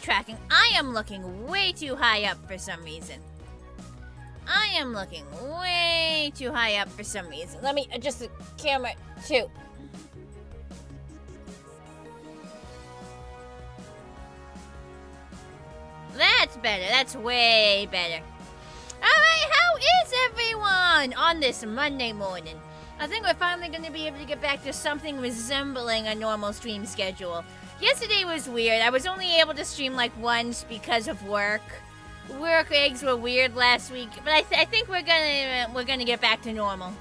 tracking. I am looking way too high up for some reason. I am looking way too high up for some reason. Let me adjust the camera too. That's better. That's way better. Alright, how is everyone on this Monday morning? I think we're finally going to be able to get back to something resembling a normal stream schedule. Yesterday was weird. I was only able to stream like once because of work. Work eggs were weird last week, but I think we're gonna get back to normal.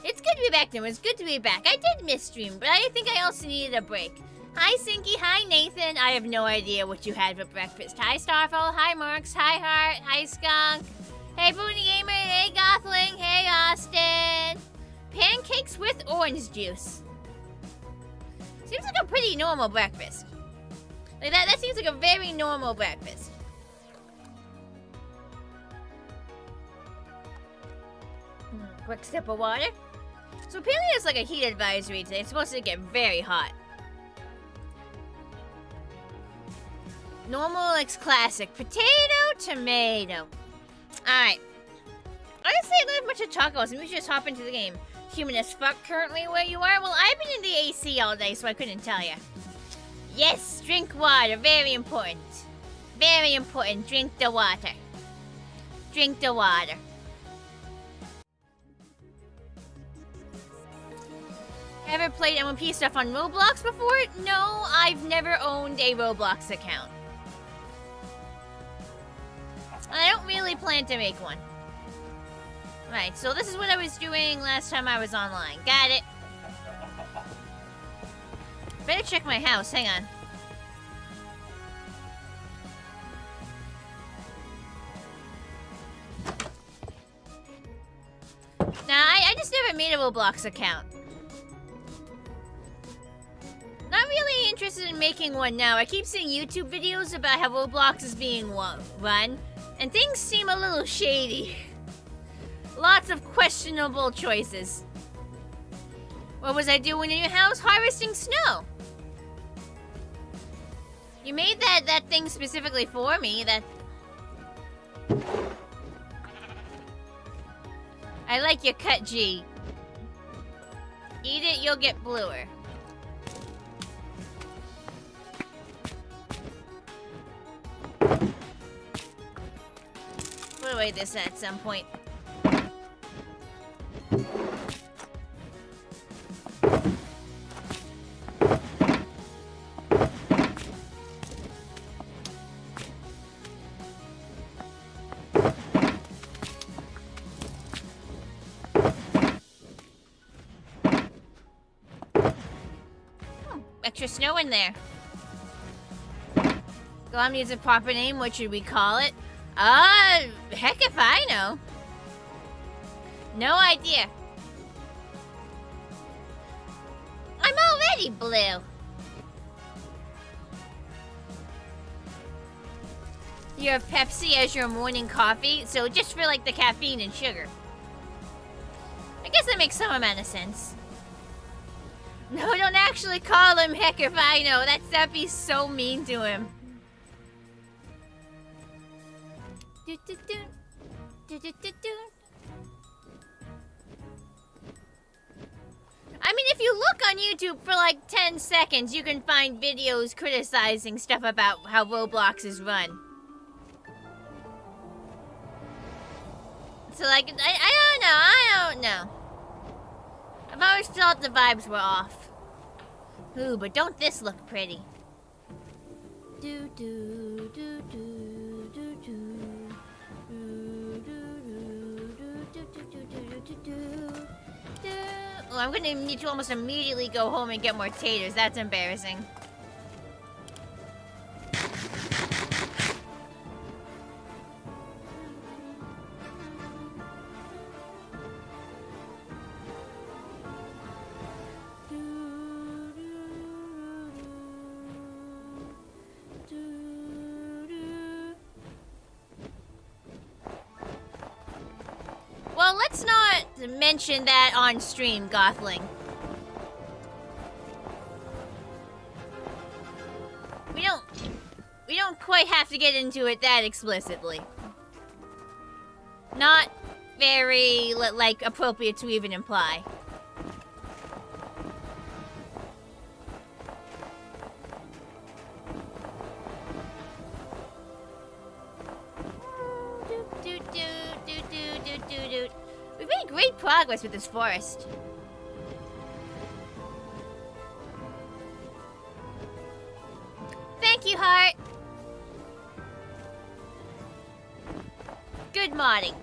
It's good to be back there. It's good to be back. I did miss stream, but I think I also needed a break. Hi, Sinky. Hi, Nathan. I have no idea what you had for breakfast. Hi, Starfall. Hi, Marks. Hi, Heart. Hi, Skunk. Hey, Booney Gamer. Hey, Gothling. Hey, Austin. Pancakes with orange juice. Seems like a pretty normal breakfast. Like that seems like a very normal breakfast. Quick sip of water. So apparently there's like a heat advisory today. It's supposed to get very hot. Normal X classic. Potato, tomato. Alright. Honestly, I don't have much to talk about, so we should just hop into the game. Human as fuck currently where you are? Well, I've been in the AC all day, so I couldn't tell you. Yes, drink water. Very important. Very important. Drink the water. Drink the water. Ever played MMP stuff on Roblox before? No, I've never owned a Roblox account. I don't really plan to make one. Right, so this is what I was doing last time I was online. Got it. better check my house. Hang on. Nah, I just never made a Roblox account. Not really interested in making one now. I keep seeing YouTube videos about how Roblox is being run, and things seem a little shady. Lots of questionable choices. What was I doing in your house? Harvesting snow. You made that thing specifically for me. I like your cut, G. Eat it, you'll get bluer. Put away this at some point. Extra snow in there. Glom needs a proper name. What should we call it? Heck if I know. No idea. I'm already blue. You have Pepsi as your morning coffee, so just for like the caffeine and sugar. I guess that makes some amount of sense. No, don't actually call him heck if I know. That'd be so mean to him. I mean, if you look on YouTube for like 10 seconds, you can find videos criticizing stuff about how Roblox is run. So like, I don't know. I've always thought the vibes were off. Ooh, but don't this look pretty? Do do do do do do. Oh, I'm gonna need to almost immediately go home and get more taters. That's embarrassing. Well, let's not mention that on stream, Gothling. We don't quite have to get into it that explicitly. Not very, like, appropriate to even imply. We've made great progress with this forest. Thank you, Heart. Good modding.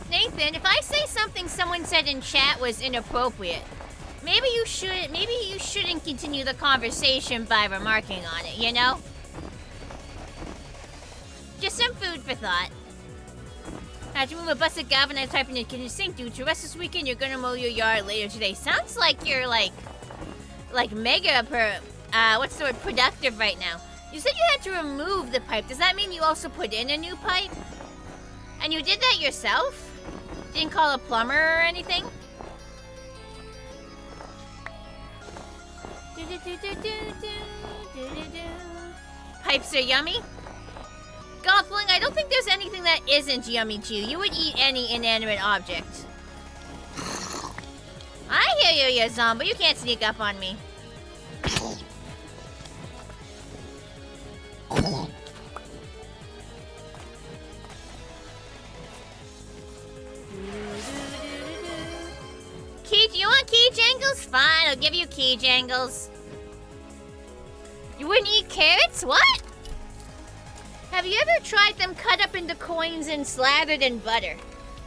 Nathan, if I say something someone said in chat was inappropriate, maybe you shouldn't continue the conversation by remarking on it, you know? Just some food for thought. I had to move a busted galvanized pipe in the kitchen sink due to rest this weekend. You're gonna mow your yard later today. Sounds like you're like mega what's the word, productive right now. You said you had to remove the pipe. Does that mean you also put in a new pipe? And you did that yourself? Didn't call a plumber or anything? Pipes are yummy? Gothling, I don't think there's anything that isn't yummy to you. You would eat any inanimate object. I hear you, you zombie. You can't sneak up on me. Key, you want key jangles? Fine, I'll give you key jangles. You wouldn't eat carrots? What? Have you ever tried them cut up into coins and slathered in butter?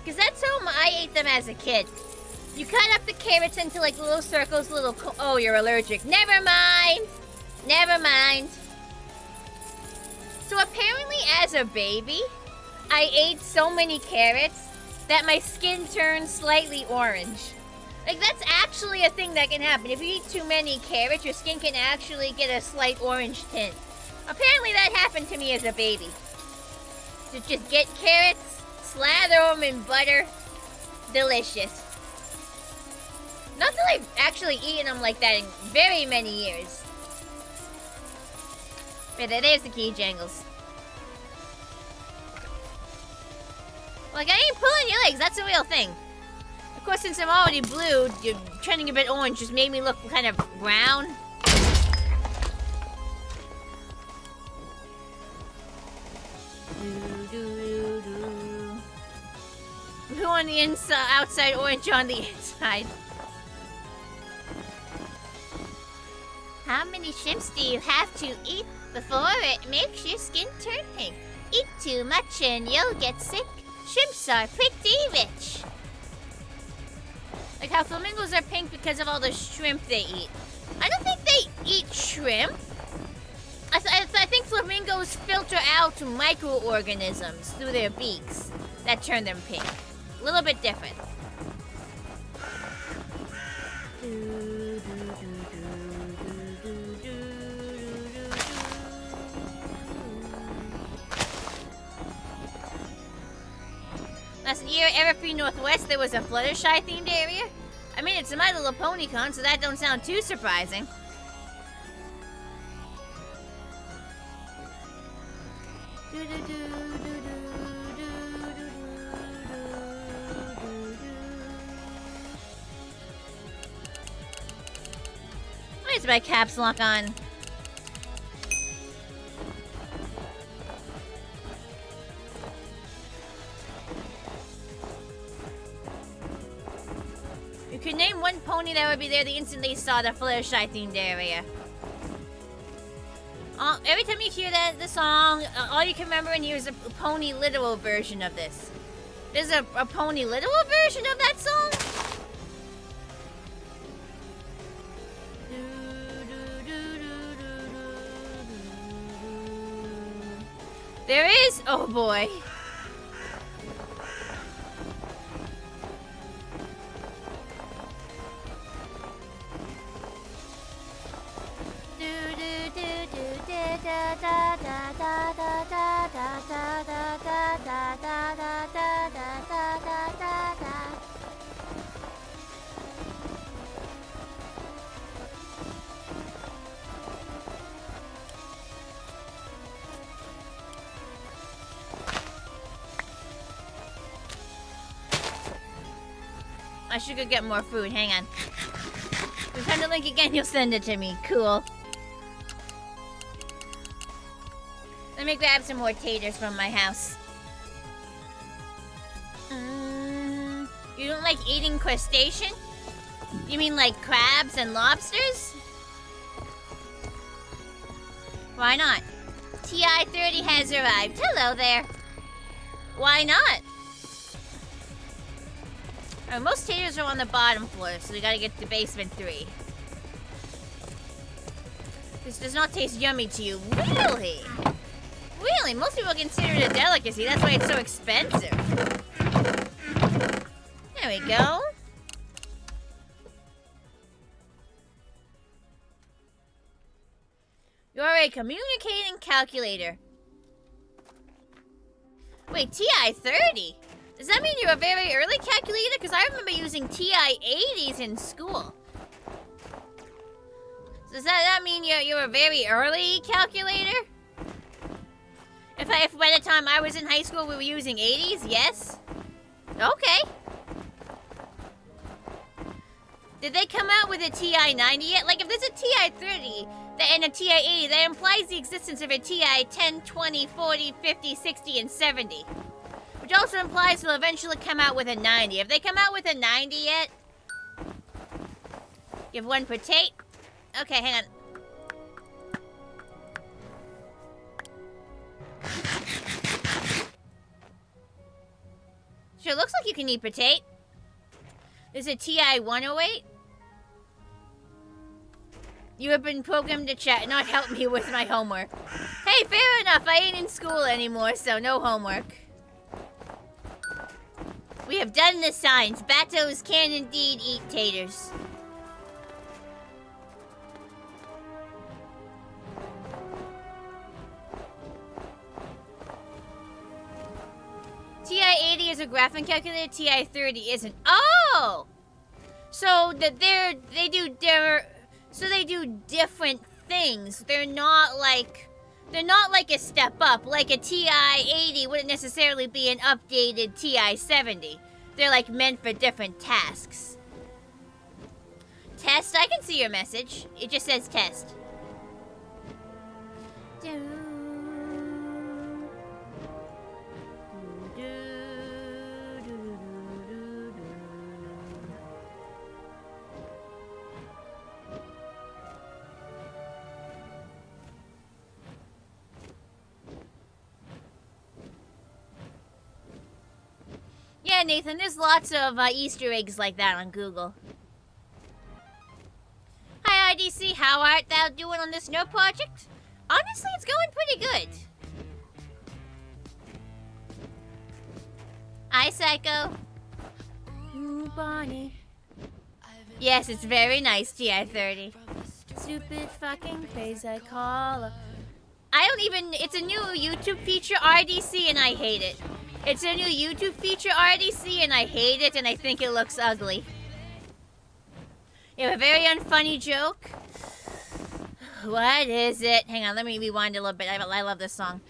Because that's how I ate them as a kid. You cut up the carrots into like little circles, oh, you're allergic. Never mind. Never mind. So apparently as a baby, I ate so many carrots that my skin turned slightly orange. Like, that's actually a thing that can happen. If you eat too many carrots, your skin can actually get a slight orange tint. Apparently that happened to me as a baby. So just get carrots, slather them in butter. Delicious. Not that I've actually eaten them like that in very many years. Right, there's the key jangles. Like, I ain't pulling your legs, that's a real thing. Of course, since I'm already blue, you're turning a bit orange just made me look kind of brown. Blue on the inside, outside, orange on the inside. How many shrimps do you have to eat before it makes your skin turn pink? Eat too much and you'll get sick. Shrimps are pretty rich. Like how flamingos are pink because of all the shrimp they eat. I don't think they eat shrimp. I think flamingos filter out microorganisms through their beaks that turn them pink. A little bit different. Last year, Everfree Northwest, there was a Fluttershy themed area. I mean, it's a My Little Pony con, so that don't sound too surprising. Why is my caps lock on? You could name one pony that would be there the instant they saw the Fluttershy themed area. Every time you hear the song, all you can remember and hear is a pony literal version of this. There's a pony literal version of that song? There is? Oh boy. I should go get more food. Hang on. If we find the link again, you'll send it to me. Cool. Let me grab some more taters from my house. You don't like eating crustacean? You mean like crabs and lobsters? Why not? TI-30 has arrived. Hello there. Why not? Most taters are on the bottom floor, so we gotta get to basement 3. This does not taste yummy to you. Really? Really? Most people consider it a delicacy. That's why it's so expensive. There we go. You're a communicating calculator. Wait, TI-30? Does that mean you're a very early calculator? Because I remember using TI-80s in school. So does that mean you're a very early calculator? If by the time I was in high school we were using 80s, yes? Okay. Did they come out with a TI-90 yet? Like, if there's a TI-30 and a TI-80, that implies the existence of a TI-10, 20, 40, 50, 60, and 70. Which also implies they'll eventually come out with a 90. Have they come out with a 90 yet? Give one potato. Okay, hang on. Sure, looks like you can eat potato. There's a TI 108. You have been programmed to chat, not help me with my homework. Hey, fair enough. I ain't in school anymore, so no homework. We have done the signs. Batos can indeed eat taters. TI-80 is a graphing calculator, TI-30 isn't. Oh! So that they do different things. They're not like a step up. Like a TI-80 wouldn't necessarily be an updated TI-70. They're like meant for different tasks. Test, I can see your message. It just says test. Yeah, Nathan, there's lots of Easter eggs like that on Google. Hi, IDC. How art thou doing on this no project? Honestly, it's going pretty good. Hi, Psycho. Ooh, Bonnie. Yes, it's very nice, TI-30. Stupid fucking face I call her. I don't even... It's a new YouTube feature, RDC, and I hate it. It's a new YouTube feature, RDC, and I hate it, and I think it looks ugly. You have a very unfunny joke. What is it? Hang on, let me rewind a little bit. I love this song.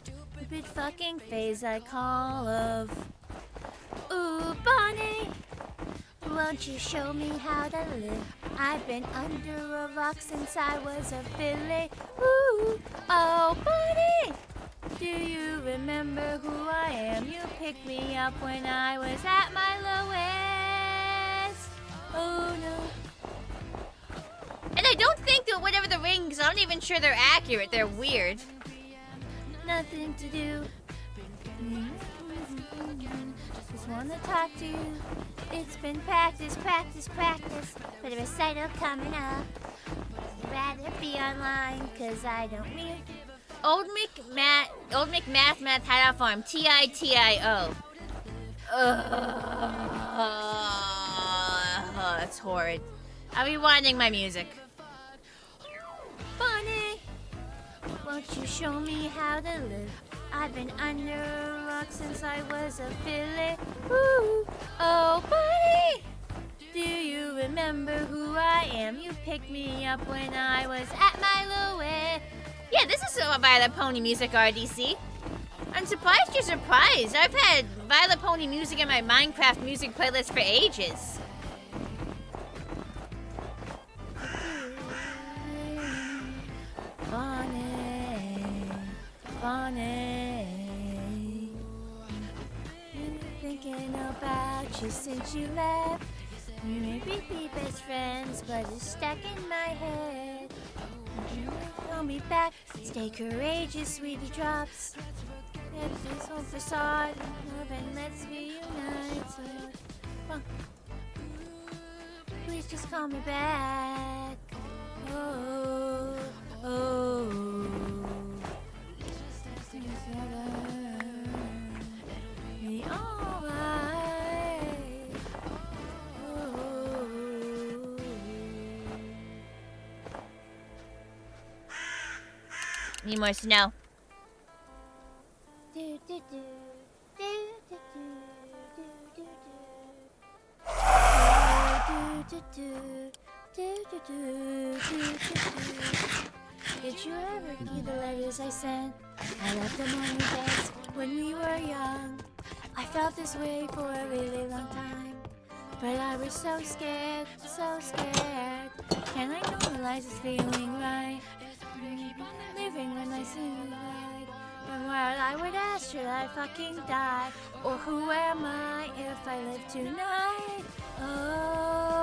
Stupid fucking phase I call of. Ooh, Bonnie, won't you show me how to live? I've been under a rock since I was a filly. Ooh, oh, Bonnie. Do you remember who I am? You picked me up when I was at my lowest. Oh no. And I don't think that whatever the rings, I'm not even sure they're accurate. They're weird. Nothing to do. Just wanna talk to you. It's been practice, practice, practice. But a recital coming up. I'd rather be online, cause I don't need. Old McMath had out farm. TITIO. That's horrid. I'll be winding my music. Bonnie, won't you show me how to live? I've been under a rock since I was a filly. Ooh, oh, Bonnie, do you remember who I am? You picked me up when I was at my lowest. Yeah, this is Violet Pony Music, RDC. I'm surprised you're surprised. I've had Violet Pony Music in my Minecraft music playlist for ages. Bonnie, Bonnie, been thinking about you since you left. You may be best friends, but it's stuck in my head. Call me back, stay courageous, sweetie drops. Everything's home for sod, and let's reunite. Well, please just call me back. Oh, oh. Be alright. Oh. Need more snow. Did you ever read the letters I sent? I left them on your desk when we were young. I felt this way for a really long time, but I was so scared, so scared. Can I normalize this feeling right? Living when I see the light. And while I would ask, should I fucking die? Or who am I if I live tonight? Oh,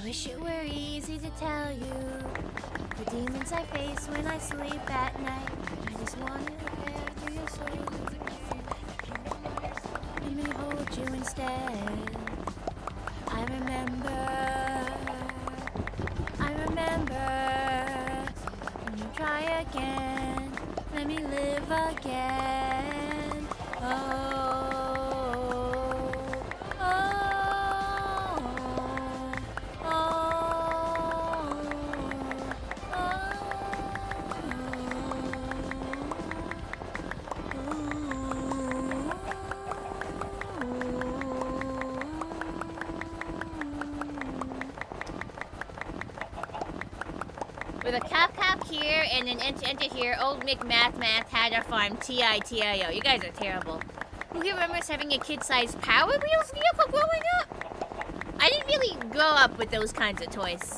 I wish it were easy to tell you the demons I face when I sleep at night. I just wanted to bear through your soul. Let me hold you instead. I remember. When you try again, let me live again. Oh. With a cow here and an enter here, old McMath had a farm, TITIO. You guys are terrible. Who here remembers having a kid-sized Power Wheels vehicle growing up? I didn't really grow up with those kinds of toys.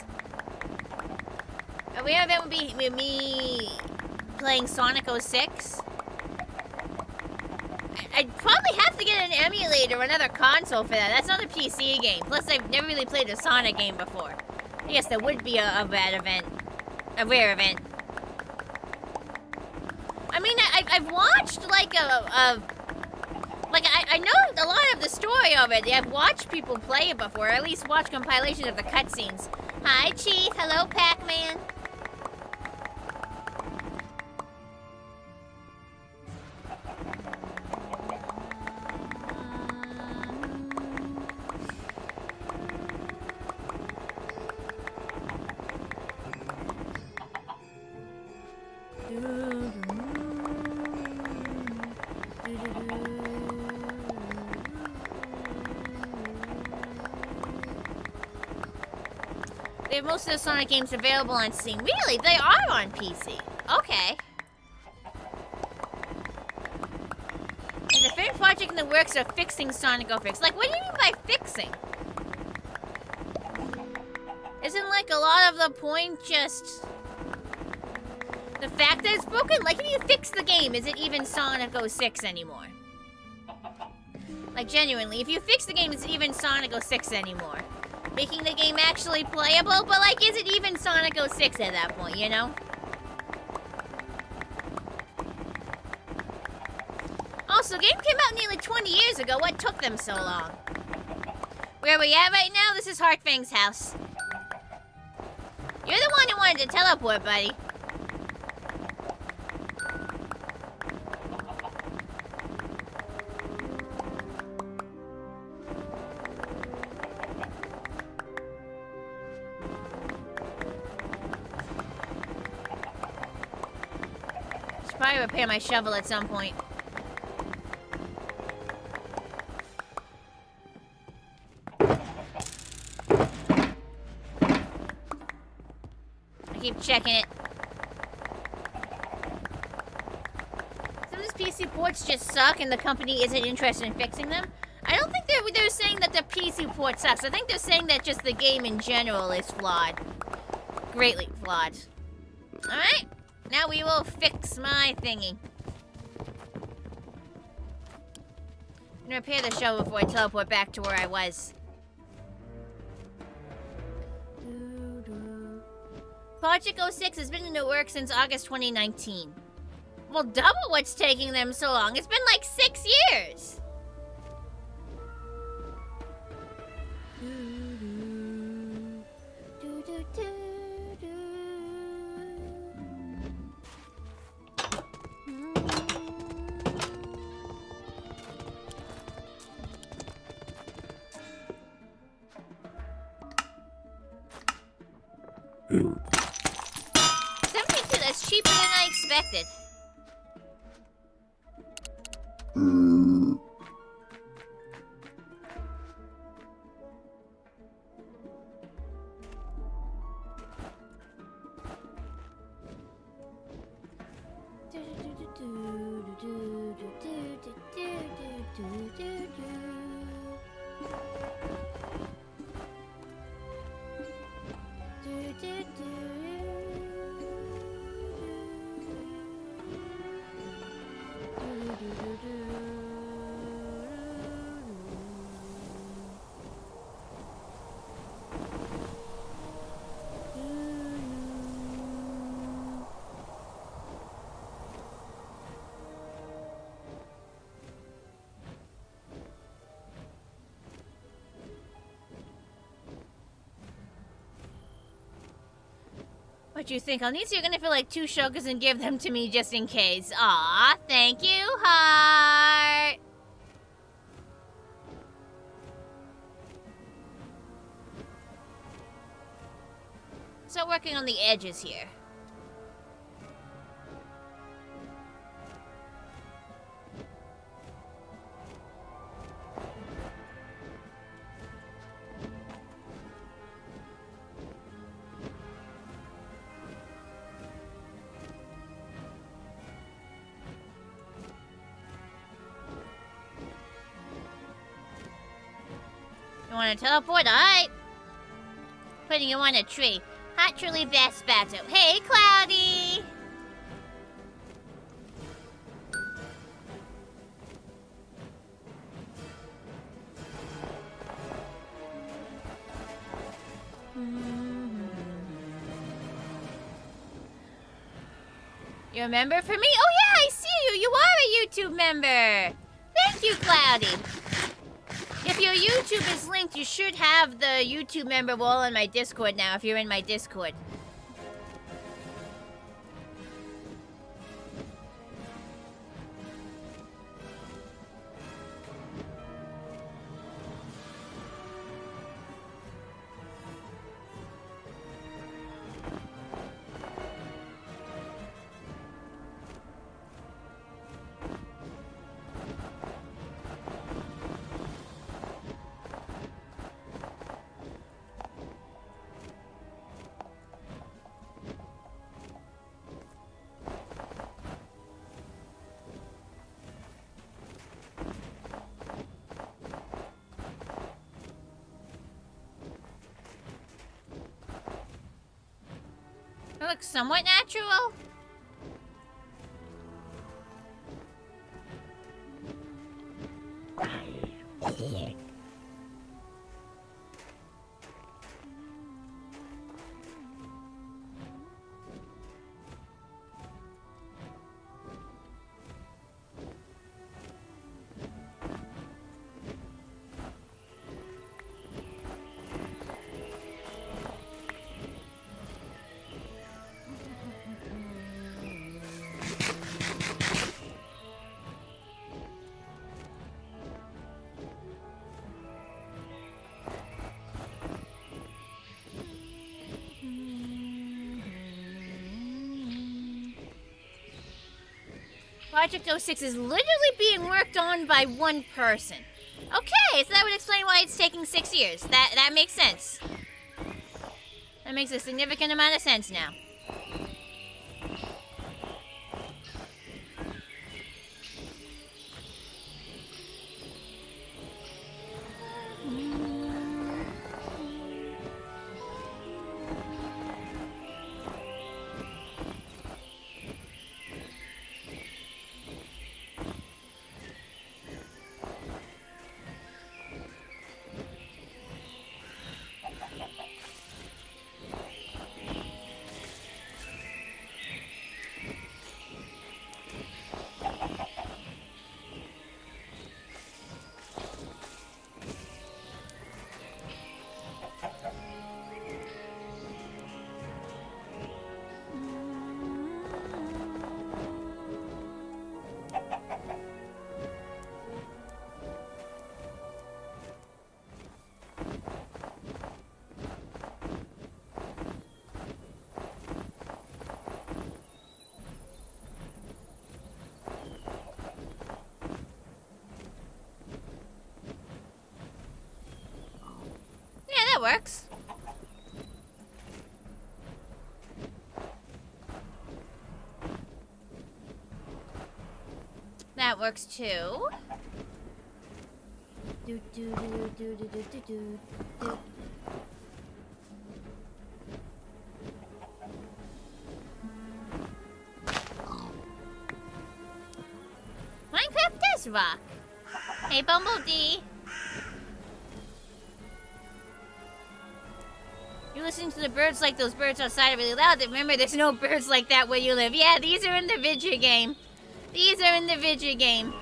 Aware of it would be with me playing Sonic 06? I'd probably have to get an emulator or another console for that. That's not a PC game. Plus, I've never really played a Sonic game before. I guess that would be a bad event. A rare event. I mean, I've watched like I know a lot of the story already. I've watched people play it before, or at least watched compilations of the cutscenes. Hi, Chief. Hello, Pac-Man. They have most of the Sonic games available on Steam. Really? They are on PC. Okay. There's a fair project in the works of fixing Sonic 06. Like, what do you mean by fixing? Isn't, like, a lot of the point just the fact that it's broken? Like, if you fix the game, is it even Sonic 06 anymore? Like, genuinely, if you fix the game, is it even Sonic 06 anymore? Making the game actually playable, but like, is it even Sonic 06 at that point, you know? Also, the game came out nearly 20 years ago. What took them so long? Where are we at right now? This is Hartfang's house. You're the one who wanted to teleport, buddy. Probably repair my shovel at some point. I keep checking it. Some of these PC ports just suck and the company isn't interested in fixing them. I don't think they're saying that the PC port sucks. I think they're saying that just the game in general is flawed. Greatly flawed. Alright. Now we will fix my thingy. I'm gonna repair the shovel before I teleport back to where I was. Project 06 has been in the works since August 2019. Well, double what's taking them so long. It's been like 6 years. $72, that's cheaper than I expected. what you think. I'll need so you're gonna feel like 2 sugars and give them to me just in case. Aw, thank you, heart. Start working on the edges here. You want to teleport? Alright. Putting you on a tree. Hot truly best battle. Hey, Cloudy! You a member for me? Oh yeah, I see you! You are a YouTube member! Thank you, Cloudy! If your YouTube is linked, you should have the YouTube member wall on my Discord now, if you're in my Discord. It looks somewhat natural. Project 06 is literally being worked on by one person. Okay, so that would explain why it's taking 6 years. That makes sense. That makes a significant amount of sense now. That works. That works too. Do do do do do do do do. Minecraft does rock. Hey, Bumblebee. You're listening to the birds like those birds outside are really loud. Remember, there's no birds like that where you live. Yeah, these are in the video game. These are in the video game.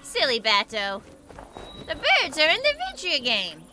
Silly Bato. The birds are in the video game.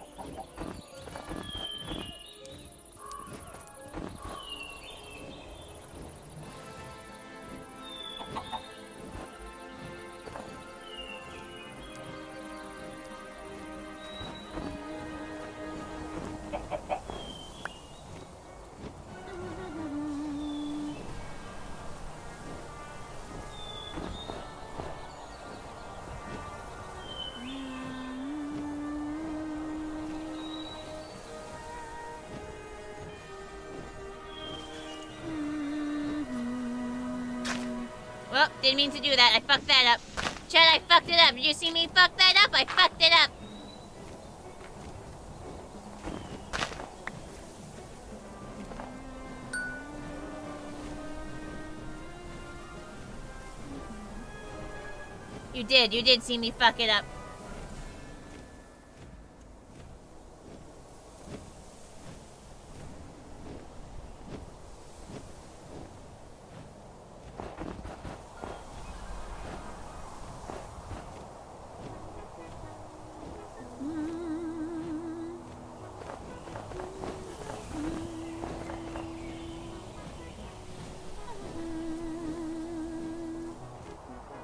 Oh, didn't mean to do that. I fucked that up. Chad, I fucked it up. Did you see me fuck that up? I fucked it up. You did see me fuck it up.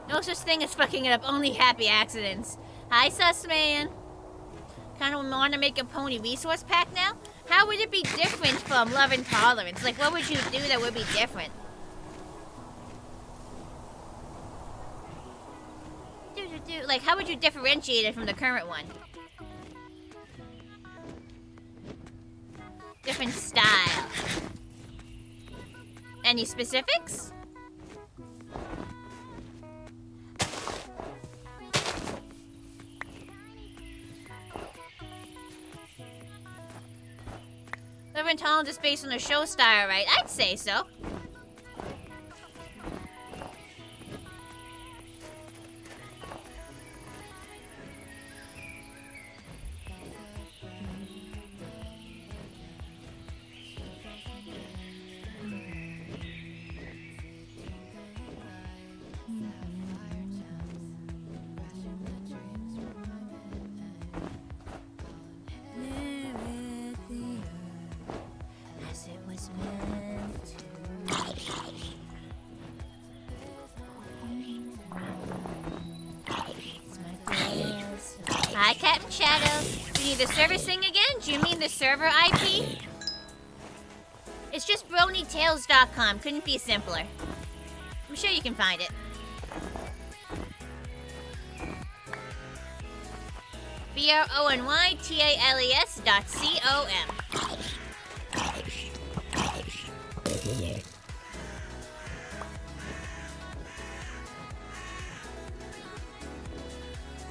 No such thing as fucking it up, only happy accidents. Hi, Sussman. Kinda wanna make a pony resource pack now? How would it be different from Love and Tolerance? Like, what would you do that would be different? Like, how would you differentiate it from the current one? Different style. Any specifics? Love and Tolerance is based on the show style, right? I'd say so. Hi, Captain Shadow. You need the server thing again? Do you mean the server IP? It's just BronyTales.com. Couldn't be simpler. I'm sure you can find it. BronyTales.com.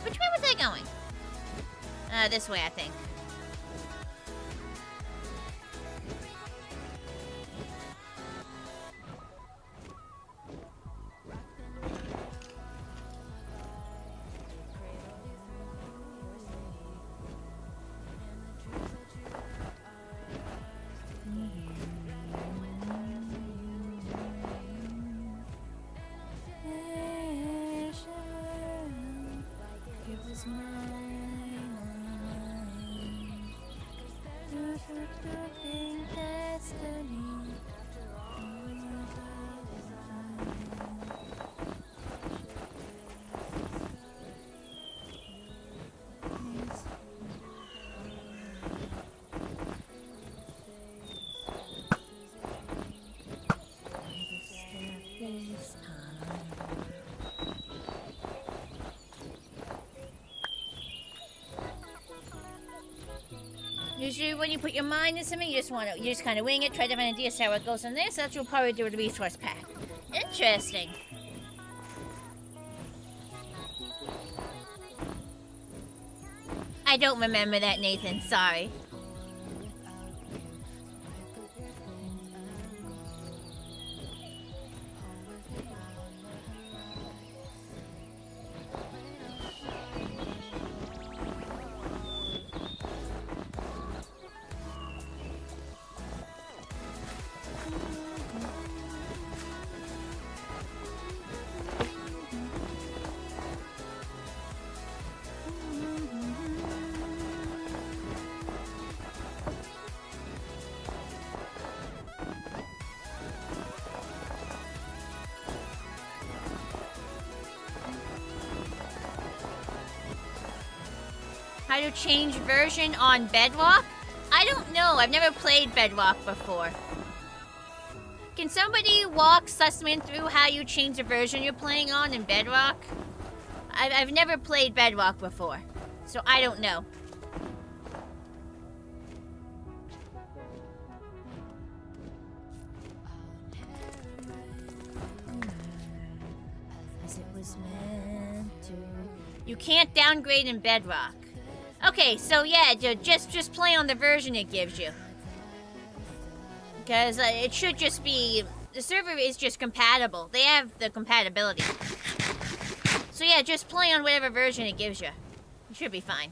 Which way was I going? This way, I think. Usually when you put your mind in something, you just kind of wing it, try different ideas, see how it goes from there. So that's what you'll probably do with the resource pack. Interesting. I don't remember that, Nathan. Sorry. How to change version on Bedrock? I don't know. I've never played Bedrock before. Can somebody walk Sussman through how you change the version you're playing on in Bedrock? I've never played Bedrock before, so I don't know. was meant to. You can't downgrade in Bedrock. Okay, so yeah, just play on the version it gives you. Because it should just be... The server is just compatible. They have the compatibility. So yeah, just play on whatever version it gives you. You should be fine.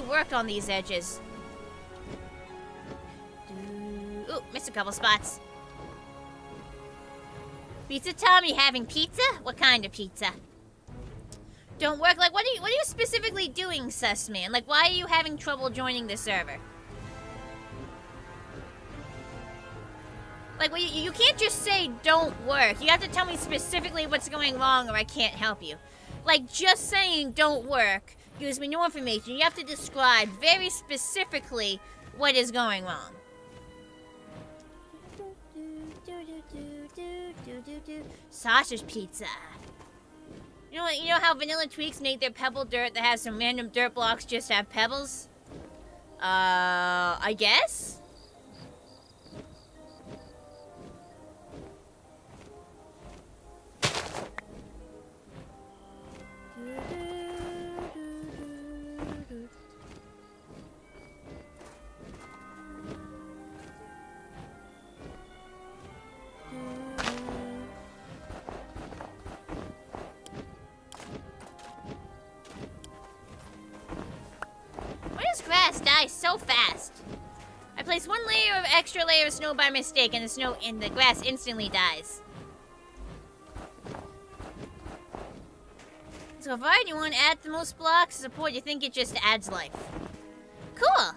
Worked on these edges. Ooh, missed a couple spots. Pizza Tommy having pizza? What kind of pizza? Don't work. Like, what are you specifically doing, Sussman? Like, why are you having trouble joining the server? Like, well, you can't just say don't work. You have to tell me specifically what's going wrong or I can't help you. Like, just saying don't work gives me no information. You have to describe very specifically what is going wrong. Sausage pizza. You know how Vanilla Tweaks make their pebble dirt that has some random dirt blocks just have pebbles? I guess? Die so fast. I place one extra layer of snow by mistake and the grass instantly dies. So far, you want to add the most blocks support, you think it just adds life. Cool.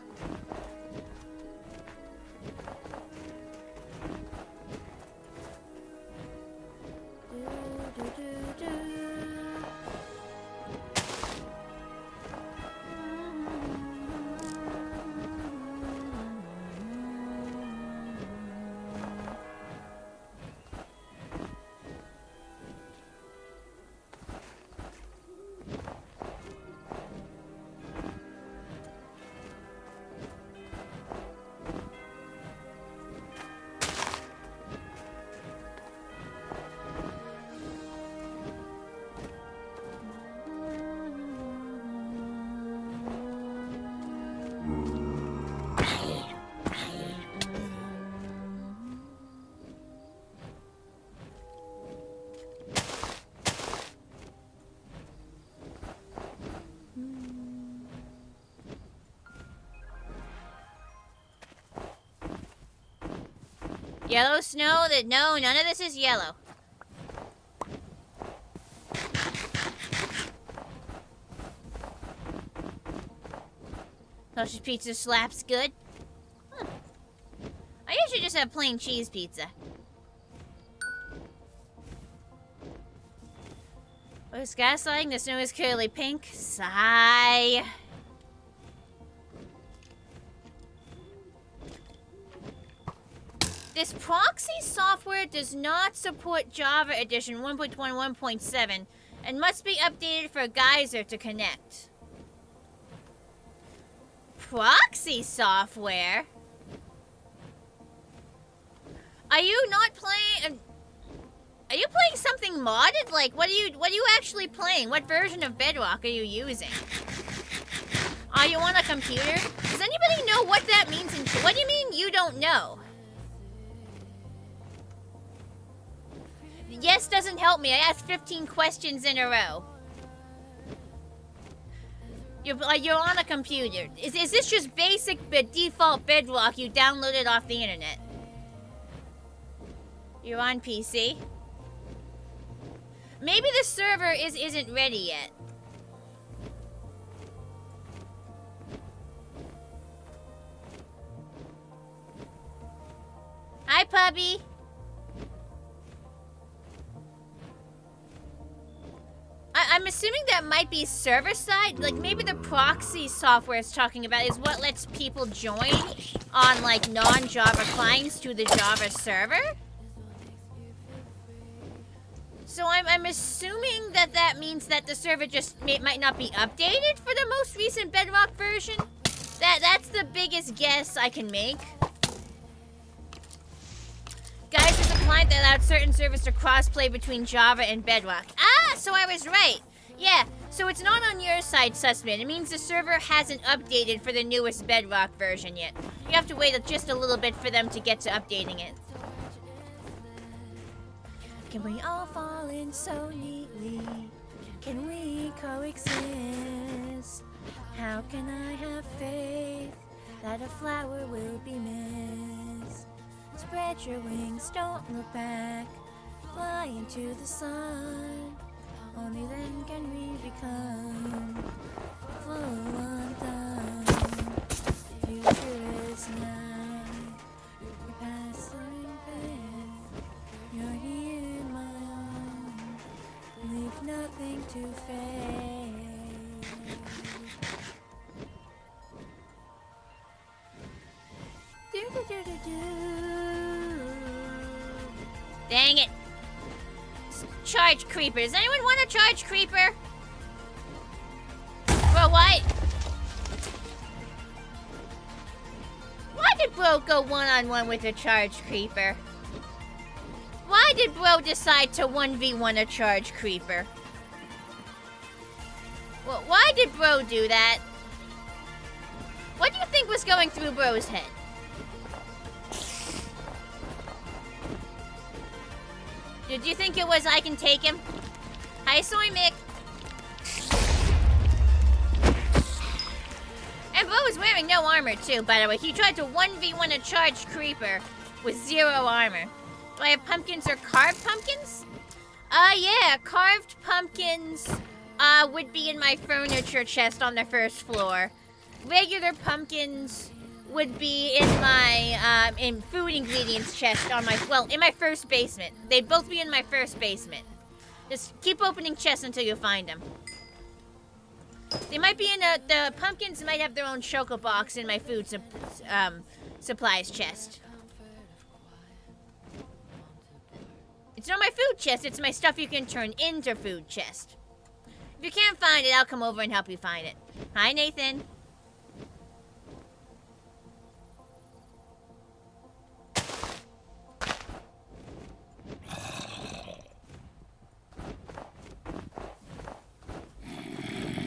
Yellow snow that no, none of this is yellow. Sausage pizza slaps good. I usually just have plain cheese pizza. Oh, it's gaslighting. The snow is clearly pink. Sigh. This proxy software does not support Java Edition 1.21.7, And must be updated for Geyser to connect. Proxy software? Are you not playing... Are you playing something modded? Like, what are you actually playing? What version of Bedrock are you using? Are you on a computer? Does anybody know what that means? What do you mean you don't know? Yes doesn't help me. I asked 15 questions in a row. You're on a computer. Is this just basic default Bedrock you downloaded off the internet? You're on PC? Maybe the server isn't ready yet. Hi, puppy. I'm assuming that might be server side. Like, maybe the proxy software it's talking about is what lets people join on, like, non-Java clients to the Java server. So I'm assuming that means that the server just might not be updated for the most recent Bedrock version. That's the biggest guess I can make. Guys, is a client that allowed certain servers to cross-play between Java and Bedrock. Ah, so I was right. Yeah, so it's not on your side, Sussman. It means the server hasn't updated for the newest Bedrock version yet. You have to wait just a little bit for them to get to updating it. Can we all fall in so neatly? Can we coexist? How can I have faith that a flower will be missed? Spread your wings, don't look back. Fly into the sun. Only then can we become full undone. Future is now. Your past living pain. You're here in my arms. Leave nothing to fade. Do do do do do. Dang it. Charge creeper. Does anyone want a charge creeper? Bro, what? Why did bro go one-on-one with a charge creeper? Why did bro decide to 1v1 a charge creeper? Well, why did bro do that? What do you think was going through bro's head? Did you think it was I can take him? Hi, Soy Mick. And Bo is wearing no armor, too, by the way. He tried to 1v1 a charged creeper with 0 armor. Do I have pumpkins or carved pumpkins? Yeah. Carved pumpkins would be in my furniture chest on the first floor. Regular pumpkins would be in my in food ingredients chest on my, well, in my first basement. They'd both be in my first basement. Just keep opening chests until you find them. They might be in the pumpkins might have their own choco box in my food supplies chest. It's not my food chest, it's my stuff you can turn into food chest. If you can't find it, I'll come over and help you find it. Hi, Nathan.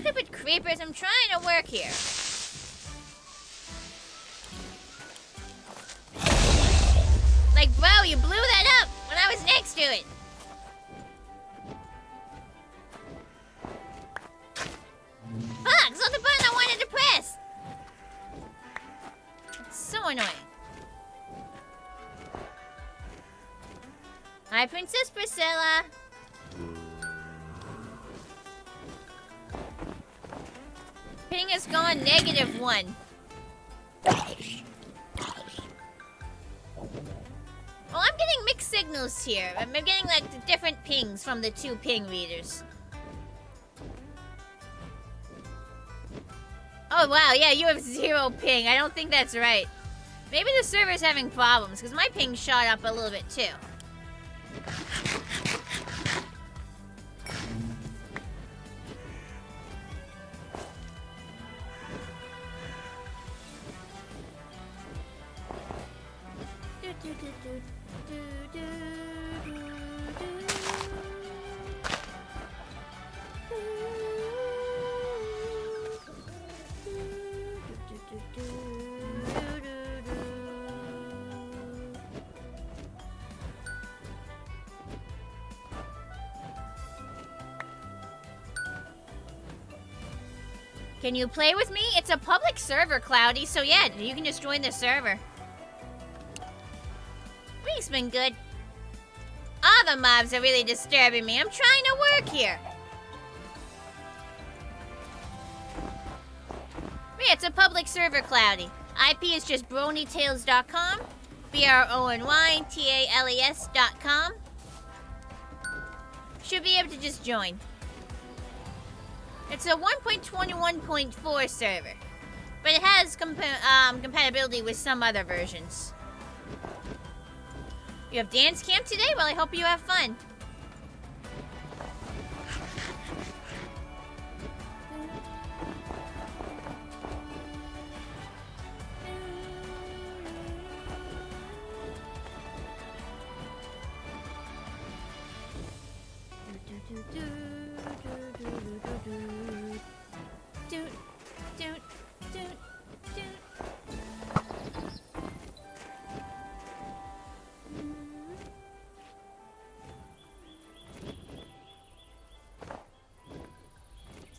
Stupid creepers, I'm trying to work here. Like, bro, you blew that up when I was next to it. Fuck, it's not the button I wanted to press. It's so annoying. Hi, Princess Priscilla. Ping has gone -1. Well, I'm getting mixed signals here. I'm getting, like, the different pings from the 2 ping readers. Oh, wow, yeah, you have 0 ping. I don't think that's right. Maybe the server's having problems, because my ping shot up a little bit, too. Can you play with me? It's a public server, Cloudy, so yeah, you can just join the server. Week's been good. All the mobs are really disturbing me. I'm trying to work here. Yeah, it's a public server, Cloudy. IP is just BronyTales.com, BronyTales.com. Should be able to just join. It's a 1.21.4 server, but it has compatibility with some other versions. You have dance camp today? Well, I hope you have fun.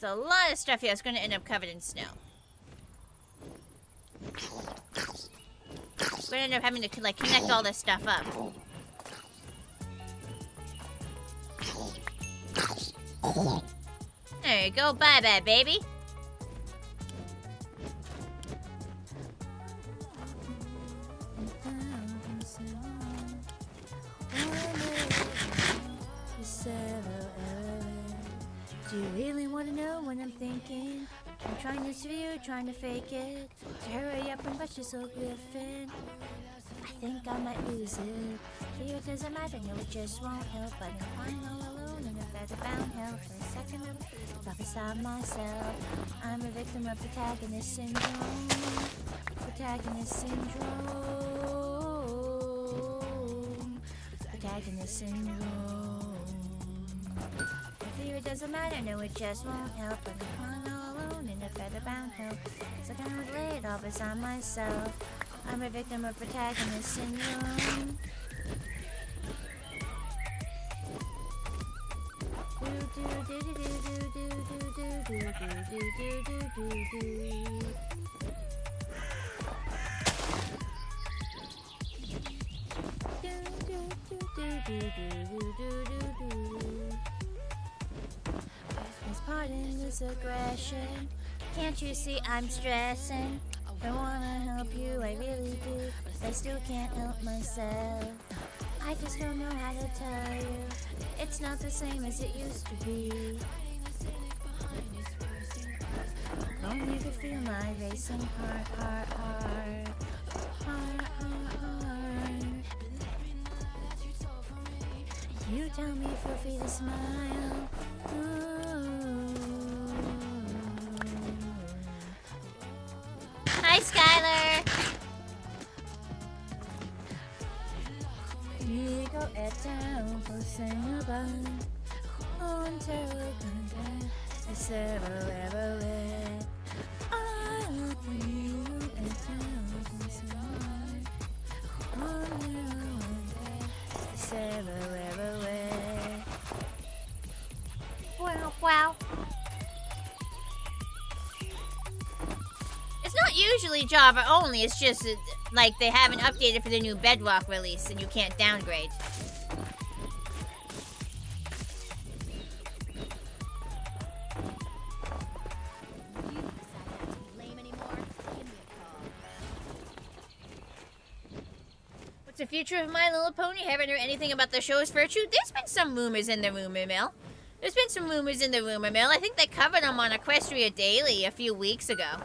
There's a lot of stuff here that's going to end up covered in snow. We're going to end up having to like connect all this stuff up. There you go. Bye-bye, baby. Do you really want to know what I'm thinking? I'm trying this view, trying to fake it. So hurry up and brush this old griffin. I think I might lose it. Fear doesn't matter, no, it just won't help. But I'm flying all alone in a feather-bound hell. For a second, I'm prophesied myself. I'm a victim of protagonist syndrome. Protagonist syndrome. Protagonist syndrome. Fear doesn't matter, no, it just won't help. But I'm flying all alone in a feather-bound hell. So I can't lay it all beside myself. I'm a victim of protagonist syndrome. Pardon this aggression. Can't you see I'm stressing? I wanna help you, I really do, but I still can't help myself. I just don't know how to tell you. It's not the same as it used to be. Only to feel my racing heart. You tell me feel free to smile. Hi, Skylar. We go at town for Singapore on Telegram. It's everywhere. I love you at town for Singapore on Telegram. It's everywhere. Wow. It's not usually Java only, it's just like they haven't updated for the new Bedrock release and you can't downgrade. What's the future of My Little Pony? Haven't heard anything about the show's virtue. There's been some rumors in the rumor mill. I think they covered them on Equestria Daily a few weeks ago.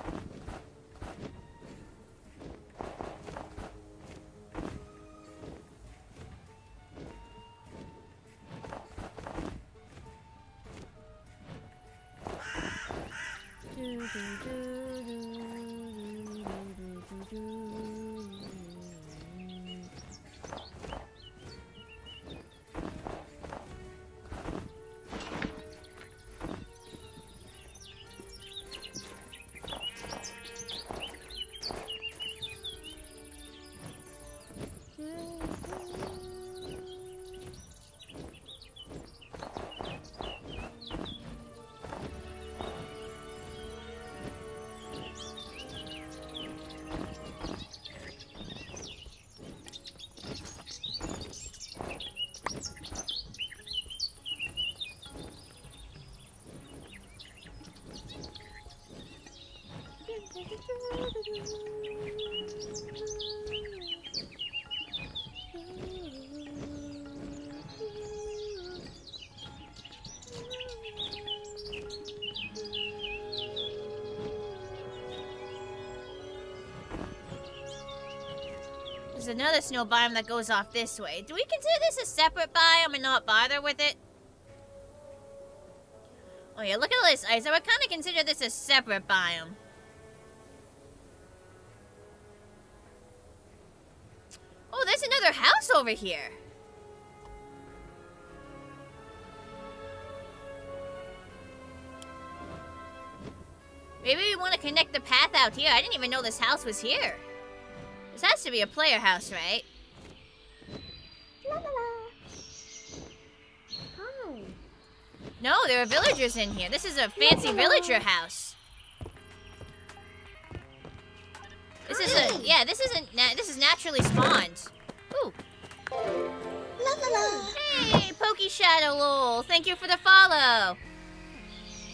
there's another snow biome that goes off this way. Do we consider this a separate biome and not bother with it? Oh yeah, look at all this ice. I would kind of consider this a separate biome. Oh, there's another house over here. Maybe we want to connect the path out here. I didn't even know this house was here. This has to be a player house, right? La la la. Hi. No, there are villagers in here. This is a fancy villager house. This is a, yeah, this is naturally spawned. Ooh. La la la. Hey, Pokey Shadow lol. Thank you for the follow.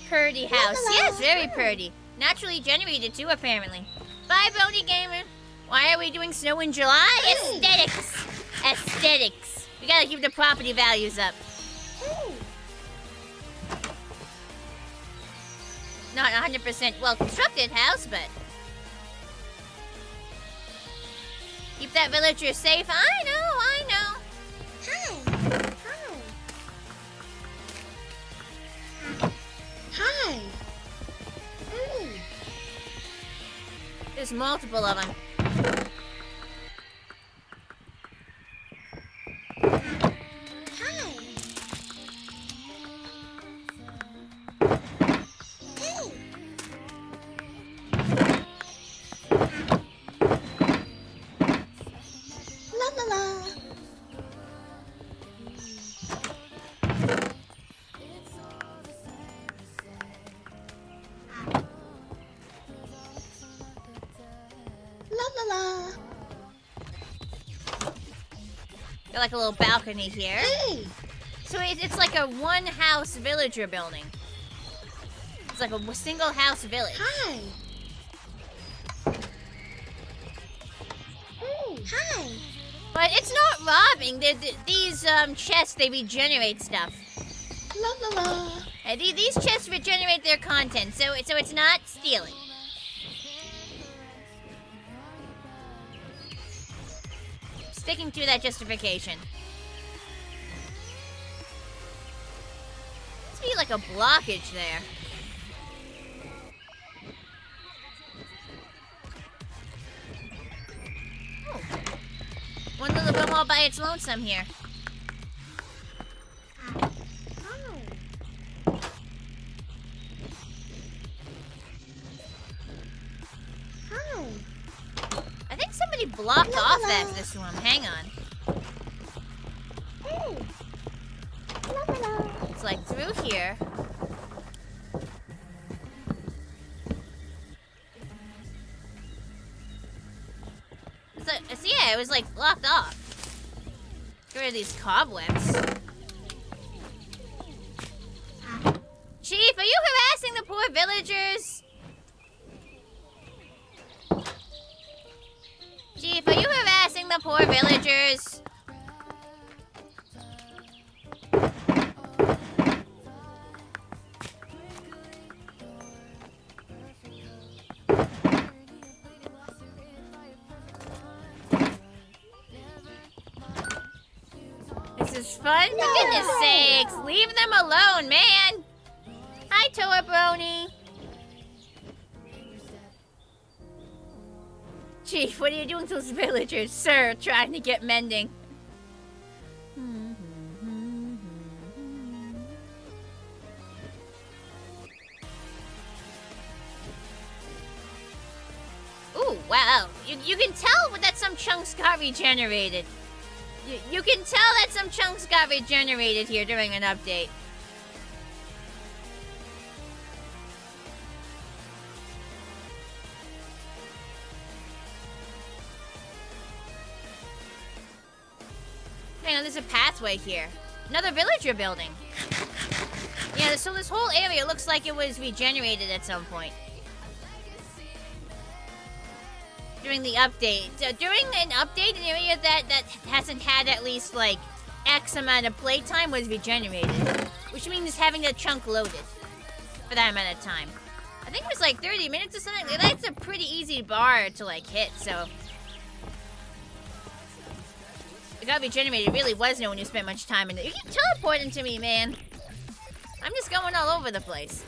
Purdy house. Yes, very purdy. Naturally generated too, apparently. Bye, Brony Gamer. Why are we doing snow in July? Aesthetics. Aesthetics. We gotta keep the property values up. Not 100% well-constructed house, but... keep that villager safe. I know. Hi. Hi. Hi. There's multiple of them. Got like a little balcony here. Hey. So it's like a one-house villager building. It's like a single-house village. Hi. Hey. Hi. But it's not robbing. These chests, they regenerate stuff. La la la. And these chests regenerate their content, so it's not stealing. Sticking to that justification. Must be like a blockage there. Oh. One little room all by its lonesome here. I think somebody blocked off this room. Hang on. It's like through here. Yeah, it was like blocked off. Get rid of these cobwebs. Chief, are you harassing the poor villagers? Chief, are you harassing the poor villagers? This is fun? For goodness sakes, leave them alone, man! Hi, Toa Brony. Chief, what are you doing to those villagers? Sir, trying to get mending. Ooh, wow. You can tell that some chunks got regenerated. You can tell that some chunks got regenerated here during an update. Hang on, there's a pathway here. Another villager building. Yeah, so this whole area looks like it was regenerated at some point. During the update. During an update, an area that hasn't had at least, like, X amount of playtime was regenerated. Which means having a chunk loaded for that amount of time. I think it was like 30 minutes or something. That's a pretty easy bar to, like, hit, so... got regenerated. It really was no one who spent much time in it. You keep teleporting to me, man. I'm just going all over the place.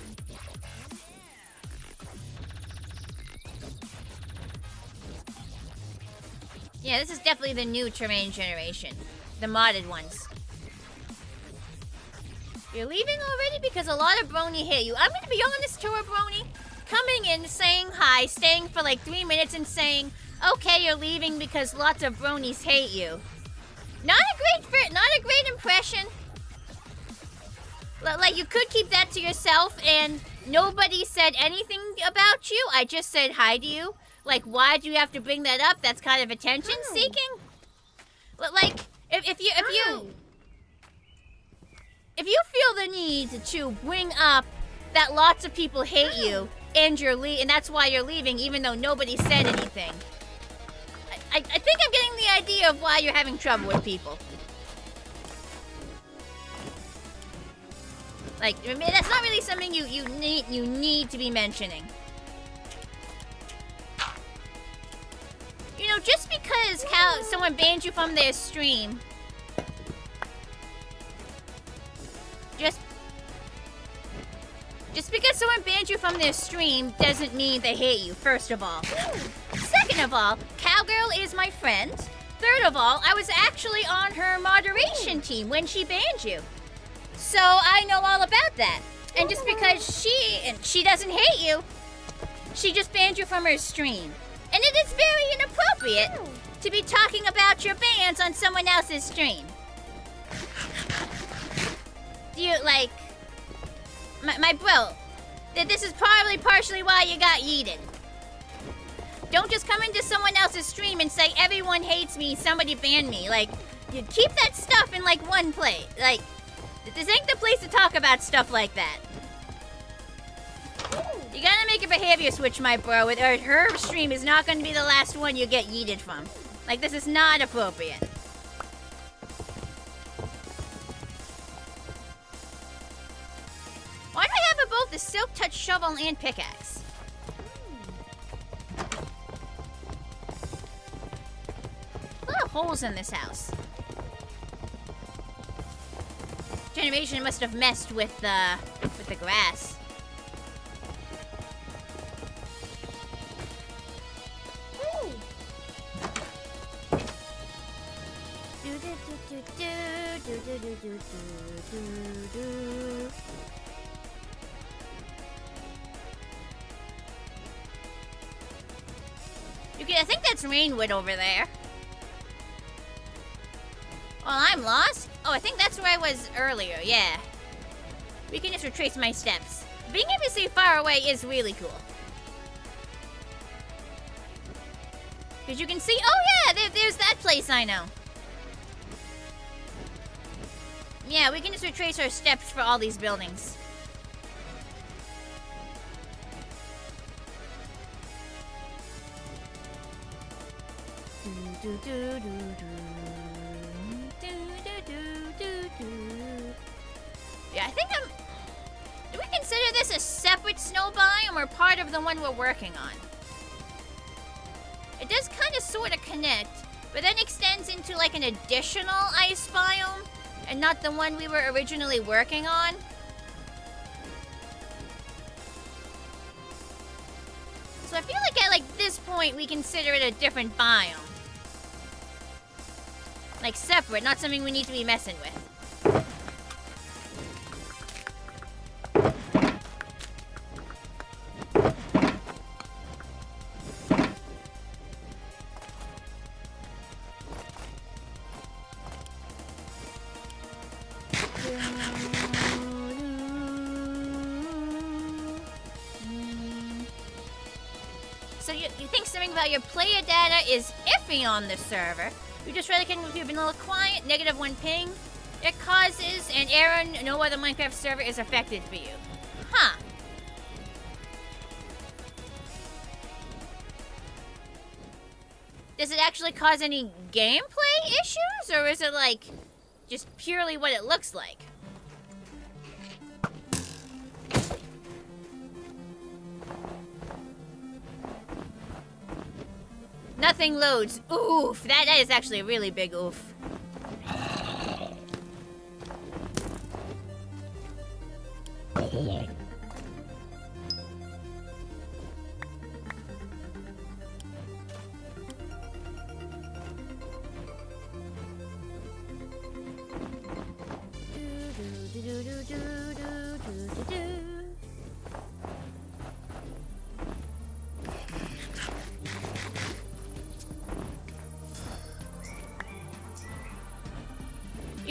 Yeah, this is definitely the new terrain generation. The modded ones. You're leaving already? Because a lot of Brony hate you. I'm gonna be honest to her, Brony. Coming in, saying hi, staying for like 3 minutes and saying, okay, you're leaving because lots of Bronies hate you. Not a great impression. Like, you could keep that to yourself and nobody said anything about you. I just said hi to you. Like, why do you have to bring that up? That's kind of attention seeking. Like, if you feel the need to bring up that lots of people hate you and and that's why you're leaving even though nobody said anything. I think I'm getting the idea of why you're having trouble with people. Like, I mean, that's not really something you need to be mentioning. You know, just because someone banned you from their stream, just because someone banned you from their stream doesn't mean they hate you, first of all. Second of all, Cowgirl is my friend. Third of all, I was actually on her moderation team when she banned you. So I know all about that. And just because she doesn't hate you, she just banned you from her stream. And it is very inappropriate to be talking about your bans on someone else's stream. Do you, like... My bro, this is probably partially why you got yeeted. Don't just come into someone else's stream and say, everyone hates me, somebody banned me. Like, you keep that stuff in, like, one place. Like, this ain't the place to talk about stuff like that. You gotta make a behavior switch, my bro, or her stream is not gonna be the last one you get yeeted from. Like, this is not appropriate. Why do I have both the Silk Touch shovel and pickaxe? A lot of holes in this house. Generation must have messed with the grass. I think that's Rainwood over there. Well, I'm lost. Oh, I think that's where I was earlier, yeah. We can just retrace my steps. Being able to see far away is really cool. Because you can see, oh yeah, there's that place I know. Yeah, we can just retrace our steps for all these buildings. Yeah, I think do we consider this a separate snow biome or part of the one we're working on? It does kind of sort of connect, but then extends into like an additional ice biome and not the one we were originally working on. So I feel like at like this point we consider it a different biome. Like separate, not something we need to be messing with. So you think something about your player data is iffy on the server. You just really can with your vanilla client, -1 ping. It causes an error no other Minecraft server is affected for you. Huh. Does it actually cause any gameplay issues, or is it like just purely what it looks like? Nothing loads. Oof, that is actually a really big oof.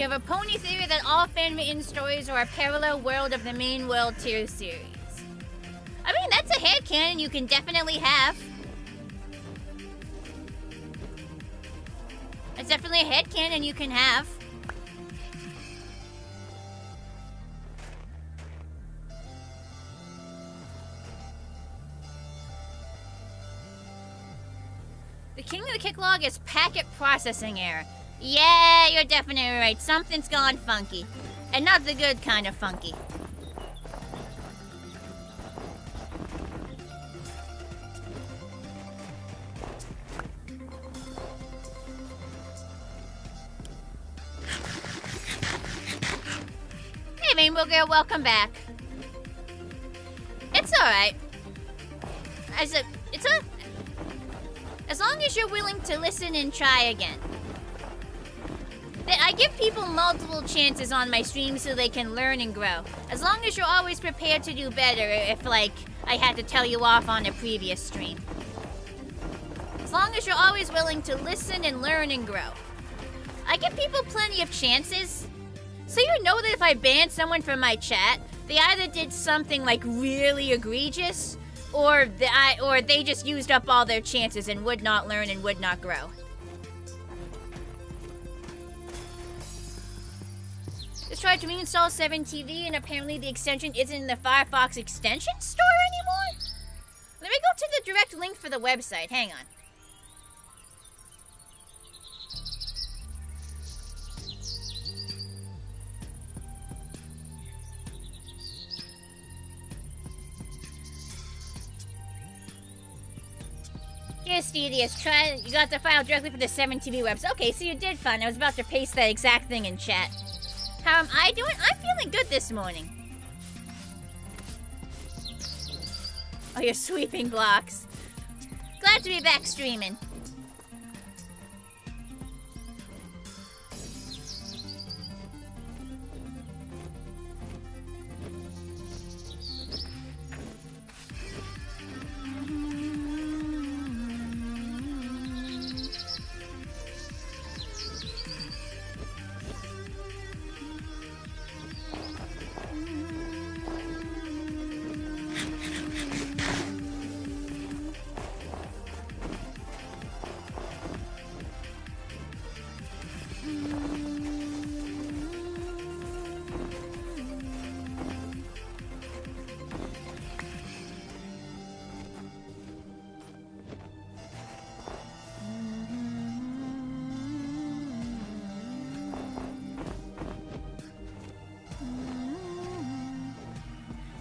you have a pony theory that all fan-written stories are a parallel world of the main world tier series. I mean, that's a headcanon you can definitely have. It's definitely a headcanon you can have. The king of the kick log is packet processing error. Yeah, you're definitely right. Something's gone funky. And not the good kind of funky. Hey, Rainbow Girl, welcome back. It's alright. As long as you're willing to listen and try again. I give people multiple chances on my stream so they can learn and grow. As long as you're always prepared to do better if, like, I had to tell you off on a previous stream. As long as you're always willing to listen and learn and grow. I give people plenty of chances. So you know that if I banned someone from my chat, they either did something, like, really egregious, or they just used up all their chances and would not learn and would not grow. Just tried to reinstall 7TV and apparently the extension isn't in the Firefox extension store anymore? Let me go to the direct link for the website. Hang on. Here's Stedius. You got the file directly from the 7TV website. Okay, so you did find. I was about to paste that exact thing in chat. How am I doing? I'm feeling good this morning. Oh, you're sweeping blocks. Glad to be back streaming.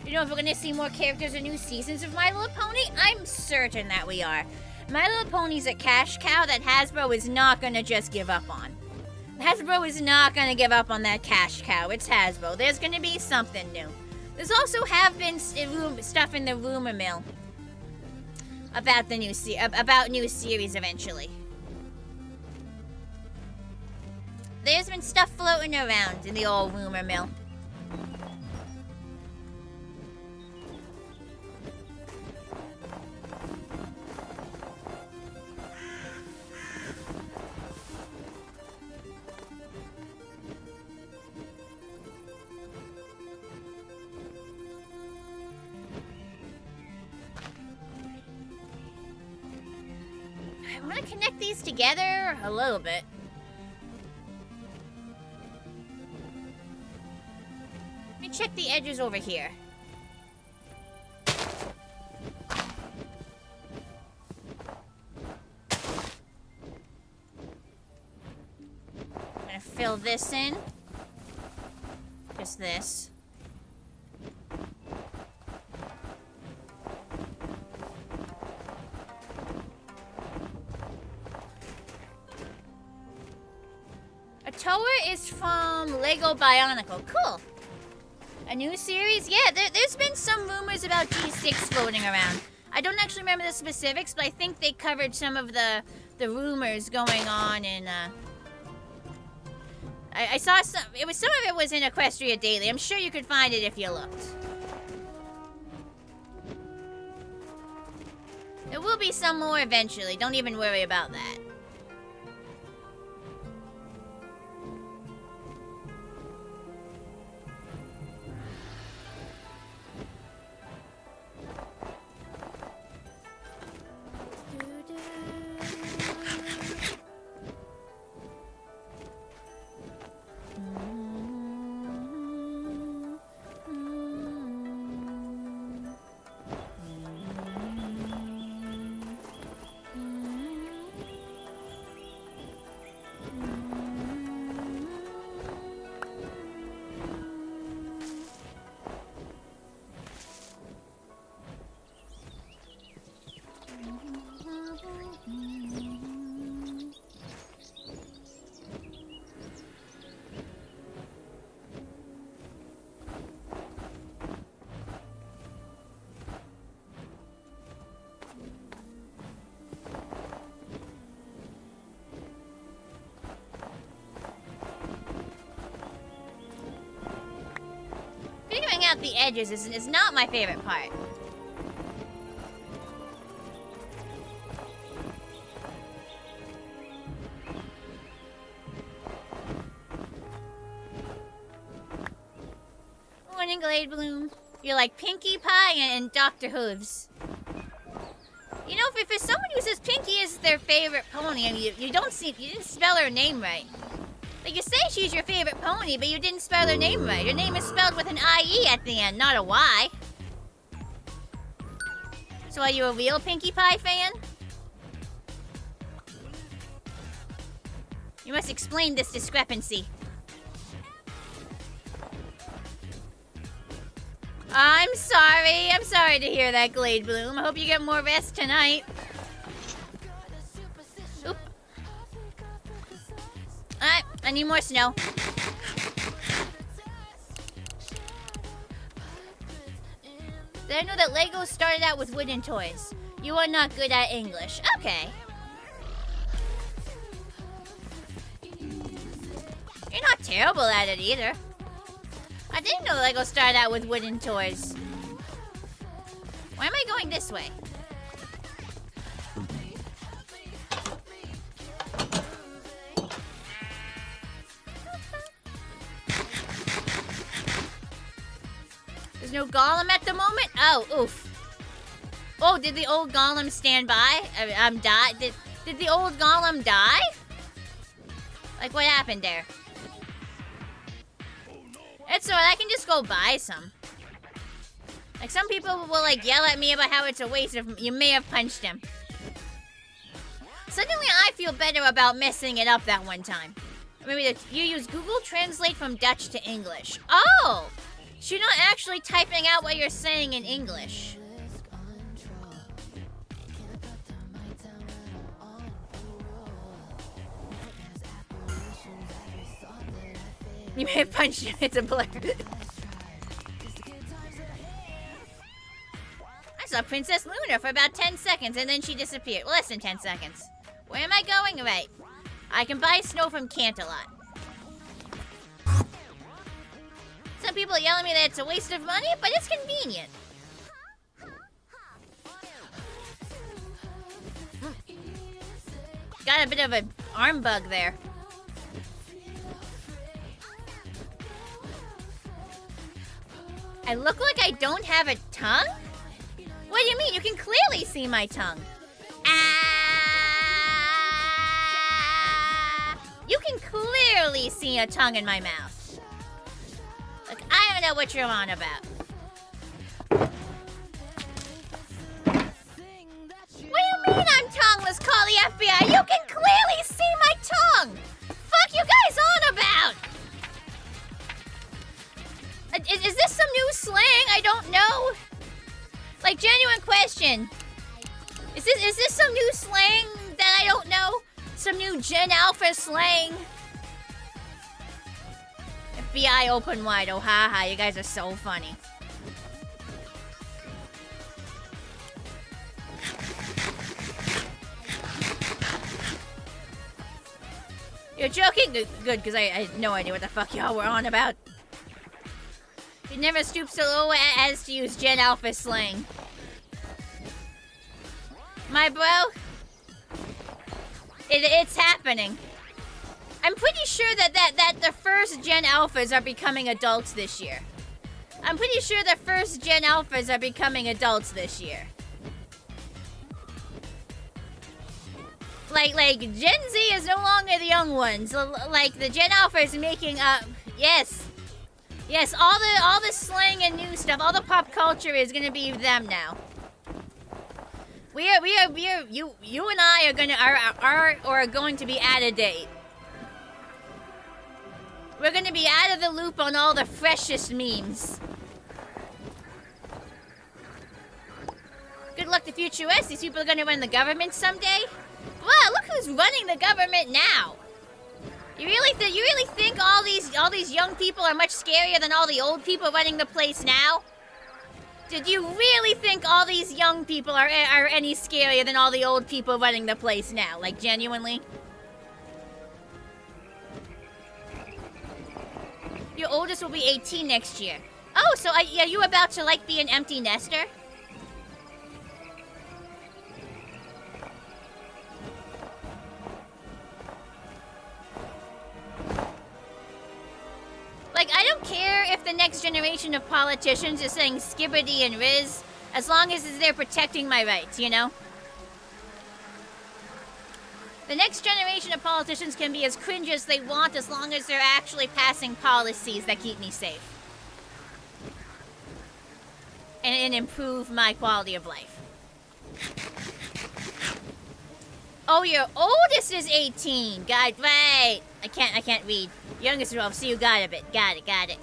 You know if we're gonna see more characters or new seasons of My Little Pony? I'm certain that we are. My Little Pony's a cash cow that Hasbro is not gonna just give up on. Hasbro is not gonna give up on that cash cow. It's Hasbro. There's gonna be something new. There's also have been stuff in the rumor mill about the new new series eventually. There's been stuff floating around in the old rumor mill. I want to connect these together a little bit. Let me check the edges over here. I'm gonna fill this in. Just this. Toa is from Lego Bionicle. Cool. A new series? Yeah, there's been some rumors about G6 floating around. I don't actually remember the specifics, but I think they covered some of the rumors going on in, I saw some of it was in Equestria Daily. I'm sure you could find it if you looked. There will be some more eventually. Don't even worry about that. the edges is not my favorite part. Morning, Glade Bloom. You're like Pinkie Pie and Dr. Hooves. You know, for someone who says Pinkie is their favorite pony, I mean, you didn't spell her name right. Like, you say she's your favorite pony, but you didn't spell her name right. Her name is spelled with an I-E at the end, not a Y. So are you a real Pinkie Pie fan? You must explain this discrepancy. I'm sorry to hear that, Glade Bloom. I hope you get more rest tonight. Oop. Alright, I need more snow. Did I know that Lego started out with wooden toys? You are not good at English. Okay. You're not terrible at it either. I didn't know Lego started out with wooden toys. Why am I going this way? There's no golem at the moment? Oh, oof. Oh, did the old golem stand by? Did the old golem die? Like, what happened there? It's alright, I can just go buy some. Like, some people will, like, yell at me about how it's a waste of... You may have punched him. Suddenly, I feel better about messing it up that one time. Maybe you use Google Translate from Dutch to English. Oh! So you're not actually typing out what you're saying in English. You may have punched him. It's a blur. I saw Princess Luna for about 10 seconds and then she disappeared. Less than 10 seconds. Where am I going? Right. I can buy snow from Canterlot. Some people are yelling at me that it's a waste of money, but it's convenient. Got a bit of an arm bug there. I look like I don't have a tongue? What do you mean? You can clearly see my tongue. Ah! You can clearly see a tongue in my mouth. Look, I don't know what you're on about. What do you mean I'm tongueless? Call the FBI. You can clearly see my tongue. Fuck you guys on about? Is this some new slang? I don't know. Like, genuine question. Is this some new slang that I don't know? Some new Gen Alpha slang? FBI open wide. Oh, haha. You guys are so funny. You're joking? Good, because I had no idea what the fuck y'all were on about. You never stoop so low as to use Gen Alpha slang. My bro, it's happening. I'm pretty sure that the first Gen Alphas are becoming adults this year. I'm pretty sure the first Gen Alphas are becoming adults this year. Like Gen Z is no longer the young ones. Like the Gen Alpha is making up. Yes. Yes, all the slang and new stuff, all the pop culture is gonna be them now. You and I are going to be at a date. We're gonna be out of the loop on all the freshest memes. Good luck to future us. These people are gonna run the government someday. Wow, look who's running the government now. You really think all these young people are much scarier than all the old people running the place now? Did you really think all these young people are any scarier than all the old people running the place now? Like, genuinely? Your oldest will be 18 next year. Oh, so are you about to, like, be an empty nester? Like, I don't care if the next generation of politicians is saying skibbity and riz, as long as they're protecting my rights, you know? The next generation of politicians can be as cringe as they want as long as they're actually passing policies that keep me safe. And improve my quality of life. Oh, your oldest is 18. God, right. I can't read. Youngest is 12, so you got a bit. Got it.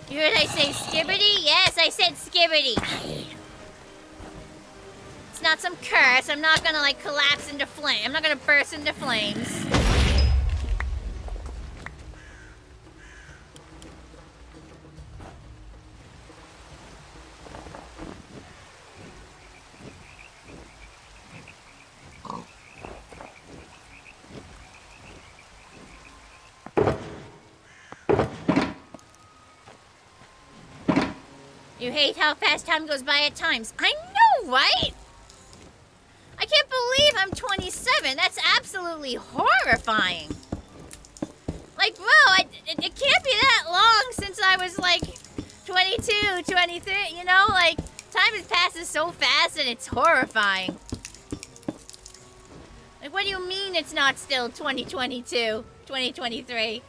You heard I say skibbity? Yes, I said skibbity. It's not some curse. I'm not gonna, like, collapse into flame. I'm not gonna burst into flames. You hate how fast time goes by at times. I know, right? I can't believe I'm 27. That's absolutely horrifying. Like, bro, it can't be that long since I was, like, 22, 23, you know? Like, time passes so fast and it's horrifying. Like, what do you mean it's not still 2022, 2023?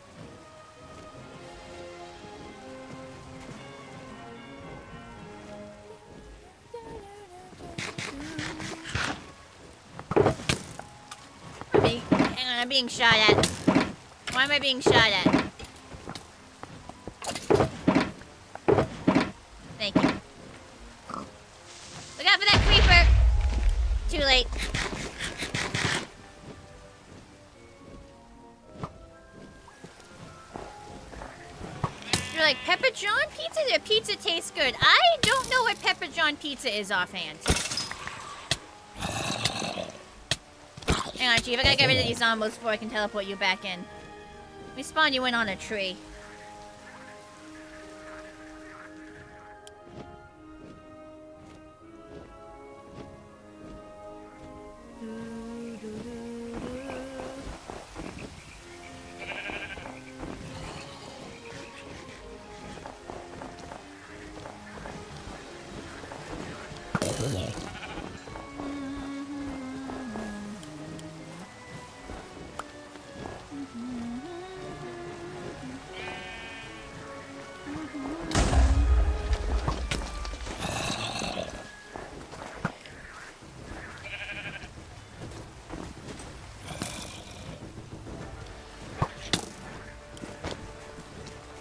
Hang on, I'm being shot at. Why am I being shot at? Thank you. Look out for that creeper! Too late. You're like, Pepper John pizza? Their pizza tastes good. I don't know what Pepper John pizza is offhand. Hang on, Chief. I gotta get rid of these zombos before I can teleport you back in. Let me spawn you in on a tree.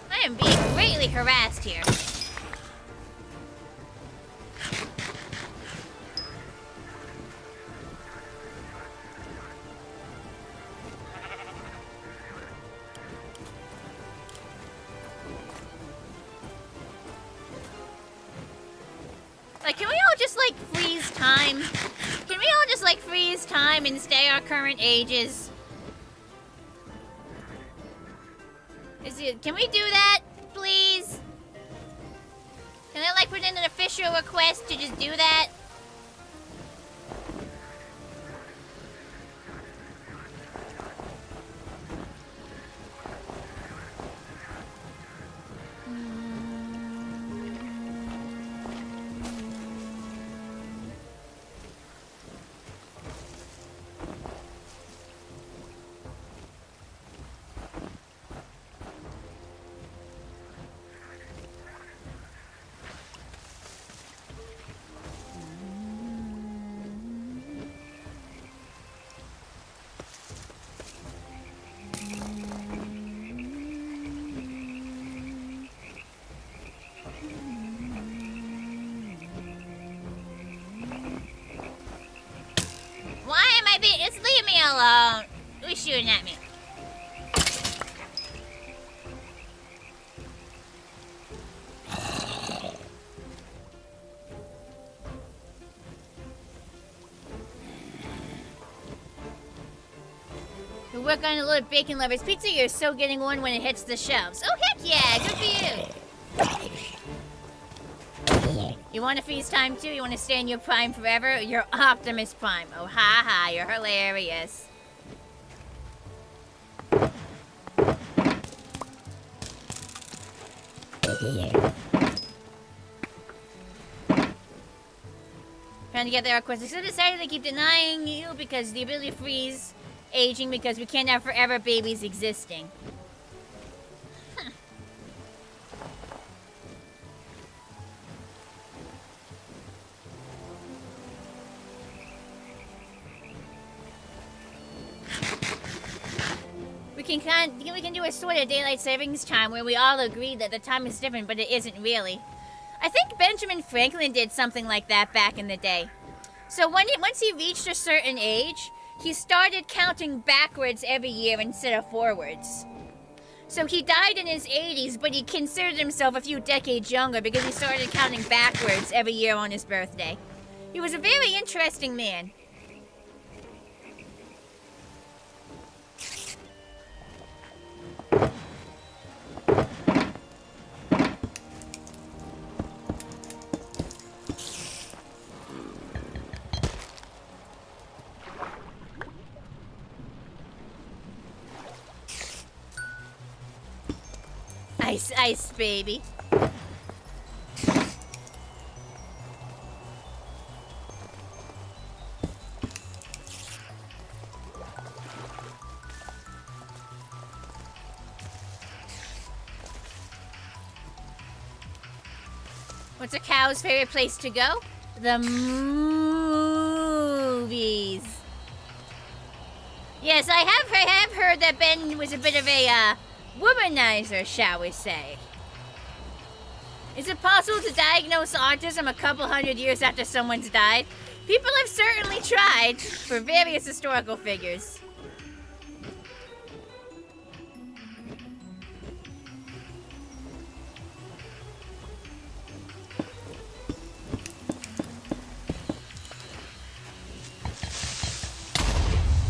I am being greatly harassed here. Like, can we all just, like, freeze time? Can we all just, like, freeze time and stay our current ages? Can we do that, please? Can I, like, put in an official request to just do that? alone. Who's shooting at me? We work on a little bacon lovers pizza. You're so getting one when it hits the shelves. Oh, heck yeah. Good for you. You want to freeze time too? You want to stay in your prime forever? You're Optimus Prime. Oh, ha ha. You're hilarious. Trying to get there, of course. So decided to keep denying you because the ability to freeze aging because we can't have forever babies existing. Huh. We can do a sort of daylight savings time where we all agree that the time is different, but it isn't really. I think Benjamin Franklin did something like that back in the day. So once he reached a certain age, he started counting backwards every year instead of forwards. So he died in his 80s, but he considered himself a few decades younger because he started counting backwards every year on his birthday. He was a very interesting man. Ice, ice, baby. What's a cow's favorite place to go? The movies. Yes, I have heard that Ben was a bit of a, womanizer, shall we say. Is it possible to diagnose autism a couple hundred years after someone's died? People have certainly tried for various historical figures.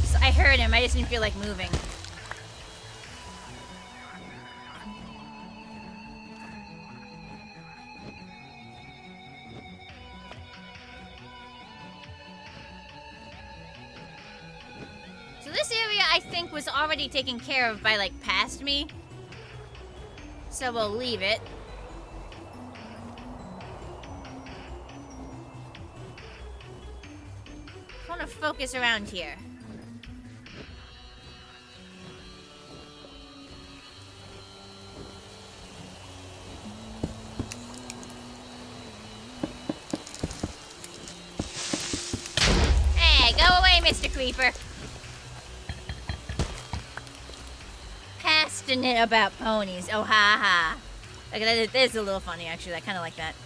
So I heard him, I just didn't feel like moving. I think was already taken care of by, like, past me. So we'll leave it. I want to focus around here. Hey, go away, Mr. Creeper. Passionate about ponies. Oh, ha ha. Like, that is a little funny, actually. I kind of like that.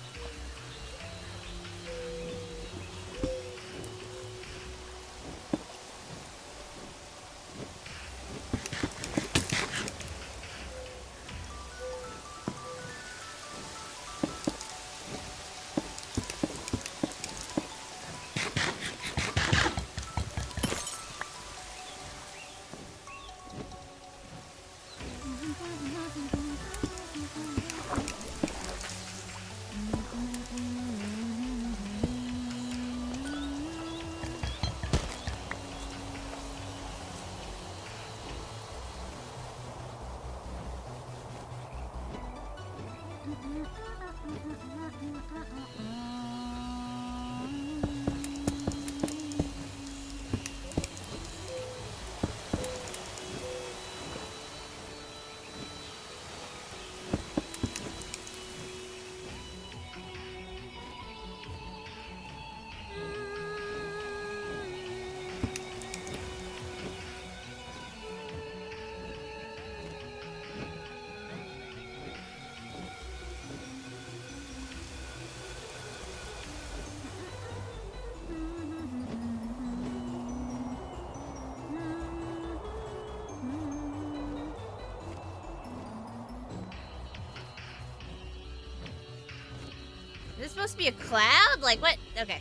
this supposed to be a cloud? Like, what? Okay.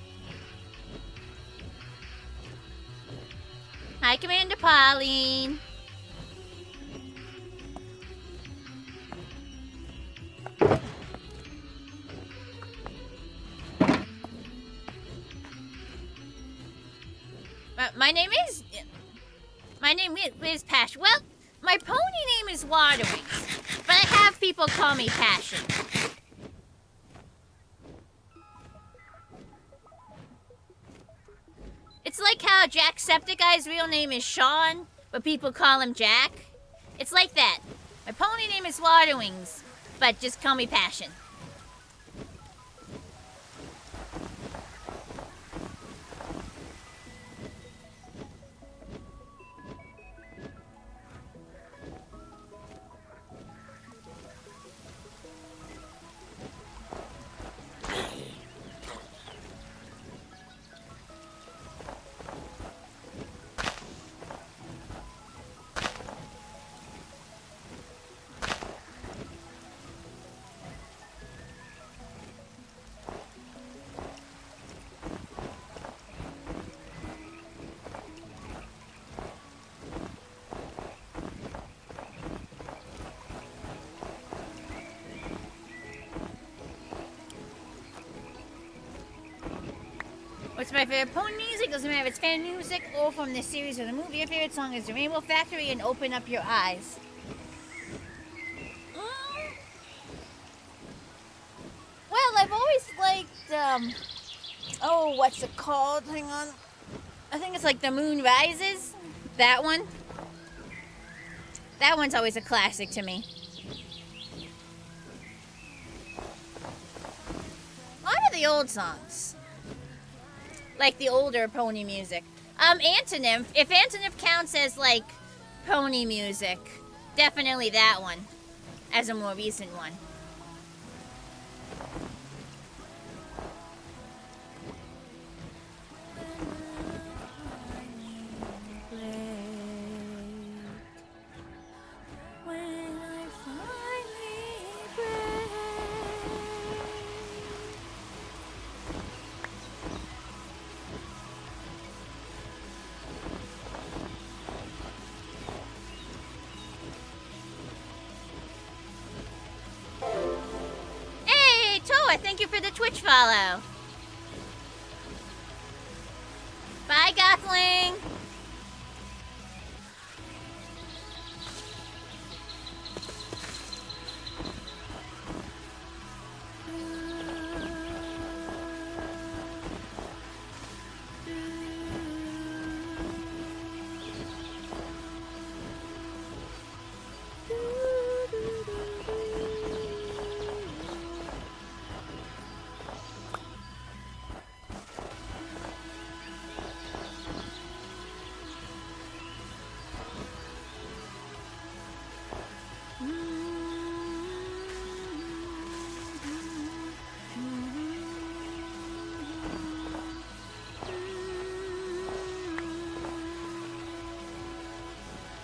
Hi, Commander Pauline. My name is Passion. Well, my pony name is Waterwings, but I have people call me Passion. It's like how Jacksepticeye's real name is Sean, but people call him Jack. It's like that. My pony name is Waterwings, but just call me Passion. What's my favorite pony music? Doesn't matter if it's fan music or from this series or the movie. Your favorite song is The Rainbow Factory and Open Up Your Eyes. Well, I've always liked, oh, what's it called? Hang on. I think it's like The Moon Rises. That one. That one's always a classic to me. A lot of the old songs. Like the older pony music. Antonym. If Antonym counts as like pony music, definitely that one as a more recent one. Thank you for the Twitch follow. Bye, Gothling.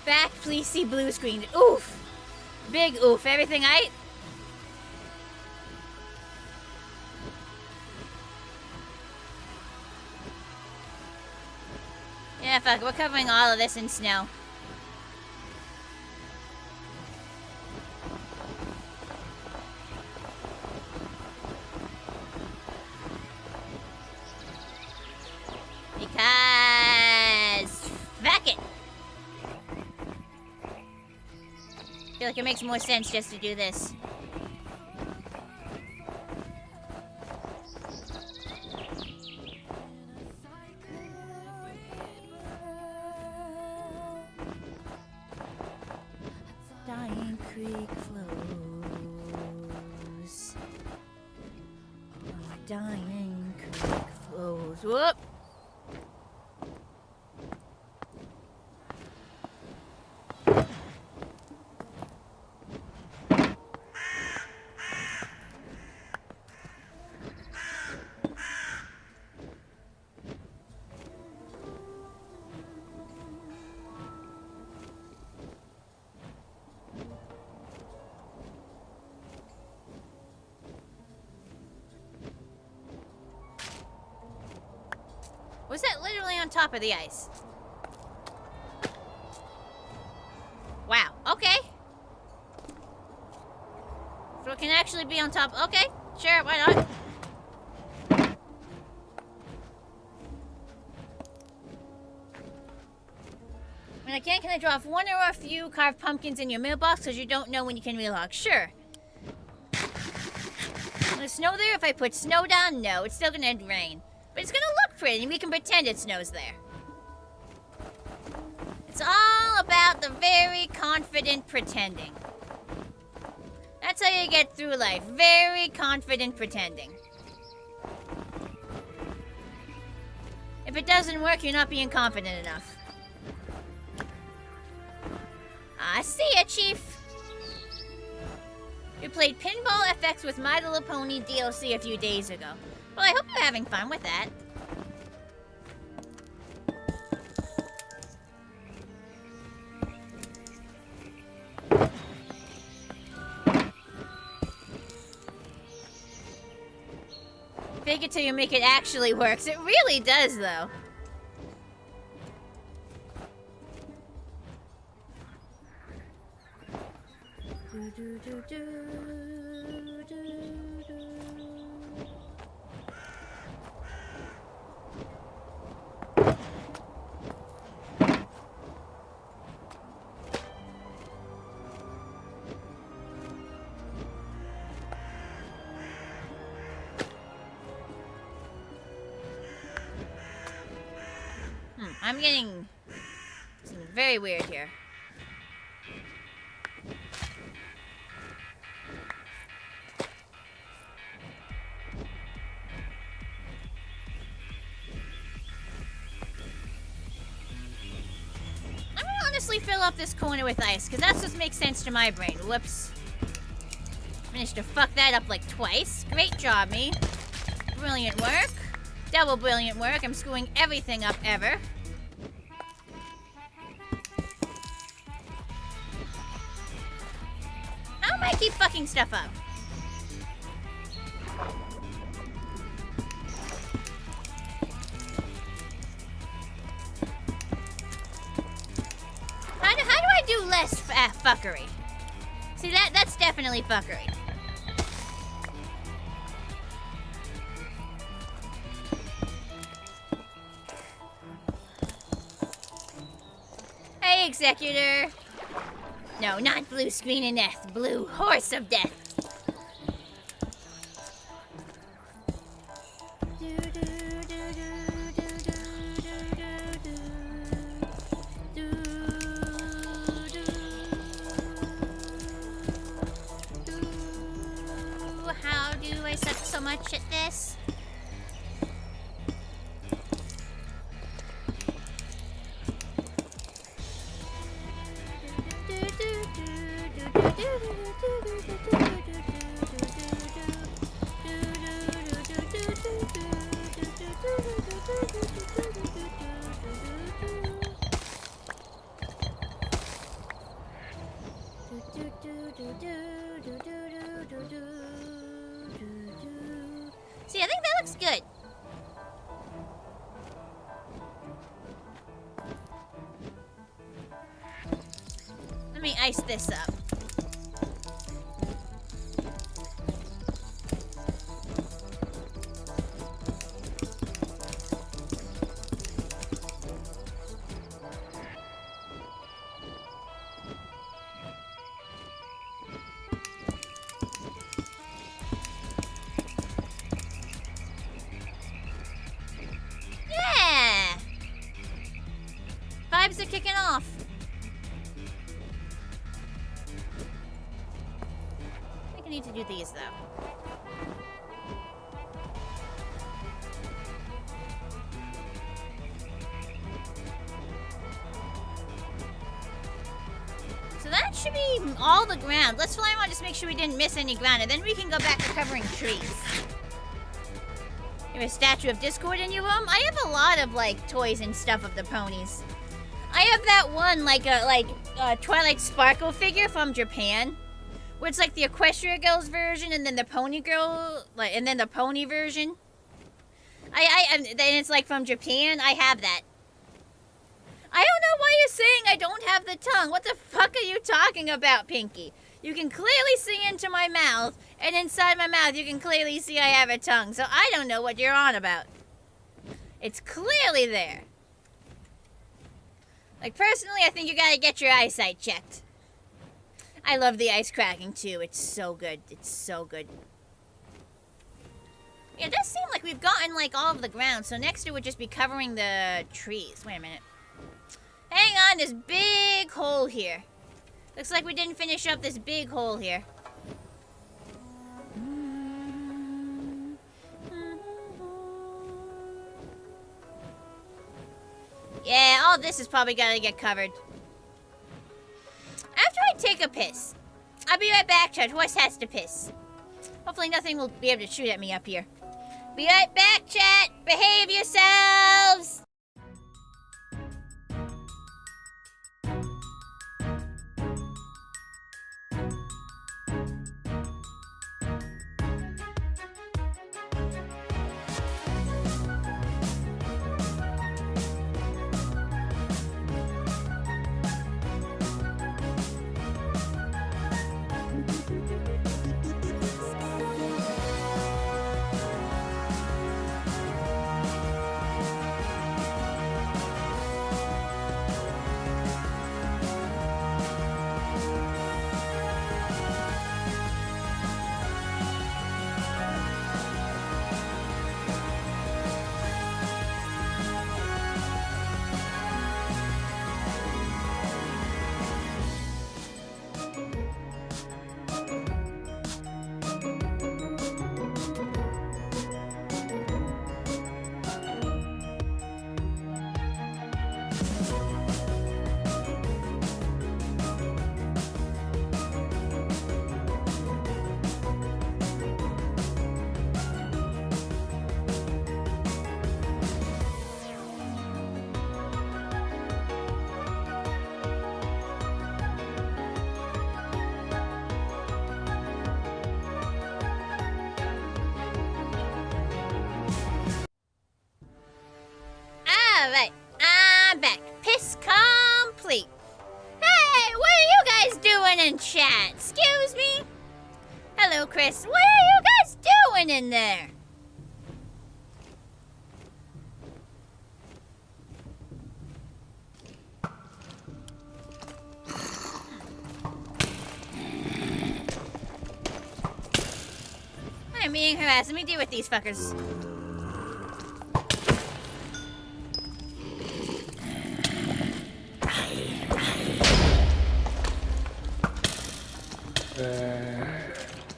Back, please see blue screen. Oof. Big oof. Everything right? Yeah, fuck. We're covering all of this in snow. Because... fuck it. I feel like it makes more sense just to do this. Dying creek flows. Oh, dying creek flows. Whoop! on top of the ice. Wow, okay. So it can actually be on top. Okay, sure, why not? And again, can I drop one or a few carved pumpkins in your mailbox because you don't know when you can relog? Sure. Will it snow there if I put snow down? No, it's still gonna rain. But it's gonna look pretty, and we can pretend it snows there. It's all about the very confident pretending. That's how you get through life. Very confident pretending. If it doesn't work, you're not being confident enough. I see ya, Chief. You played Pinball FX with My Little Pony DLC a few days ago. Well, I hope you're having fun with that. Fake it till you make it actually works. It really does, though. I'm getting something very weird here. I'm gonna honestly fill up this corner with ice, because that's what makes sense to my brain. Whoops. Managed to fuck that up like twice. Great job, me. Brilliant work. Double brilliant work. I'm screwing everything up ever. How am I keep fucking stuff up? How do I do less fuckery? See, that's definitely fuckery. Hey, Executor. No, not blue screen of death. Blue horse of death. How do I suck so much at this? See, I think that looks good. Let me ice this up. Vibes are kicking off. I think I need to do these though. So that should be all the ground. Let's fly around, just make sure we didn't miss any ground, and then we can go back to covering trees. You have a statue of Discord in your room? I have a lot of like toys and stuff of the ponies. I have that one like a Twilight Sparkle figure from Japan, where it's like the Equestria Girls version and then the Pony Girl, and then the Pony version. And it's like from Japan. I have that. I don't know why you're saying I don't have the tongue. What the fuck are you talking about, Pinky? You can clearly see into my mouth, and inside my mouth you can clearly see I have a tongue, so I don't know what you're on about. It's clearly there. Like, personally, I think you gotta get your eyesight checked. I love the ice cracking, too. It's so good. It's so good. Yeah, it does seem like we've gotten, like, all of the ground, so next it would just be covering the trees. Wait a minute. Hang on, this big hole here. Looks like we didn't finish up this big hole here. Yeah, all this is probably gonna get covered. After I take a piss. I'll be right back, Chat. Horse has to piss. Hopefully nothing will be able to shoot at me up here. Be right back, chat. Behave yourselves. Alright, I'm back. Piss complete. Hey, what are you guys doing in chat? Excuse me? Hello, Chris. What are you guys doing in there? I'm being harassed. Let me deal with these fuckers.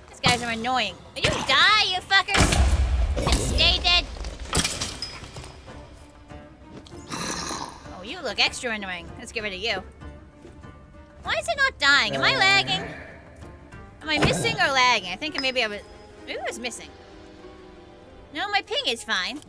These guys are annoying. Will you die, you fuckers? And stay dead. Oh, you look extra annoying. Let's get rid of you. Why is it not dying? Am I lagging? Am I missing or lagging? I think maybe I was missing. No, my ping is fine.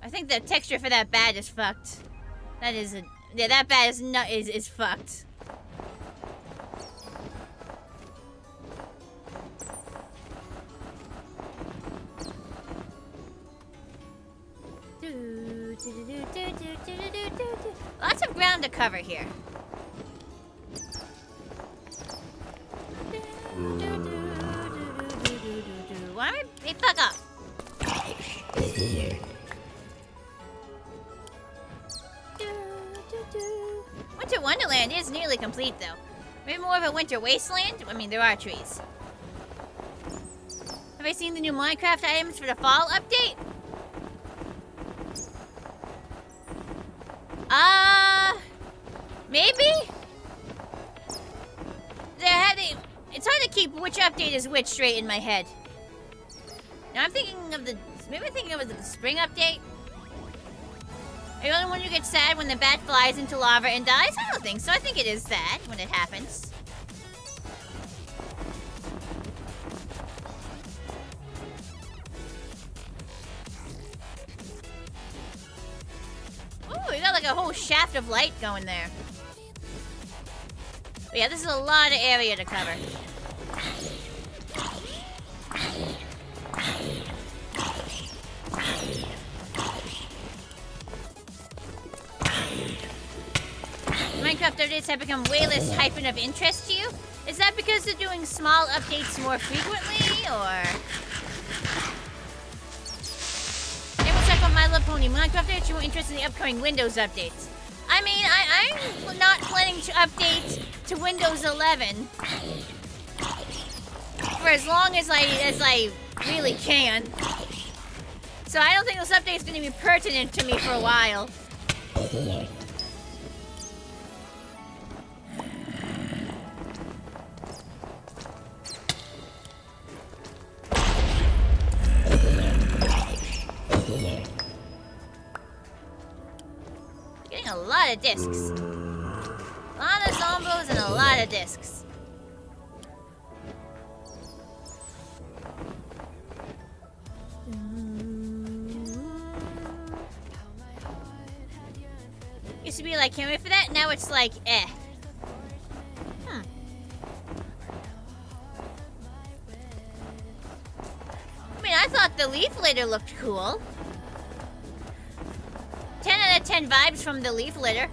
I think the texture for that bat is fucked. That is a... Yeah, that bat is fucked. Lots of ground to cover here. Why am I... Hey, fuck off. Winter Wonderland is nearly complete, though. Maybe more of a winter wasteland? I mean, there are trees. Have I seen the new Minecraft items for the fall update? Maybe? It's hard to keep which update is which straight in my head. Now I'm thinking of maybe I'm thinking of the spring update? Are you the only one who gets sad when the bat flies into lava and dies? I don't think so. I think it is sad when it happens. Ooh, we got like a whole shaft of light going there. But yeah, this is a lot of area to cover. Minecraft updates have become way less hyphen of interest to you? Is that because they're doing small updates more frequently, or...? Hey, we'll check out My Little Pony. Minecraft updates, you were interested in the upcoming Windows updates. I mean, I'm not planning to update to Windows 11 for as long as I really can. So I don't think this update is going to be pertinent to me for a while. Getting a lot of discs. A lot of zombos and a lot of discs. Used to be like, can't wait for that. Now it's like, eh. I mean, I thought the leaf litter looked cool. 10 out of 10 vibes from the leaf litter.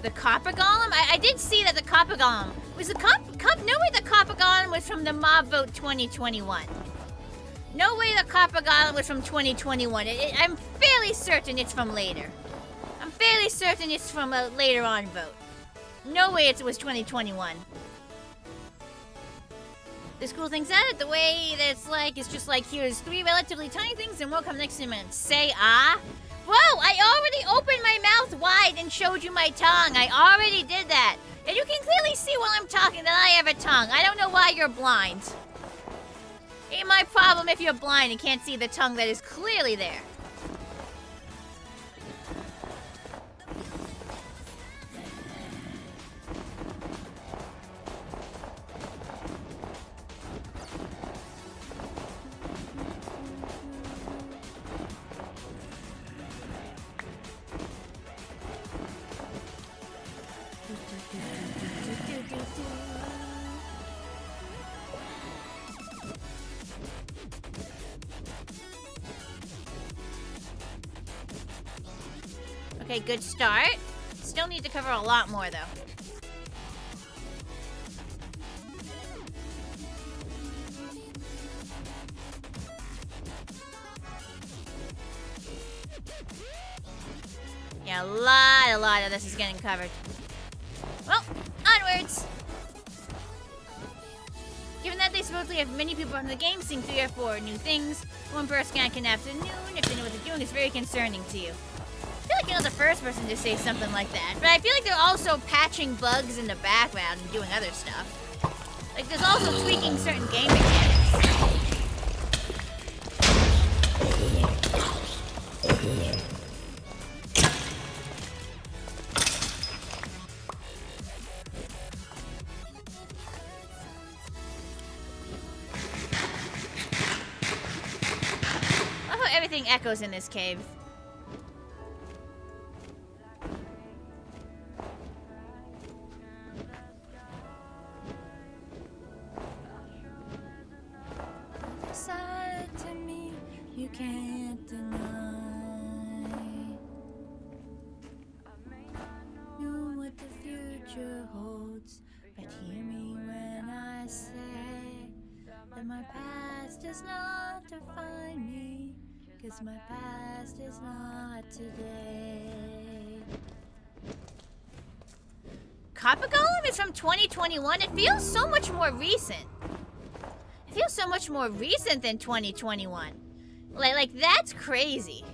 The copper golem? I did see that the copper golem was the no way the copper golem was from the mob vote 2021. No way the copper golem was from 2021. I'm fairly certain it's from later. I'm fairly certain it's from a later on vote. No way it was 2021. There's cool things at it. The way that it's just like, here's 3 relatively tiny things and we'll come next to them and say, ah. Whoa, I already opened my mouth wide and showed you my tongue. I already did that. And you can clearly see while I'm talking that I have a tongue. I don't know why you're blind. Ain't my problem if you're blind and can't see the tongue that is clearly there. Okay, good start. Still need to cover a lot more, though. Yeah, a lot of this is getting covered. Well, onwards! Given that they supposedly have many people in the game seeing 3 or 4 new things, one per skank in afternoon, if they know what they're doing, is very concerning to you. I feel like you're not the first person to say something like that, but I feel like they're also patching bugs in the background and doing other stuff. Like, there's also tweaking certain game mechanics. I love how everything echoes in this cave. clouds. But hear me when I say that my past is not define me, 'cause my past is not today. Copper Golem is from 2021. It feels so much more recent. It feels so much more recent than 2021. Like that's crazy.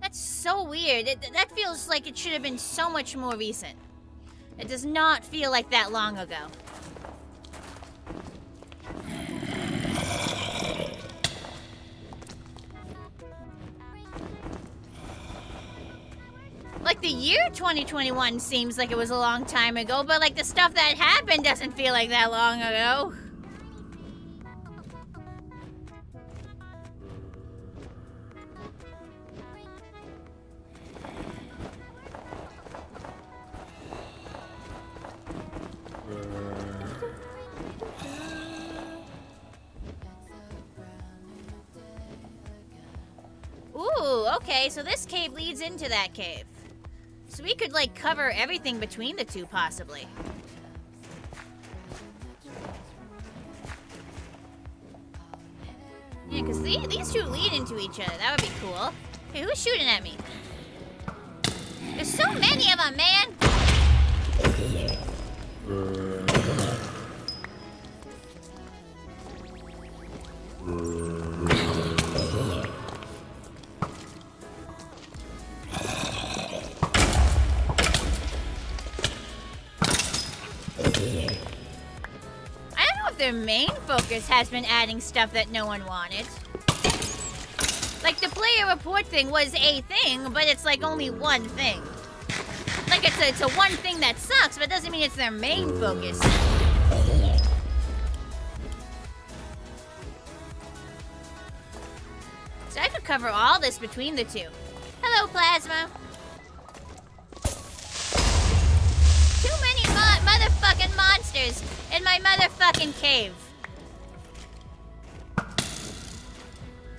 That's so weird. That feels like it should have been so much more recent. It does not feel like that long ago. Like the year 2021 seems like it was a long time ago, but like the stuff that happened doesn't feel like that long ago. Ooh, okay, so this cave leads into that cave. So we could, like, cover everything between the two, possibly. Yeah, because these two lead into each other. That would be cool. Hey, who's shooting at me? There's so many of them, man! Their main focus has been adding stuff that no one wanted. Like, the player report thing was a thing, but it's like only one thing. Like, it's a one thing that sucks, but it doesn't mean it's their main focus. So I could cover all this between the two. Hello, Plasma. Too many motherfucking monsters in my motherfucking cave.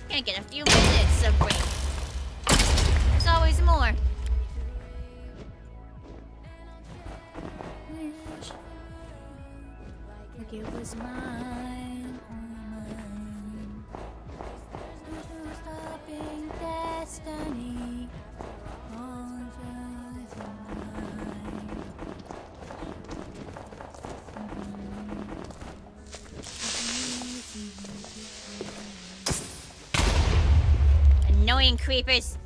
Gonna get a few minutes of break. There's always more. Wish like it was mine, mine. There's no stopping destiny. All just mine. Annoying creepers.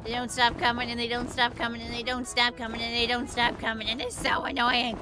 They don't stop coming and they don't stop coming and they don't stop coming and they don't stop coming and it's so annoying.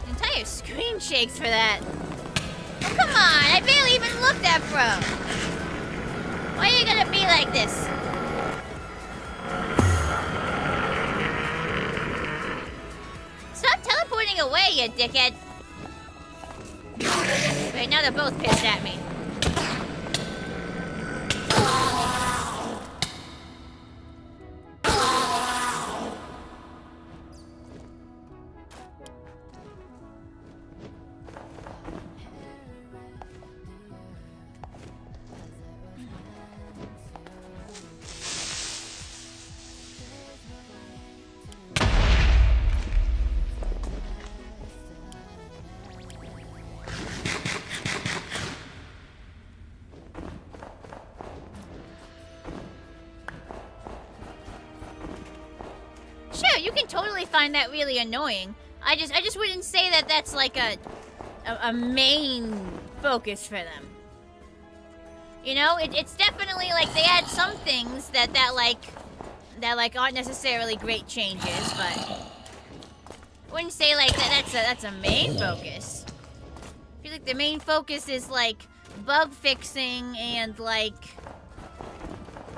The entire screen shakes for that. Oh, come on, I barely even looked at Bro. Why are you gonna be like this? Stop teleporting away, you dickhead. Wait, now they're both pissed at me. can totally find that really annoying. I just wouldn't say that that's like a main focus for them. You know, it's definitely like they add some things that aren't necessarily great changes, but I wouldn't say like that's a main focus. I feel like the main focus is like bug fixing and like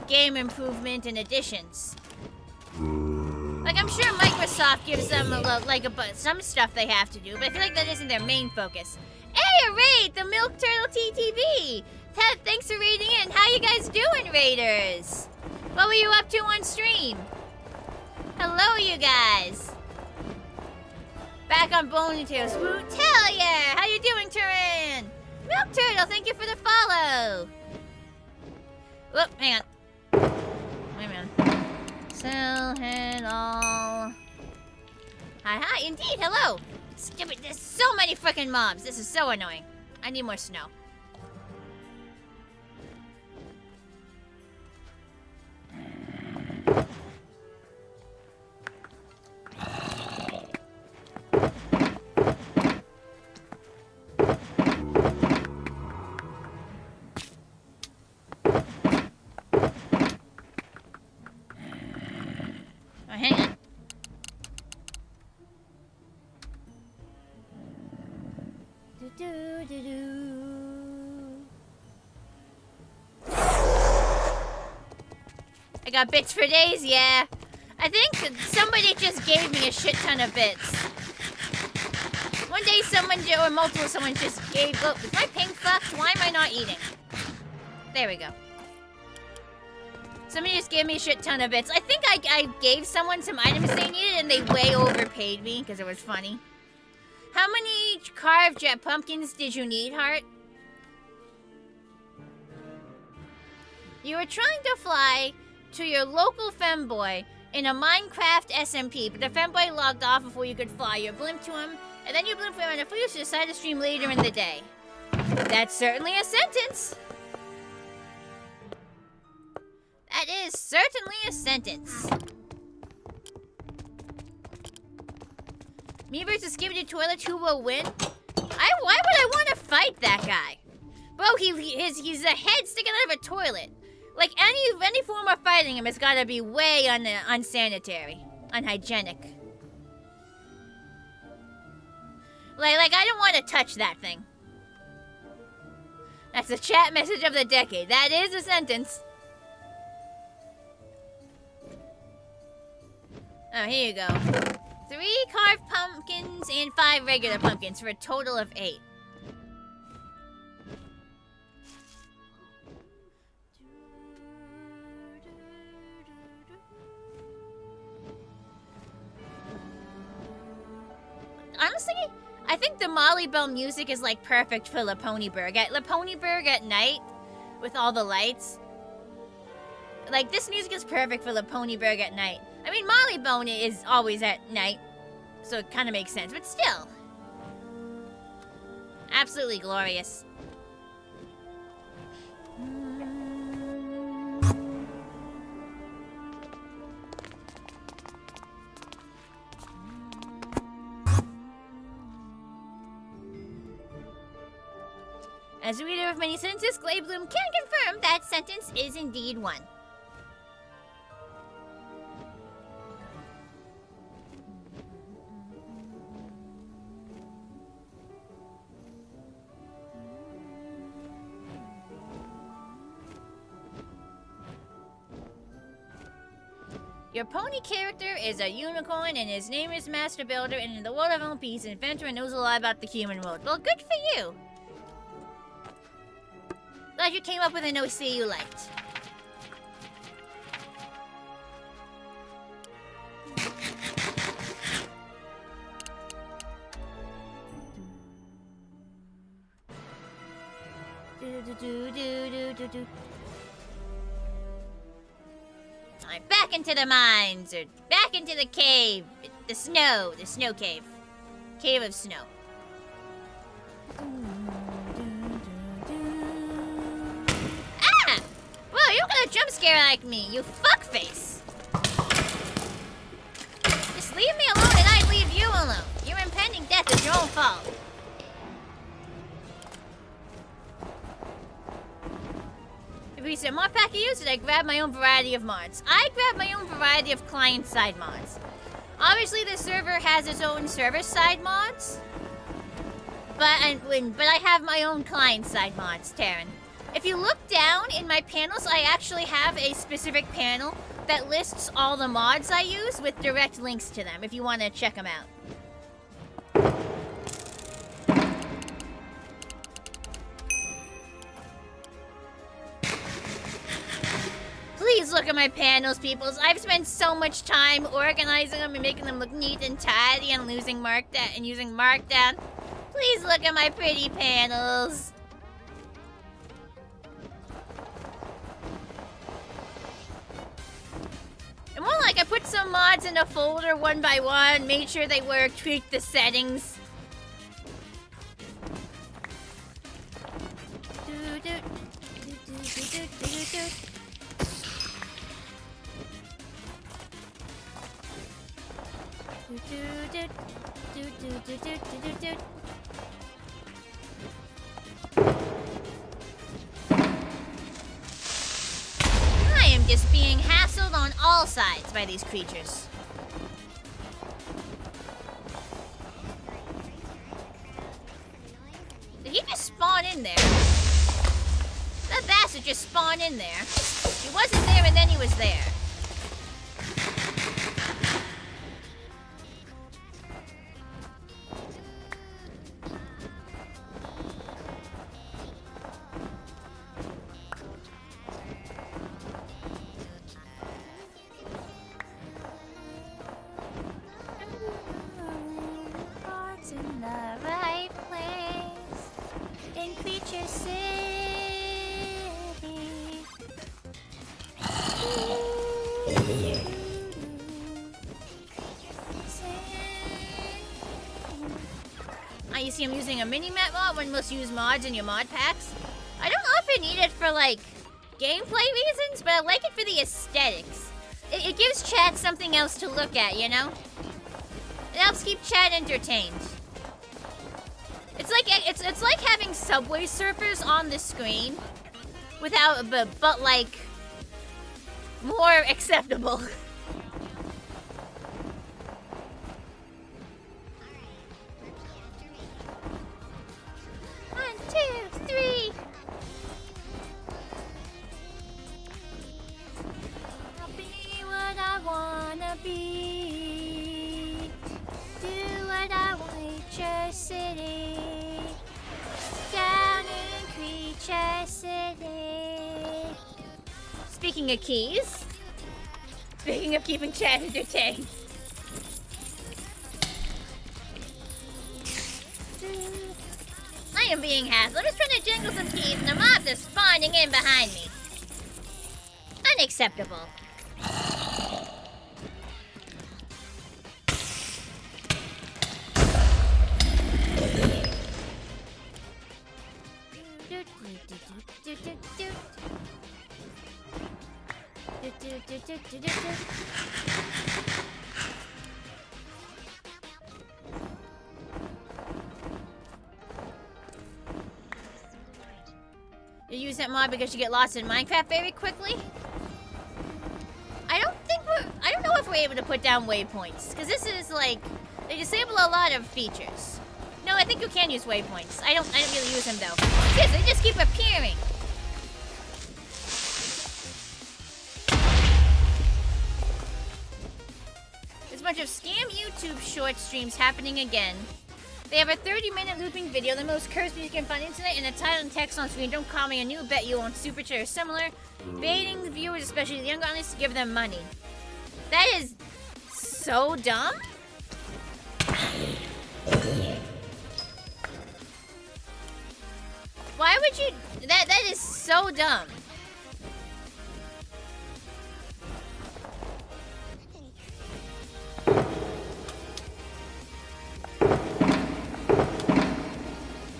game improvement and additions. Like I'm sure Microsoft gives them some stuff they have to do, but I feel like that isn't their main focus. Hey, a raid! The Milk Turtle TTV! Ted, thanks for raiding in. How you guys doing, raiders? What were you up to on stream? Hello, you guys. Back on BronyTales. Woo, tell ya! How you doing, Turin? Milk Turtle, thank you for the follow. Whoop, hang on. Wait a minute. Sell it all. Hi, indeed, hello. Stupid, there's so many freaking mobs. This is so annoying. I need more snow. Oh, hang on. I got bits for days, yeah. I think somebody just gave me a shit ton of bits. One day someone, or multiple someone just gave, look, is my ping fucked? Why am I not eating? There we go. Somebody just gave me a shit ton of bits. I think I gave someone some items they needed and they way overpaid me because it was funny. How many carved jet pumpkins did you need, Heart? You were trying to fly to your local femboy in a Minecraft SMP, but the femboy logged off before you could fly. You blimped to him, and then you blimped for him, and you decided to stream later in the day. That's certainly a sentence. That is certainly a sentence. Me versus Skibidi Toilet, who will win? Why would I want to fight that guy? Bro, he's a head sticking out of a toilet. Like, any form of fighting him has got to be way unsanitary. Unhygienic. Like, I don't want to touch that thing. That's the chat message of the decade. That is a sentence. Oh, here you go. 3 carved pumpkins and 5 regular pumpkins for a total of 8. Honestly, I think the Molly Bell music is like perfect for Laponyburg. At Laponyburg at night, with all the lights. Like, this music is perfect for Laponyburg at night. I mean, Molly Bone is always at night, so it kind of makes sense, but still. Absolutely glorious. As a reader of many sentences, Glaybloom can confirm that sentence is indeed one. Your pony character is a unicorn, and his name is Master Builder, and in the world of One Piece, inventor and knows a lot about the human world. Well, good for you! Glad you came up with an OC you liked. Alright, back into the mines, or back into the cave. The snow cave. Cave of snow. Ah! Whoa, you're gonna jump scare like me, you fuckface. Just leave me alone and I'd leave you alone. Your impending death is your own fault. If we said mod pack I used it, I grabbed my own variety of mods. I grabbed my own variety of client-side mods. Obviously, the server has its own server-side mods. But I have my own client-side mods, Taryn. If you look down in my panels, I actually have a specific panel that lists all the mods I use with direct links to them if you want to check them out. Please look at my panels, peoples. I've spent so much time organizing them and making them look neat and tidy and using Markdown. Please look at my pretty panels. And more like I put some mods in a folder one by one, made sure they worked, tweaked the settings. I am just being hassled on all sides by these creatures. Did he just spawn in there? That bastard just spawned in there. He wasn't there and then he was there. You see I'm using a mini-map mod when most use mods in your mod packs. I don't often need it for, like, gameplay reasons, but I like it for the aesthetics. It gives chat something else to look at, you know? It helps keep chat entertained. It's like having Subway Surfers on the screen without, but like, more acceptable. 1, 2, 3. I'll be what I wanna be. Do what I want. Creature City. Down in Creature City. Speaking of keys. Speaking of keeping chat entertained. I am being hassled. I'm just trying to jingle some keys and the mobs are spawning in behind me. Unacceptable. You use that mod because you get lost in Minecraft very quickly? I don't know if we're able to put down waypoints, because this is like, they disable a lot of features. No, I think you can use waypoints. I don't really use them though. Yes, they just keep appearing. There's a bunch of scam YouTube short streams happening again. They have a 30-minute looping video, the most cursed you can find on the internet, and a title and text on screen. Don't call me a new bet you on Super Chat or similar. Baiting the viewers, especially the younger audience, to give them money. That is so dumb. Why would you... That is so dumb.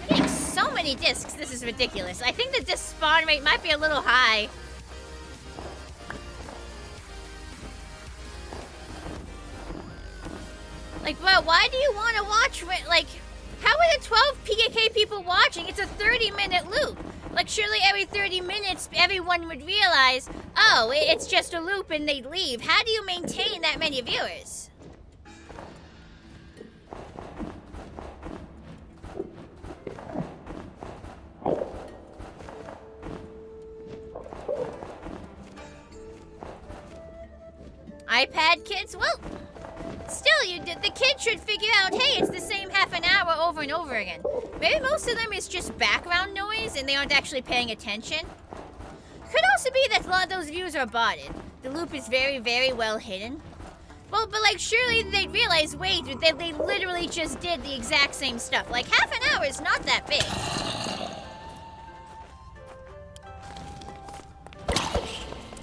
I'm getting so many discs. This is ridiculous. I think the disc spawn rate might be a little high. Like, well, why do you want to watch, like, how are the 12 PKK people watching? It's a 30-minute loop. Like, surely every 30 minutes, everyone would realize, oh, it's just a loop and they'd leave. How do you maintain that many viewers? iPad kids? Well, still, the kids should figure out, hey, it's the same half an hour over and over again. Maybe most of them is just background noise and they aren't actually paying attention. Could also be that a lot of those views are botted. The loop is very, very well hidden. Well, but like, surely they'd realize, wait, they literally just did the exact same stuff. Like, half an hour is not that big.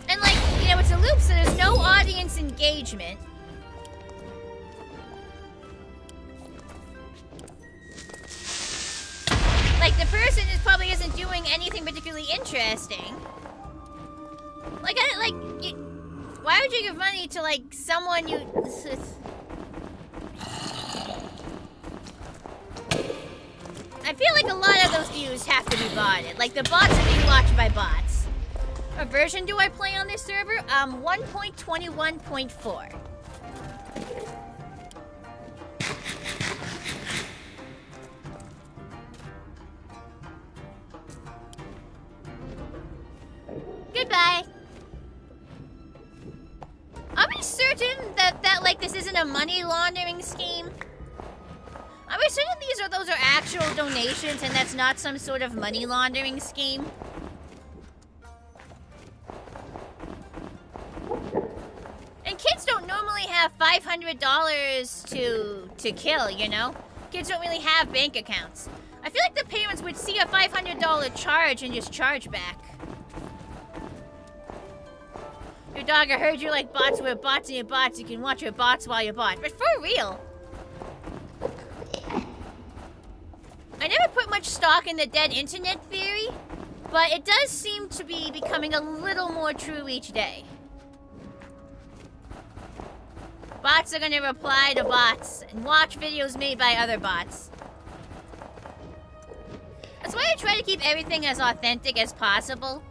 And like, you know, it's a loop, so there's no audience engagement. Like, the person probably isn't doing anything particularly interesting. Like, why would you give money to, like, someone you... I feel like a lot of those views have to be botted. Like, the bots are being watched by bots. What version do I play on this server? 1.21.4. Goodbye. Are we certain that like this isn't a money laundering scheme? Are we certain those are actual donations and that's not some sort of money laundering scheme? And kids don't normally have $500 to kill, you know? Kids don't really have bank accounts. I feel like the parents would see a $500 charge and just charge back. Your dog, I heard you like bots with bots and your bots. You can watch your bots while you bot. But for real. I never put much stock in the dead internet theory, but it does seem to be becoming a little more true each day. Bots are gonna reply to bots and watch videos made by other bots. That's why I try to keep everything as authentic as possible.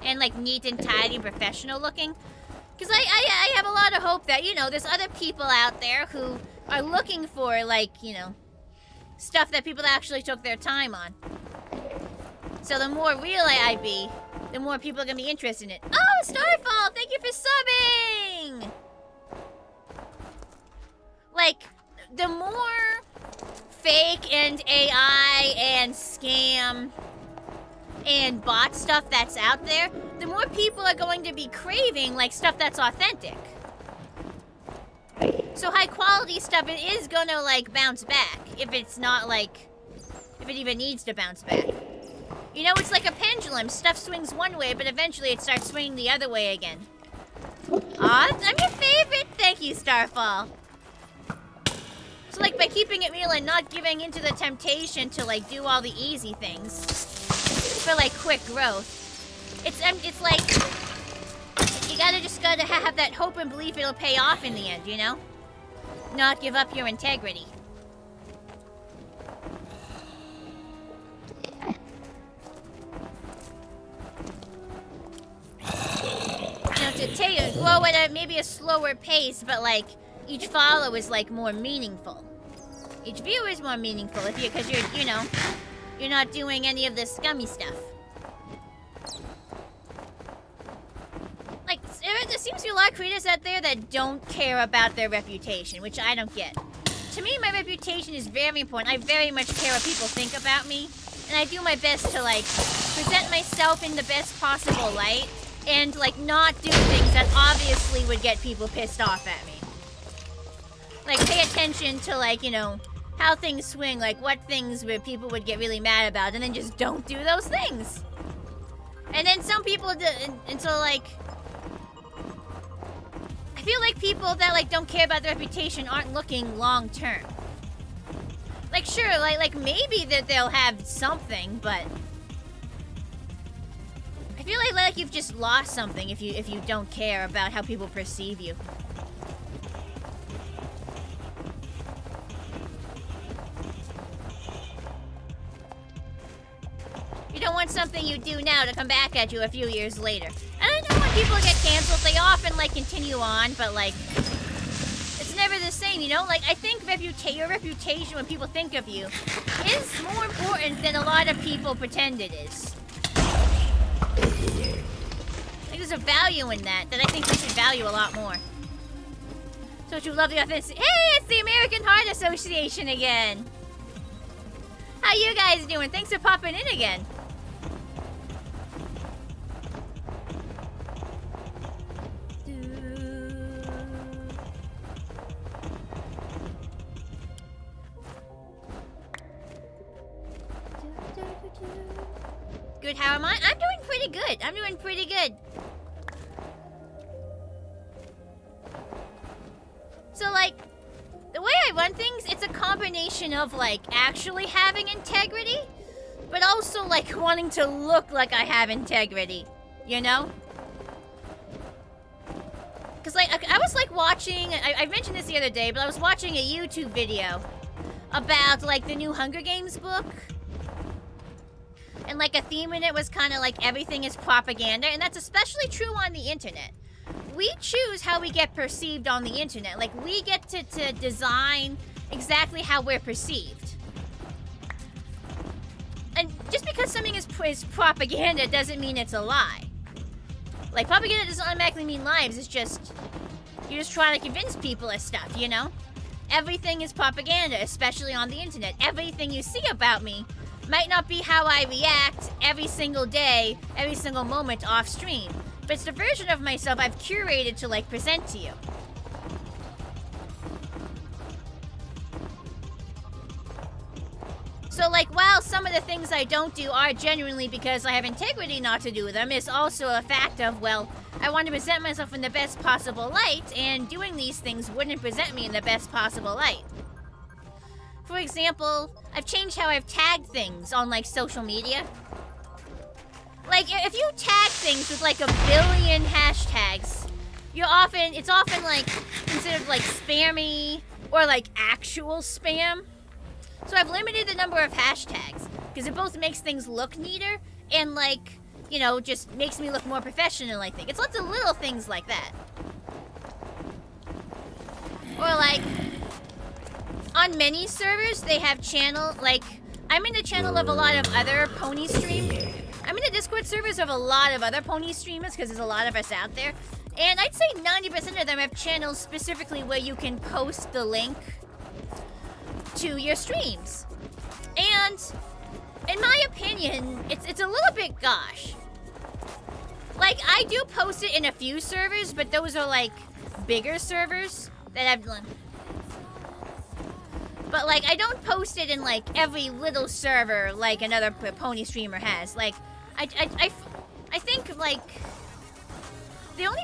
And like neat and tidy, professional looking. Because I have a lot of hope that, you know, there's other people out there who are looking for, like, you know, stuff that people actually took their time on. So the more real I be, the more people are going to be interested in it. Oh, Starfall, thank you for subbing! Like, the more fake and AI and scam and bot stuff that's out there, the more people are going to be craving, like, stuff that's authentic. So high quality stuff, it is gonna, like, bounce back. If it's not, like, if it even needs to bounce back. You know, it's like a pendulum. Stuff swings one way, but eventually it starts swinging the other way again. Aw, I'm your favorite! Thank you, Starfall. So, like, by keeping it real and not giving into the temptation to, like, do all the easy things for, like, quick growth. It's like, you gotta have that hope and belief it'll pay off in the end, you know? Not give up your integrity. You know, to grow at maybe a slower pace, but, like, each follow is, like, more meaningful. Each view is more meaningful because you're, you know, you're not doing any of this scummy stuff. Like, there seems to be a lot of creators out there that don't care about their reputation, which I don't get. To me, my reputation is very important. I very much care what people think about me, and I do my best to, like, present myself in the best possible light, and, like, not do things that obviously would get people pissed off at me. Like, pay attention to, like, you know, how things swing, like, what things where people would get really mad about, and then just don't do those things. And then some people do, and so, like, I feel like people that, like, don't care about their reputation aren't looking long-term. Like, sure, like maybe that they'll have something, but I feel like you've just lost something if you don't care about how people perceive you. not something you do now to come back at you a few years later. And I know when people get canceled, they often, like, continue on, but, like, it's never the same, you know? Like, I think your reputation when people think of you is more important than a lot of people pretend it is. Like, there's a value in that I think we should value a lot more. So you love the authenticity. Hey, it's the American Heart Association again. How you guys doing? Thanks for popping in again. Good, how am I? I'm doing pretty good. I'm doing pretty good. So, like, the way I run things, it's a combination of, like, actually having integrity, but also, like, wanting to look like I have integrity, you know? Because, like, I was, like, watching, I mentioned this the other day, but I was watching a YouTube video about, like, the new Hunger Games book. And, like, a theme in it was kind of like everything is propaganda, and that's especially true on the internet. We choose how we get perceived on the internet. Like, we get to design exactly how we're perceived. And just because something is propaganda doesn't mean it's a lie. Like, propaganda doesn't automatically mean lies. It's just, you're just trying to convince people of stuff, you know? Everything is propaganda, especially on the internet. Everything you see about me might not be how I react every single day, every single moment off stream. But it's the version of myself I've curated to, like, present to you. So, like, while some of the things I don't do are genuinely because I have integrity not to do them, it's also a fact of, well, I want to present myself in the best possible light, and doing these things wouldn't present me in the best possible light. For example, I've changed how I've tagged things on, like, social media. Like, if you tag things with, like, 1 billion hashtags, it's often, like, considered, like, spammy or, like, actual spam. So I've limited the number of hashtags, because it both makes things look neater and, like, you know, just makes me look more professional, I think. It's lots of little things like that. Or, like, on many servers, they have like, I'm in the channel of a lot of other pony streamers. I'm in the Discord servers of a lot of other pony streamers, because there's a lot of us out there. And I'd say 90% of them have channels specifically where you can post the link to your streams. And in my opinion, it's a little bit gosh. Like, I do post it in a few servers, but those are, like, bigger servers that I've done. But, like, I don't post it in, like, every little server like another pony streamer has. Like, I think, like, the only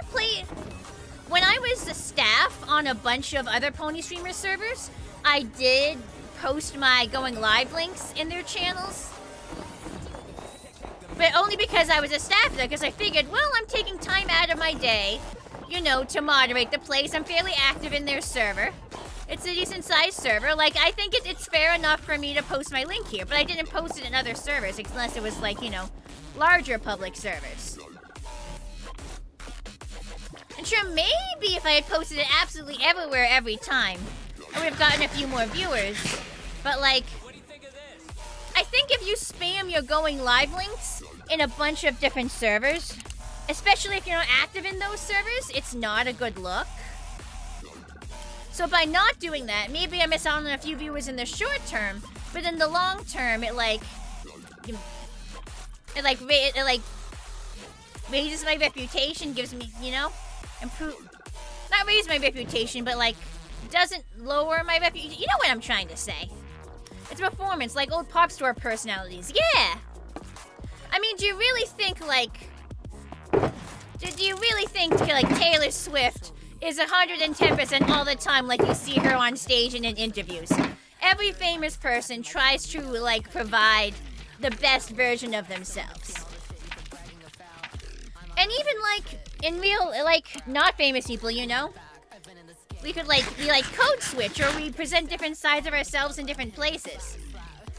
when I was the staff on a bunch of other pony streamer servers, I did post my going live links in their channels. But only because I was a staff there, because I figured, well, I'm taking time out of my day, you know, to moderate the place. I'm fairly active in their server. It's a decent-sized server. Like, I think it's fair enough for me to post my link here, but I didn't post it in other servers, unless it was, like, you know, larger public servers. And sure, maybe if I had posted it absolutely everywhere every time, I would have gotten a few more viewers. But, like, I think if you spam your going live links in a bunch of different servers, especially if you're not active in those servers, it's not a good look. So by not doing that, maybe I miss out on a few viewers in the short term, but in the long term, it raises my reputation, gives me, you know, not raise my reputation, but, like, doesn't lower my reputation. You know what I'm trying to say. It's performance, like old pop store personalities. Yeah! I mean, do you really think, like, Taylor Swift is 110% all the time, like you see her on stage and in interviews? Every famous person tries to, like, provide the best version of themselves. And even, like, in real, like, not famous people, you know? We could, like, we, like, code switch, or we present different sides of ourselves in different places.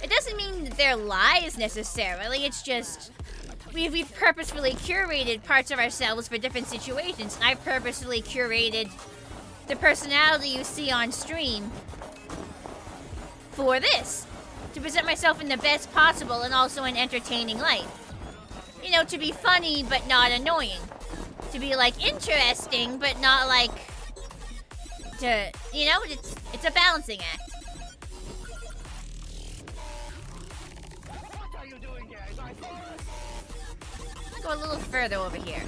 It doesn't mean that they're lies, necessarily. It's just we've purposefully curated parts of ourselves for different situations. I've purposefully curated the personality you see on stream for this, to present myself in the best possible and also an entertaining light. You know, to be funny but not annoying. To be like interesting but not like to, you know, it's a balancing act. What are you doing, guys? I'll go a little further over here.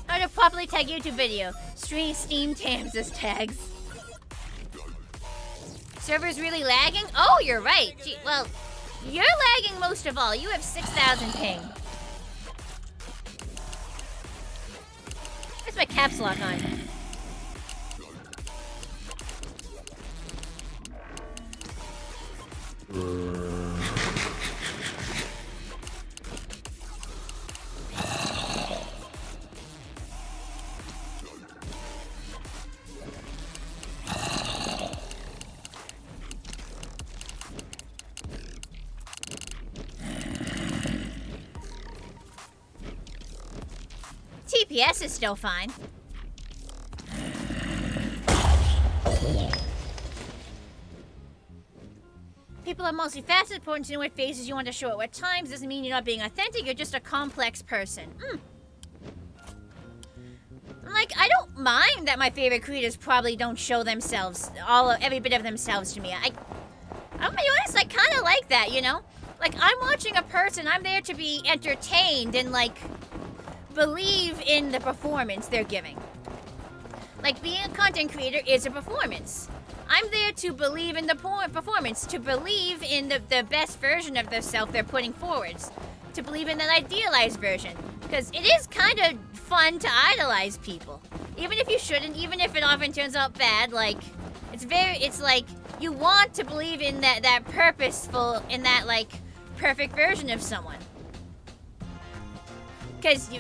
How to properly tag YouTube video. Steam tags as tags. Server's really lagging? Oh, you're right. Gee, well, you're lagging most of all. You have 6,000 ping. Where's my caps lock on? TPS is still fine. People are multifaceted, important to know what phases you want to show at what times. Doesn't mean you're not being authentic, you're just a complex person. Like, I don't mind that my favorite creators probably don't show themselves, every bit of themselves to me. I'm gonna be honest, I kinda like that, you know? Like, I'm watching a person, I'm there to be entertained and, like, believe in the performance they're giving. Like, being a content creator is a performance. I'm there to believe in the performance, to believe in the best version of themselves they're putting forwards, to believe in an idealized version. Because it is kind of fun to idolize people. Even if you shouldn't, even if it often turns out bad, like, it's like, you want to believe in that purposeful, in that, like, perfect version of someone. Because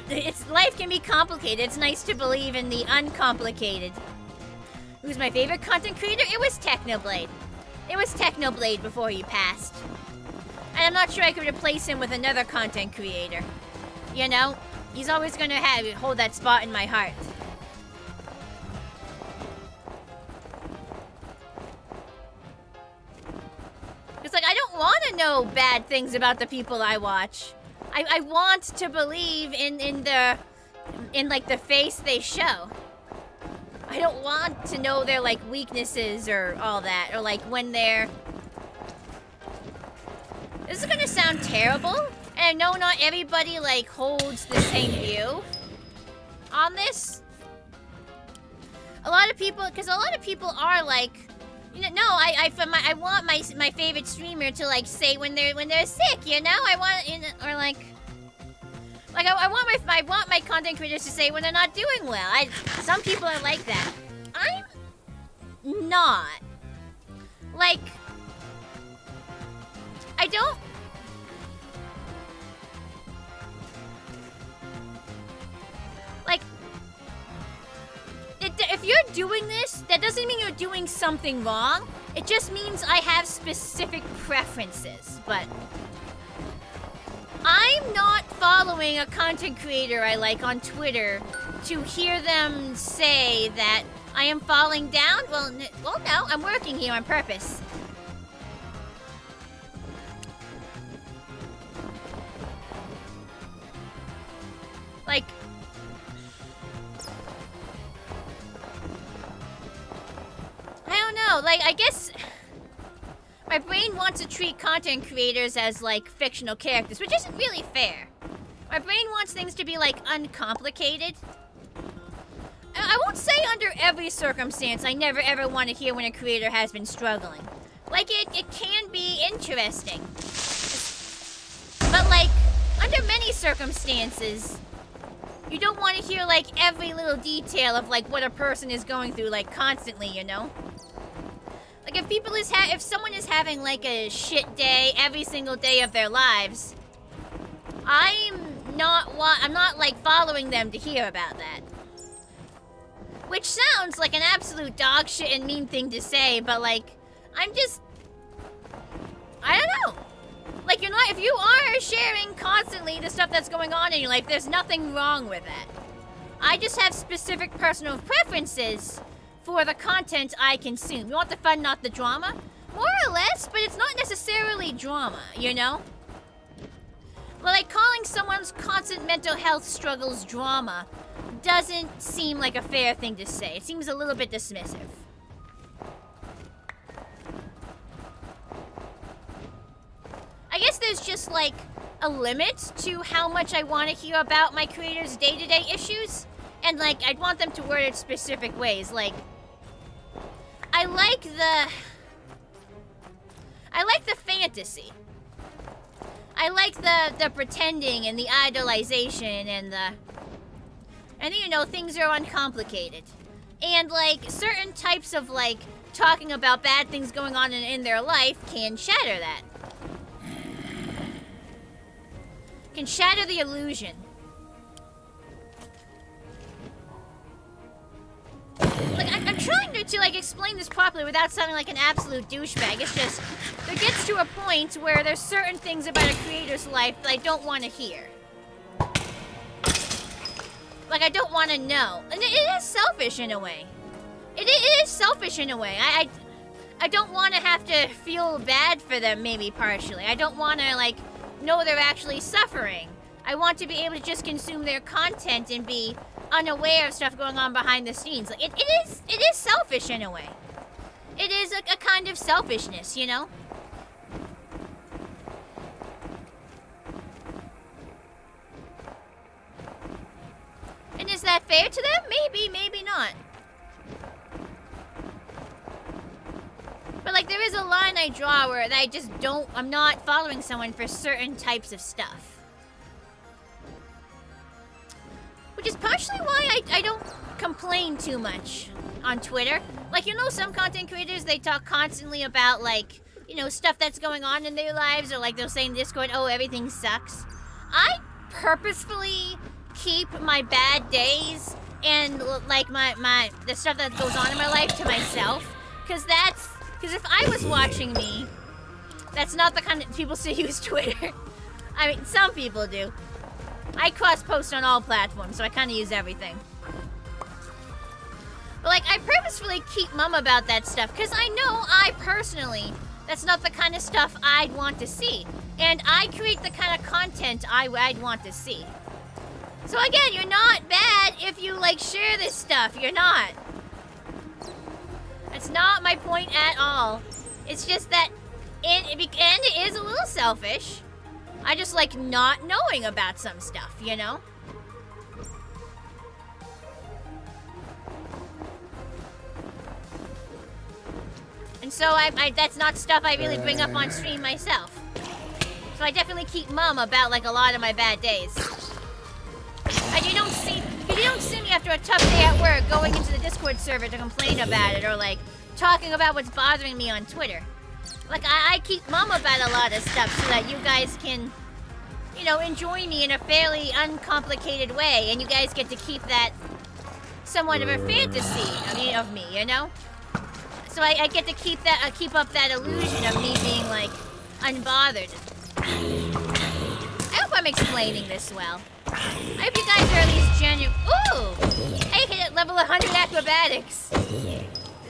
life can be complicated. It's nice to believe in the uncomplicated. Who's my favorite content creator? It was Technoblade. It was Technoblade before he passed. And I'm not sure I could replace him with another content creator. You know? He's always gonna hold that spot in my heart. It's like, I don't want to know bad things about the people I watch. I want to believe in like the face they show. I don't want to know their like weaknesses or all that, or like when they're. This is gonna sound terrible, and I know not everybody like holds the same view on this. A lot of people, because a lot of people are like, you know, no, I want my favorite streamer to like say when they're sick, you know, I want, you know, or like I want my content creators to say when they're not doing well. Some people are like that. I'm not. Like, I don't. Like, if you're doing this, that doesn't mean you're doing something wrong. It just means I have specific preferences, but I'm not following a content creator I like on Twitter to hear them say that I am falling down. Well, no, I'm working here on purpose. Like, I don't know, like, I guess my brain wants to treat content creators as, like, fictional characters, which isn't really fair. My brain wants things to be, like, uncomplicated. I won't say under every circumstance I never ever want to hear when a creator has been struggling. Like, it can be interesting. But, like, under many circumstances, you don't want to hear, like, every little detail of, like, what a person is going through, like, constantly, you know? Like, if someone is having, like, a shit day every single day of their lives, I'm not, like, following them to hear about that. Which sounds like an absolute dog shit and mean thing to say, but, like, I don't know. Like, you're not, if you are sharing constantly the stuff that's going on in your life, there's nothing wrong with that. I just have specific personal preferences for the content I consume. You want the fun, not the drama? More or less, but it's not necessarily drama, you know? Like, calling someone's constant mental health struggles drama doesn't seem like a fair thing to say. It seems a little bit dismissive. I guess there's just, like, a limit to how much I want to hear about my creators' day-to-day issues. And, like, I'd want them to word it specific ways. Like, I like the fantasy. I like the pretending and the idolization and you know, things are uncomplicated. And, like, certain types of, like, talking about bad things going on in their life can shatter that. Can shatter the illusion. Like, I'm trying to like, explain this properly without sounding like an absolute douchebag. It's just, there gets to a point where there's certain things about a creator's life that I don't want to hear. Like, I don't want to know. And it is selfish in a way. It is selfish in a way. I don't want to have to feel bad for them, maybe partially. I don't want to, like, know they're actually suffering. I want to be able to just consume their content and be unaware of stuff going on behind the scenes. Like, it is selfish in a way. It is a kind of selfishness, you know? And is that fair to them? Maybe, maybe not. But, like, there is a line I draw where I just don't, I'm not following someone for certain types of stuff. Which is partially why I don't complain too much on Twitter. Like, you know, some content creators, they talk constantly about, like, you know, stuff that's going on in their lives, or like they'll say in Discord, oh, everything sucks. I purposefully keep my bad days and, like, the stuff that goes on in my life to myself. Because if I was watching me, that's not the kind of people who use Twitter. I mean, some people do. I cross-post on all platforms, so I kind of use everything. But, like, I purposefully keep mum about that stuff, because I know I personally, that's not the kind of stuff I'd want to see. And I create the kind of content I'd want to see. So again, you're not bad if you, like, share this stuff. You're not. That's not my point at all. It's just that, and it is a little selfish. I just like not knowing about some stuff, you know? And so that's not stuff I really bring up on stream myself. So I definitely keep mum about, like, a lot of my bad days. And you don't see me after a tough day at work going into the Discord server to complain about it, or, like, talking about what's bothering me on Twitter. Like, I keep mum about a lot of stuff so that you guys can, you know, enjoy me in a fairly uncomplicated way, and you guys get to keep that somewhat of a fantasy of me, you know? So I get to keep up that illusion of me being, like, unbothered. I hope I'm explaining this well. I hope you guys are at least genuine. Ooh! I hit it level 100 acrobatics.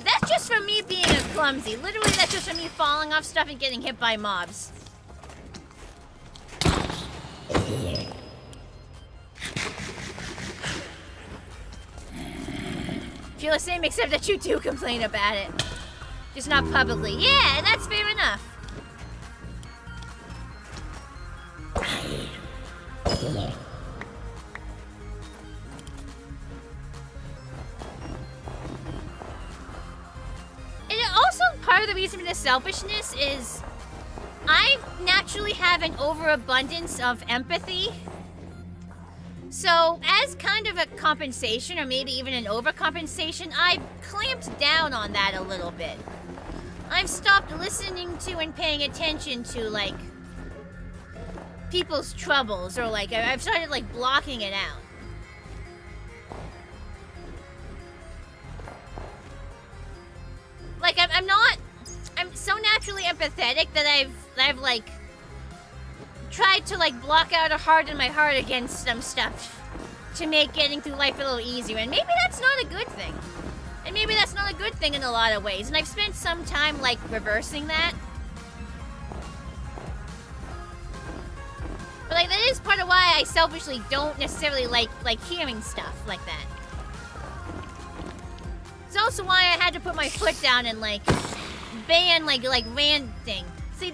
That's just from me being a clumsy. Literally, that's just from me falling off stuff and getting hit by mobs. Feel the same, except that you do complain about it. Just not publicly. Yeah, that's fair enough. And also, part of the reason for this selfishness is I naturally have an overabundance of empathy. So, as kind of a compensation, or maybe even an overcompensation, I've clamped down on that a little bit. I've stopped listening to and paying attention to, like, people's troubles, or, like, I've started, like, blocking it out. Like, I'm so naturally empathetic that I've like, tried to like block out or harden my heart against some stuff to make getting through life a little easier, and maybe that's not a good thing. And maybe that's not a good thing in a lot of ways, and I've spent some time like reversing that. But like that is part of why I selfishly don't necessarily like hearing stuff like that. It's also why I had to put my foot down and like ban like ranting. See,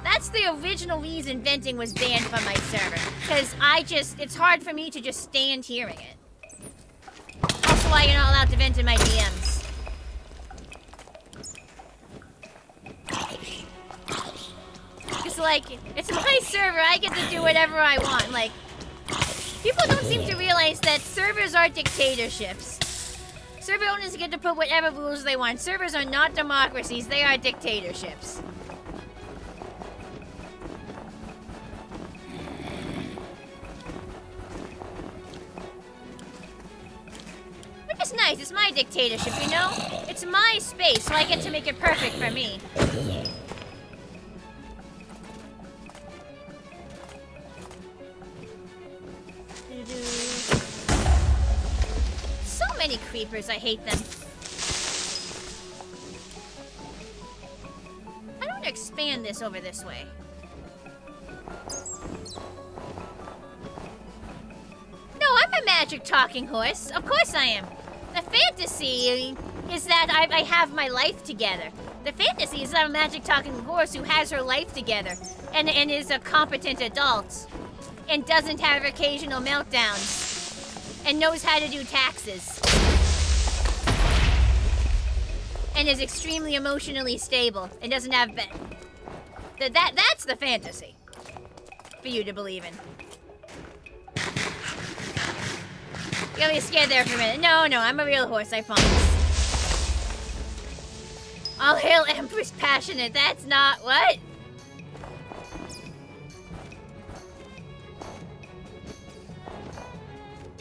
that's the original reason venting was banned from my server, because it's hard for me to just stand hearing it. Also why you're not allowed to vent in my DMs. Because, like, it's my server, I get to do whatever I want. Like, people don't seem to realize that servers are dictatorships. Server owners get to put whatever rules they want. Servers are not democracies, they are dictatorships. Which is nice, it's my dictatorship, you know? It's my space, so I get to make it perfect for me. So many creepers, I hate them. I don't want to expand this over this way. No, I'm a magic talking horse. Of course I am. The fantasy is that I have my life together. The fantasy is that I'm a magic talking horse who has her life together and is a competent adult and doesn't have occasional meltdowns and knows how to do taxes and is extremely emotionally stable and doesn't have that's the fantasy for you to believe in. You got me scared there for a minute. No, I'm a real horse, I promise. All hail Empress Passionate. That's not what?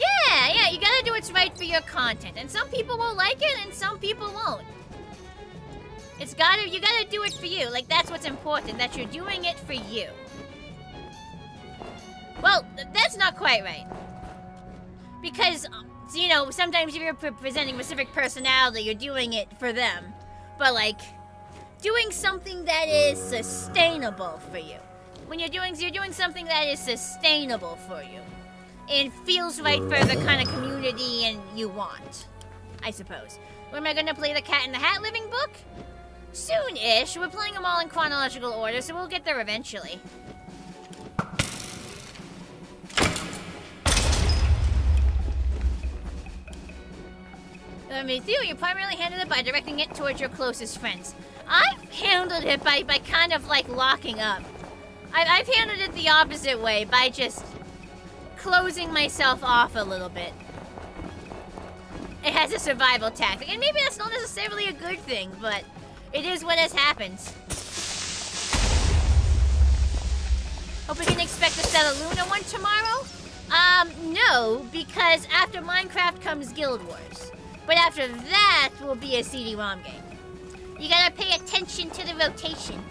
Yeah, you gotta do what's right for your content. And some people will like it and some people won't. You gotta do it for you. Like, that's what's important, that you're doing it for you. Well, that's not quite right. Because, you know, sometimes if you're presenting a specific personality, you're doing it for them. But, like, doing something that is sustainable for you. When you're doing something that is sustainable for you. And feels right for the kind of community and you want, I suppose. When am I gonna play the Cat in the Hat living book? Soon-ish. We're playing them all in chronological order, so we'll get there eventually. Theo, you primarily handled it by directing it towards your closest friends. I've handled it by kind of like locking up. I've handled it the opposite way, by just closing myself off a little bit. It has a survival tactic, and maybe that's not necessarily a good thing, but it is what has happened. Hope we can expect to set a Luna one tomorrow? No, because after Minecraft comes Guild Wars. But after that will be a CD-ROM game. You gotta pay attention to the rotation.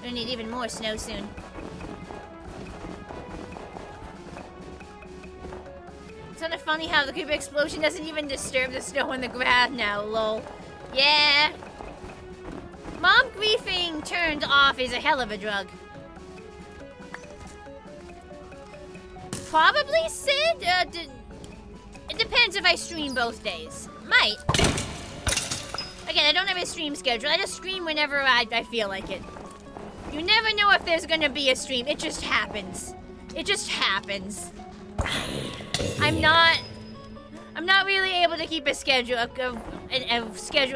We'll need even more snow soon. It's kind of funny how the creeper explosion doesn't even disturb the snow on the ground now, lol. Yeah. Mom griefing turned off is a hell of a drug. Probably Sid? It depends if I stream both days. Might. Again, I don't have a stream schedule. I just stream whenever I feel like it. You never know if there's gonna be a stream. It just happens. It just happens. I'm not really able to keep a schedule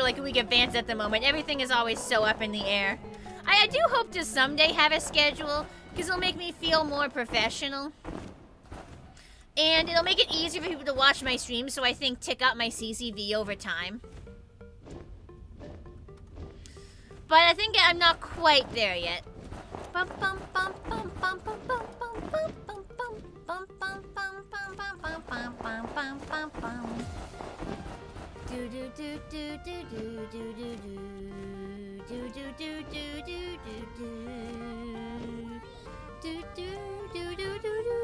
like a week advance at the moment. Everything is always so up in the air. I do hope to someday have a schedule, because it'll make me feel more professional. And it'll make it easier for people to watch my streams, so I think tick up my CCV over time. But I think I'm not quite there yet. Bum, bum, bum, bum, bum, bum, bum, bum, bum, bum, bum. Bum bum bum bum bum bum bum bum bum bum bum. Do do do do do do do do do do do do do do do do do do.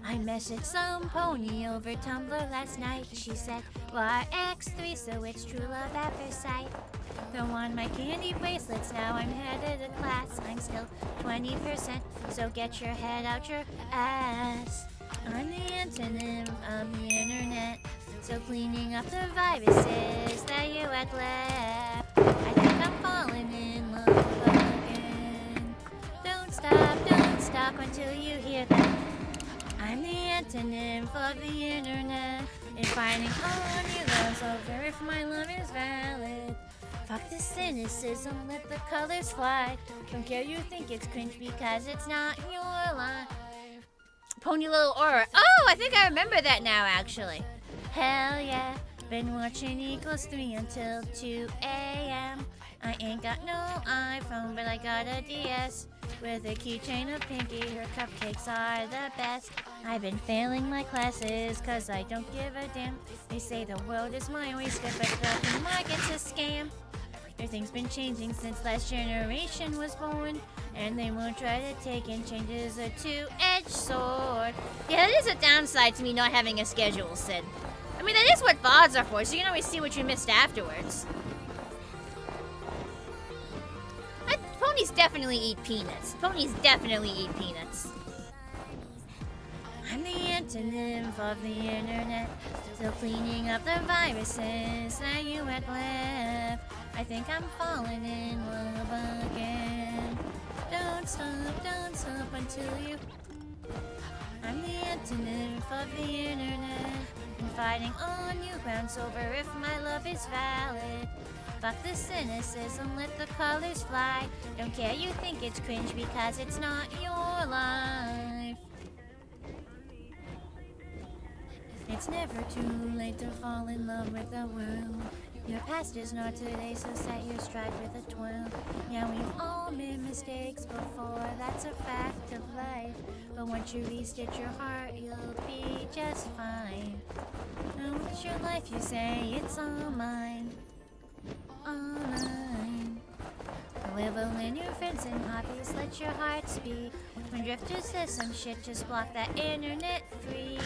I messaged some pony over Tumblr last night. She said, YX3, so it's true love at first sight. Don't want my candy bracelets, now I'm headed to class. I'm still 20%, so get your head out your ass. I'm the antonym of the internet, so cleaning up the viruses that you had left. I think I'm falling in love again. Don't stop until you hear that. I'm the antonym of the internet, and fighting all new loves over if my love is valid. Fuck the cynicism, let the colors fly. Don't care you think it's cringe because it's not your life. Pony Little Aura. Oh, I think I remember that now, actually. Hell yeah, been watching Equals 3 until 2 a.m. I ain't got no iPhone, but I got a DS. With a keychain of Pinky, her cupcakes are the best. I've been failing my classes, cause I don't give a damn. They say the world is my oyster, but the market's a scam. Everything's been changing since last generation was born, and they won't try to take in changes a two-edged sword. Yeah, that is a downside to me not having a schedule, Sid. I mean, that is what VODs are for, so you can always see what you missed afterwards. Ponies definitely eat peanuts. Ponies definitely eat peanuts. I'm the antonym of the internet, still cleaning up the viruses that you had left. I think I'm falling in love again. Don't stop until you. I'm the antonym of the internet, and fighting on new grounds over if my love is valid. Fuck the cynicism, let the colors fly. Don't care you think it's cringe because it's not your life. It's never too late to fall in love with the world. Your past is not today, so set your stride with a twirl. Yeah, we've all made mistakes before, that's a fact of life. But once you restitch your heart, you'll be just fine. Now it's your life, you say, it's all mine. Online. However, when your friends and hobbies let your heart speak. When drifters says some shit, just block that internet free.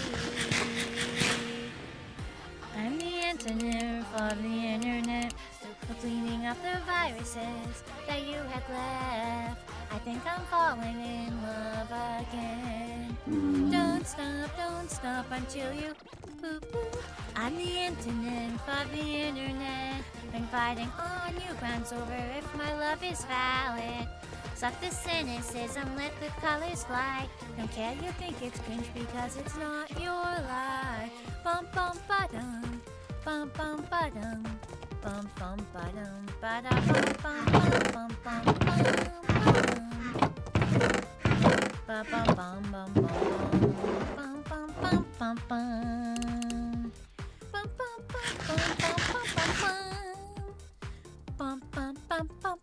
I'm the antonym of the internet, for cleaning up the viruses that you had left. I think I'm falling in love again. Don't stop until you boop boop. I'm the antonym of the internet, been fighting on new grounds over if my love is valid. Suck the cynicism, let the colors fly. Don't care you think it's cringe because it's not your life. Bum bum ba-dum, bum bum ba-dum, bum bum ba-dum, ba-da bum bum bum bum bum ba bum bum bum bum bum bum bum bum. Bum bum bum bum bum bum bum bum. Bum bum bum bum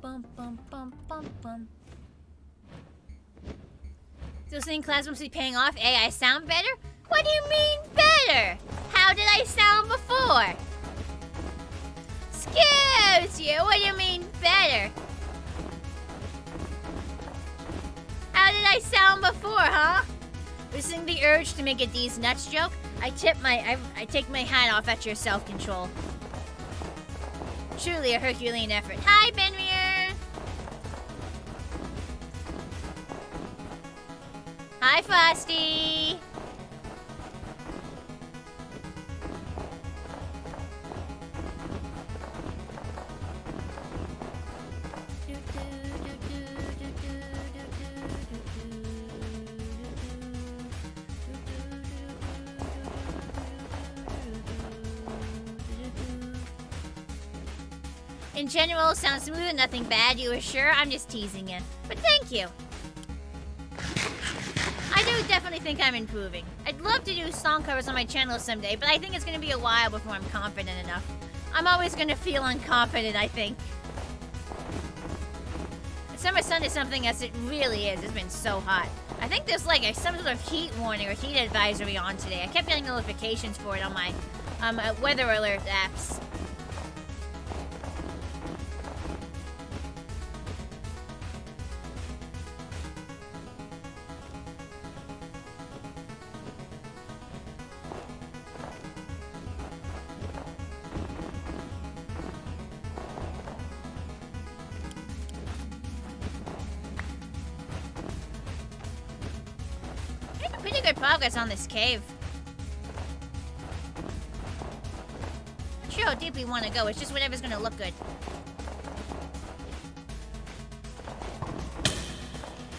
bum bum bum bum bum. Still seeing class must be paying off. Hey, I sound better? What do you mean better? How did I sound before? Excuse you, what do you mean better? How did I sound before, huh? Losing the urge to make a D's nuts joke? I take my hat off at your self-control. Truly a Herculean effort. Hi, Benrier! Hi, Frosty! In general, sounds smooth and nothing bad, you are sure? I'm just teasing you. But thank you. I do definitely think I'm improving. I'd love to do song covers on my channel someday, but I think it's going to be a while before I'm confident enough. I'm always gonna feel unconfident, I think. Summer sun is something as it really is. It's been so hot. I think there's like some sort of heat warning or heat advisory on today. I kept getting notifications for it on my weather alert apps. Pretty good progress on this cave. Not sure how deep we want to go. It's just whatever's gonna look good.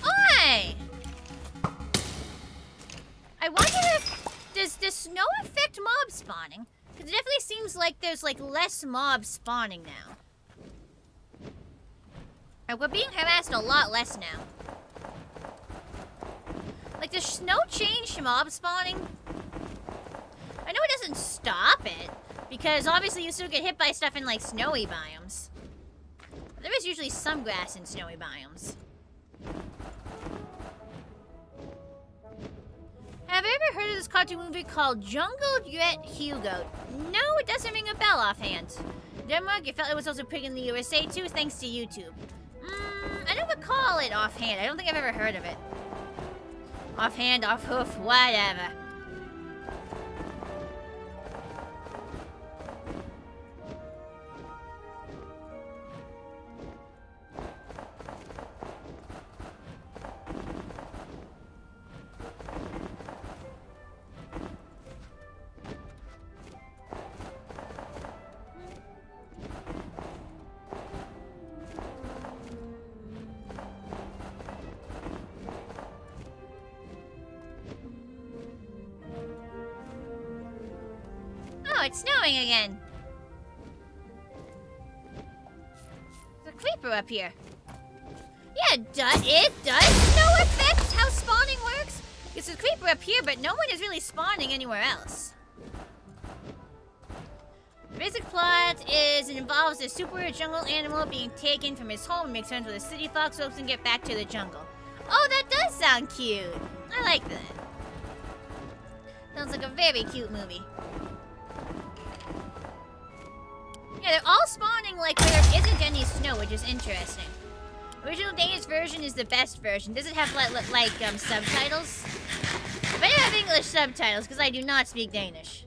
Oi! I wonder if does the snow affect mob spawning? Because it definitely seems like there's like less mobs spawning now. We're being harassed a lot less now. Like, does snow change mob spawning? I know it doesn't stop it, because obviously you still get hit by stuff in, like, snowy biomes. But there is usually some grass in snowy biomes. Have you ever heard of this cartoon movie called Jungle Jet Hugo? No, it doesn't ring a bell offhand. Denmark, you felt it was also big in the USA too, thanks to YouTube. I don't recall it offhand. I don't think I've ever heard of it. Offhand, off hoof, whatever. Oh, it's snowing again. There's a creeper up here. Yeah, it does snow affect how spawning works? It's a creeper up here, but no one is really spawning anywhere else. The basic plot is it involves a super jungle animal being taken from his home and makes friends with a city fox so he can get back to the jungle. Oh, that does sound cute. I like that. Sounds like a very cute movie. Yeah, they're all spawning like where there isn't any snow, which is interesting. Original Danish version is the best version. Does it have like subtitles? I better have English subtitles because I do not speak Danish.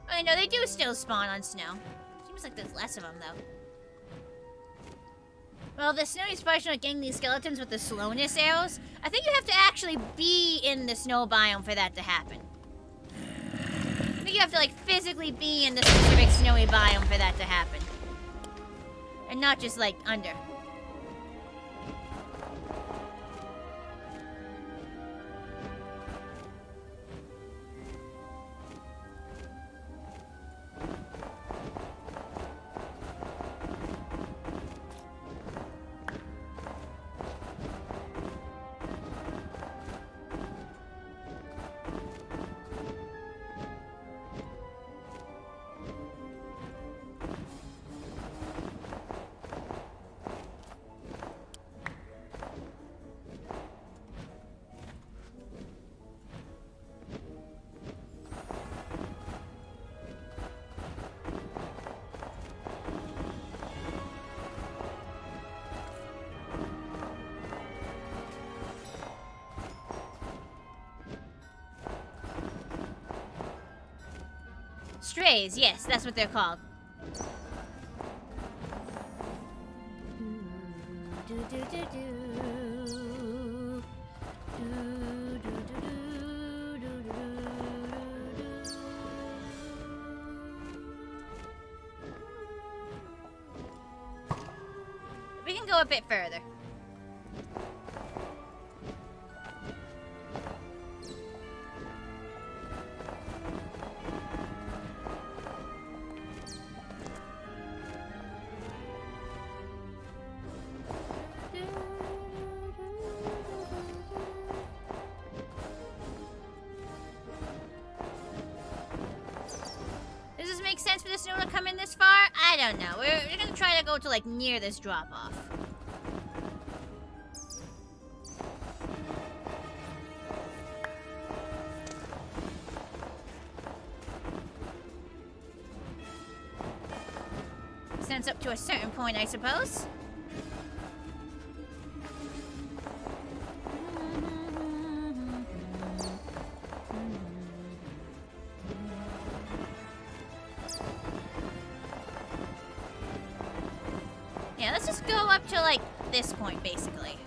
I know they do still spawn on snow. Seems like there's less of them, though. Well, the snowy spiders not getting these skeletons with the slowness arrows. I think you have to actually be in the snow biome for that to happen. I think you have to, like, physically be in the specific snowy biome for that to happen. And not just, like, under. Strays, yes, that's what they're called. We can go a bit further. the snow to come in this far? I don't know. We're gonna try to go to, like, near this drop-off. Sense up to a certain point, I suppose. Yeah, let's just go up to, like, this point, basically.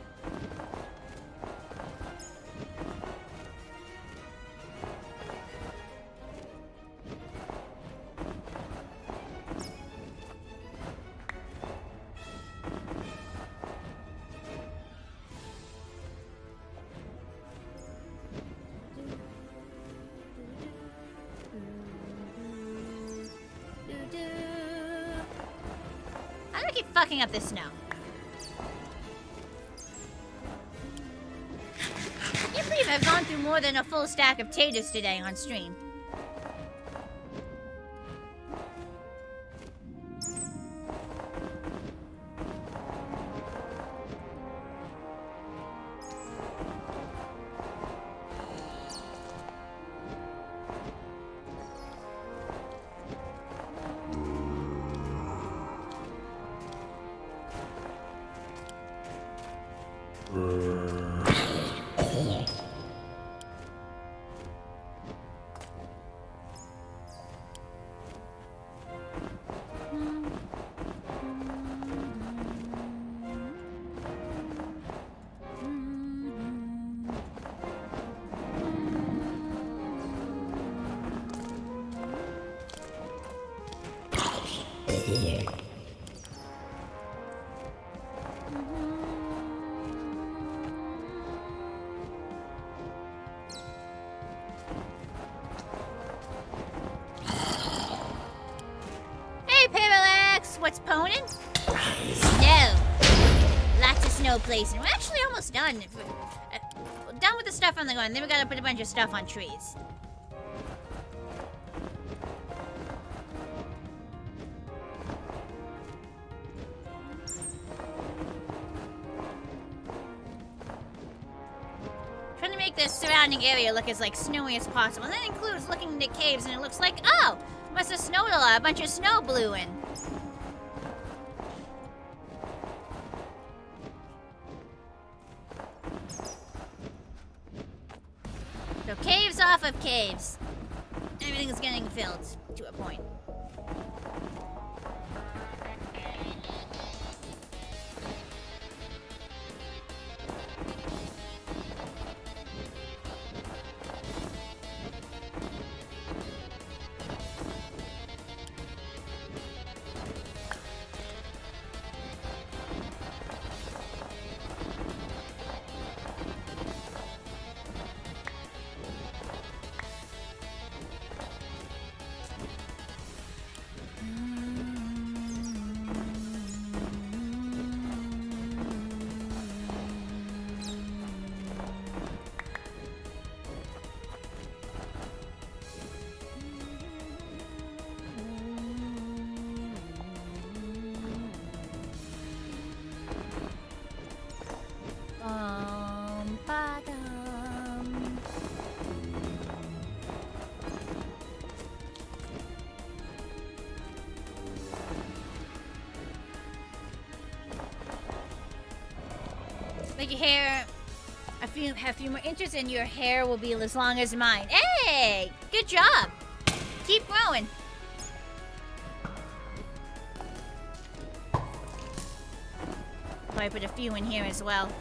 How do I keep fucking up this snow? I can't believe I've gone through more than a full stack of taters today on stream. What's ponin'? Snow. Lots of snow placing. We're actually almost done. We're done with the stuff on the ground. Then we gotta put a bunch of stuff on trees. Trying to make the surrounding area look as like snowy as possible. And that includes looking into caves, and it looks like, oh, must have snowed a lot. A bunch of snow blew in. So caves off of caves. Everything's getting filled to a point. Make your hair have a few more inches and your hair will be as long as mine. Hey! Good job! Keep growing. Probably put a few in here as well.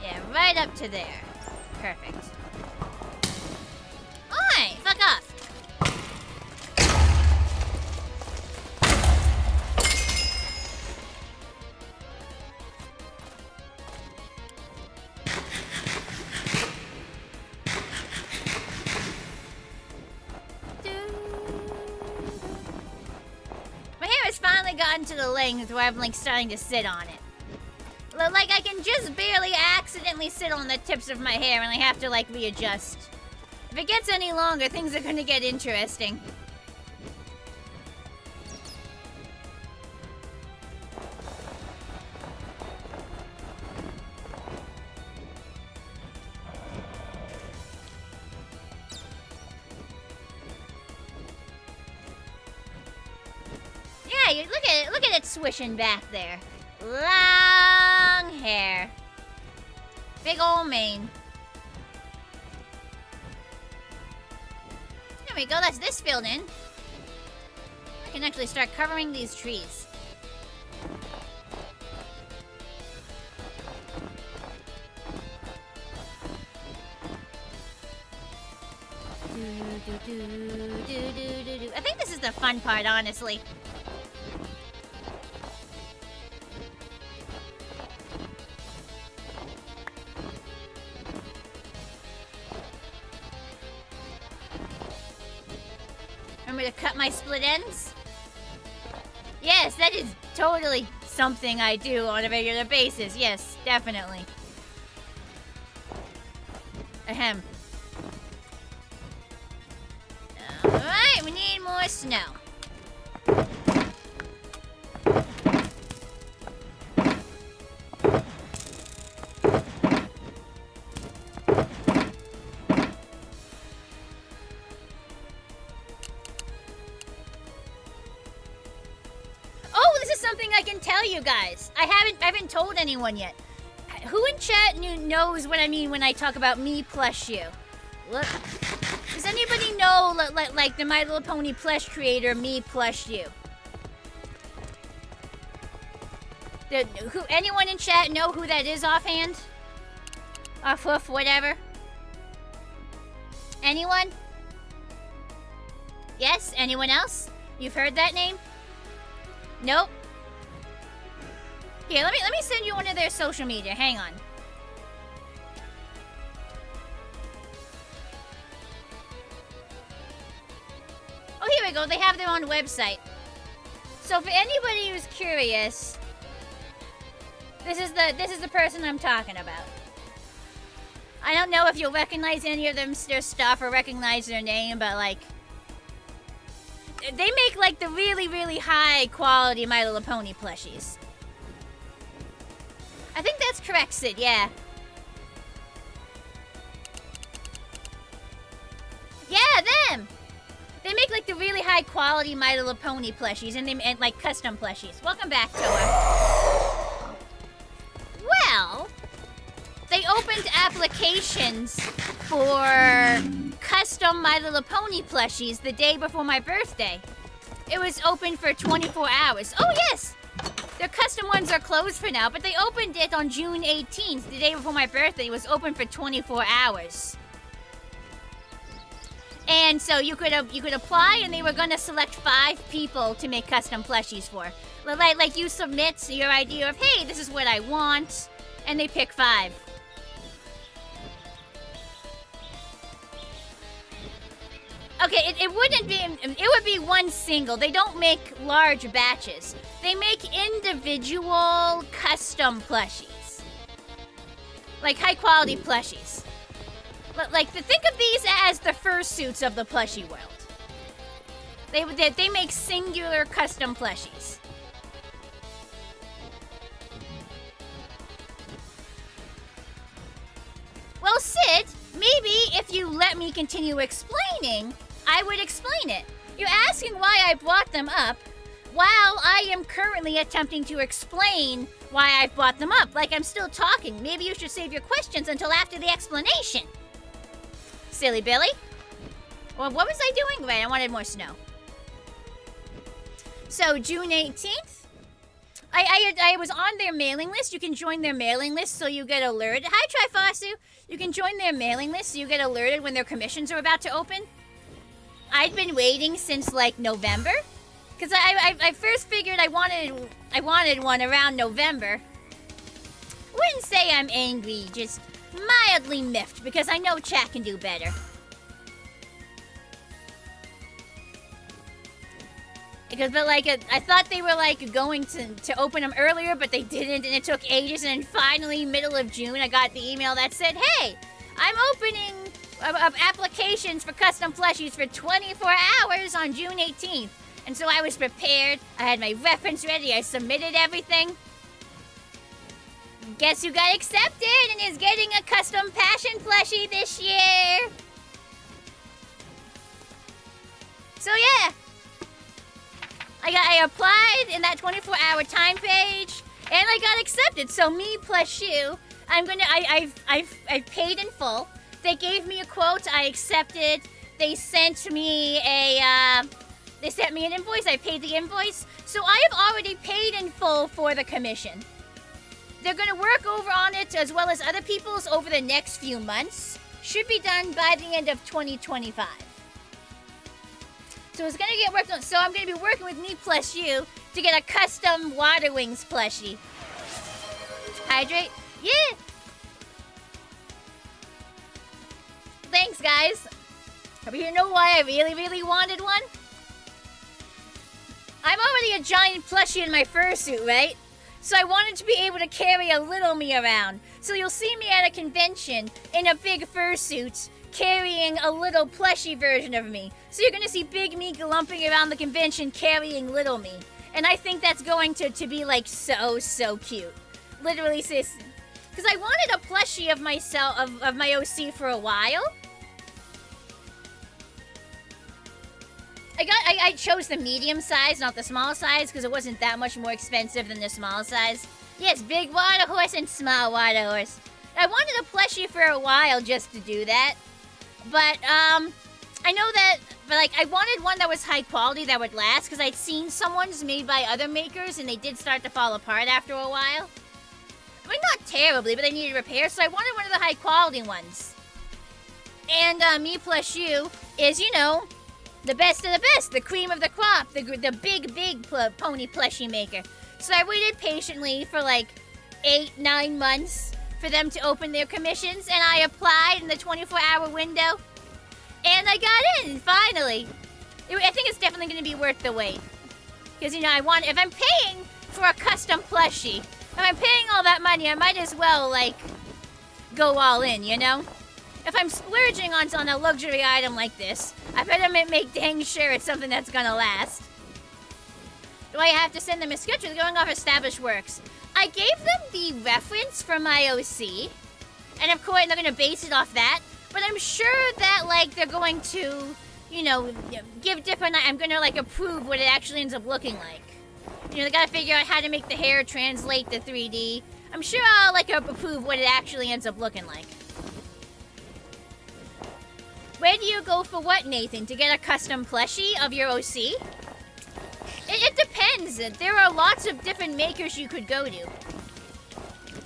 Yeah, right up to there. Perfect. Oi! Fuck off! To the length where I'm like starting to sit on it. Like, I can just barely accidentally sit on the tips of my hair and I have to, like, readjust. If it gets any longer, things are gonna get interesting. Yeah, look at it swishing back there. Long hair. Big old mane. There we go, that's this filled in. I can actually start covering these trees. I think this is the fun part, honestly. Remember to cut my split ends? Yes, that is totally something I do on a regular basis. Yes, definitely. Ahem. Alright, we need more snow. I can tell you guys. I haven't told anyone yet. Who in chat knows what I mean when I talk about me plush you? Look, does anybody know like the My Little Pony plush creator me plush you? Anyone in chat know who that is offhand? Off hoof, whatever. Anyone? Yes? Anyone else? You've heard that name? Nope. Here, let me send you one of their social media. Hang on. Oh, here we go. They have their own website. So for anybody who's curious, this is the person I'm talking about. I don't know if you'll recognize any of their stuff or recognize their name, but like they make like the really, really high quality My Little Pony plushies. I think that's correct, Sid, yeah. Yeah, them! They make like the really high quality My Little Pony plushies and like custom plushies. Welcome back, Toa. Well, they opened applications for custom My Little Pony plushies the day before my birthday. It was open for 24 hours. Oh, yes! Their custom ones are closed for now, but they opened it on June 18th, the day before my birthday. It was open for 24 hours. And so you could apply, and they were going to select 5 people to make custom plushies for. Like you submit your idea of, hey, this is what I want, and they pick 5. Okay, it would be one single. They don't make large batches. They make individual custom plushies. Like high quality plushies. Like think of these as the fursuits of the plushie world. They make singular custom plushies. Well, Sid, maybe if you let me continue explaining, I would explain it. You're asking why I brought them up while I am currently attempting to explain why I've brought them up. Like I'm still talking. Maybe you should save your questions until after the explanation. Silly Billy. Well, what was I doing? Right, I wanted more snow. So, June 18th, I was on their mailing list. You can join their mailing list so you get alerted. Hi, Trifasu. You can join their mailing list so you get alerted when their commissions are about to open. I'd been waiting since like November, because I first figured I wanted one around November. Wouldn't say I'm angry, just mildly miffed because I know chat can do better. Because, but like, I thought they were like going to open them earlier, but they didn't, and it took ages. And then finally, middle of June, I got the email that said, "Hey, I'm opening applications for custom plushies for 24 hours on June 18th." And so I was prepared. I had my reference ready. I submitted everything. Guess who got accepted and is getting a custom passion plushie this year? So yeah. I applied in that 24-hour time page, and I got accepted. So me plus you, I've paid in full. They gave me a quote. I accepted. They sent me an invoice. I paid the invoice. So I have already paid in full for the commission. They're going to work over on it as well as other people's over the next few months. Should be done by the end of 2025. So it's going to get worked on. So I'm going to be working with me plus you to get a custom Water Wings plushie. Hydrate? Yeah! Thanks, guys. But you know why I really, really wanted one? I'm already a giant plushie in my fursuit, right? So I wanted to be able to carry a little me around. So you'll see me at a convention in a big fursuit carrying a little plushie version of me. So you're going to see big me glumping around the convention carrying little me. And I think that's going to be like so cute. Literally, sis. Because I wanted a plushie of myself, of my OC for a while. I chose the medium size, not the small size, because it wasn't that much more expensive than the small size. Yes, big water horse and small water horse. I wanted a plushie for a while just to do that. But, I know that, but like, I wanted one that was high quality that would last, because I'd seen someone's made by other makers, and they did start to fall apart after a while. I mean, not terribly, but they needed repair, so I wanted one of the high quality ones. And, me plus you is, you know, the best of the best, the cream of the crop, the big pony plushie maker. So I waited patiently for like 8-9 months for them to open their commissions, and I applied in the 24-hour window, and I got in, finally. I think it's definitely going to be worth the wait. Because, you know, if I'm paying for a custom plushie, if I'm paying all that money, I might as well, like, go all in, you know? If I'm splurging on a luxury item like this, I better make dang sure it's something that's gonna last. Do I have to send them a schedule? They're going off established works. I gave them the reference from my OC, and of course they're gonna base it off that, but I'm sure that, like, they're going to, you know, give different, I'm gonna, like, approve what it actually ends up looking like. You know, they gotta figure out how to make the hair translate to 3D. I'm sure I'll, like, approve what it actually ends up looking like. Where do you go for what, Nathan? To get a custom plushie of your OC? It depends. There are lots of different makers you could go to.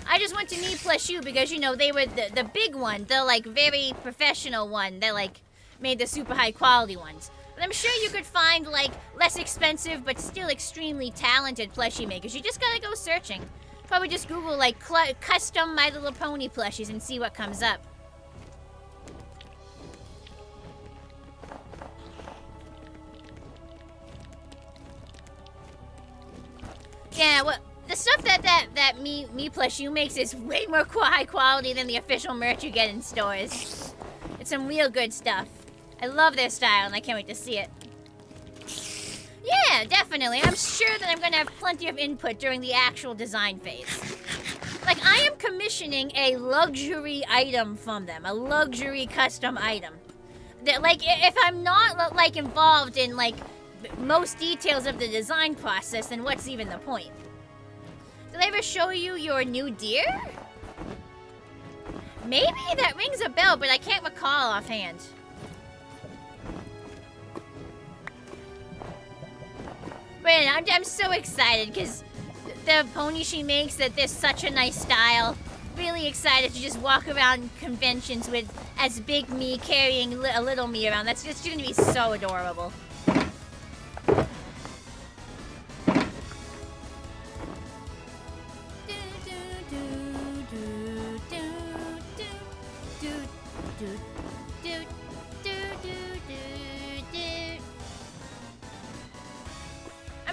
I just went to Me Plus You because, you know, they were the big one, the, like, very professional one that, like, made the super high quality ones. But I'm sure you could find, like, less expensive but still extremely talented plushie makers. You just gotta go searching. Probably just Google, like, custom My Little Pony plushies and see what comes up. Yeah, well, the stuff that me plus you makes is way more high quality than the official merch you get in stores. It's some real good stuff. I love their style, and I can't wait to see it. Yeah, definitely. I'm sure that I'm going to have plenty of input during the actual design phase. Like, I am commissioning a luxury item from them, a luxury custom item. That, like, if I'm not, like, involved in, like, most details of the design process, then what's even the point? Did I ever show you your new deer? Maybe that rings a bell, but I can't recall offhand. But I'm so excited because the pony she makes, that there's such a nice style. Really excited to just walk around conventions with as big me carrying a little me around. That's just going to be so adorable.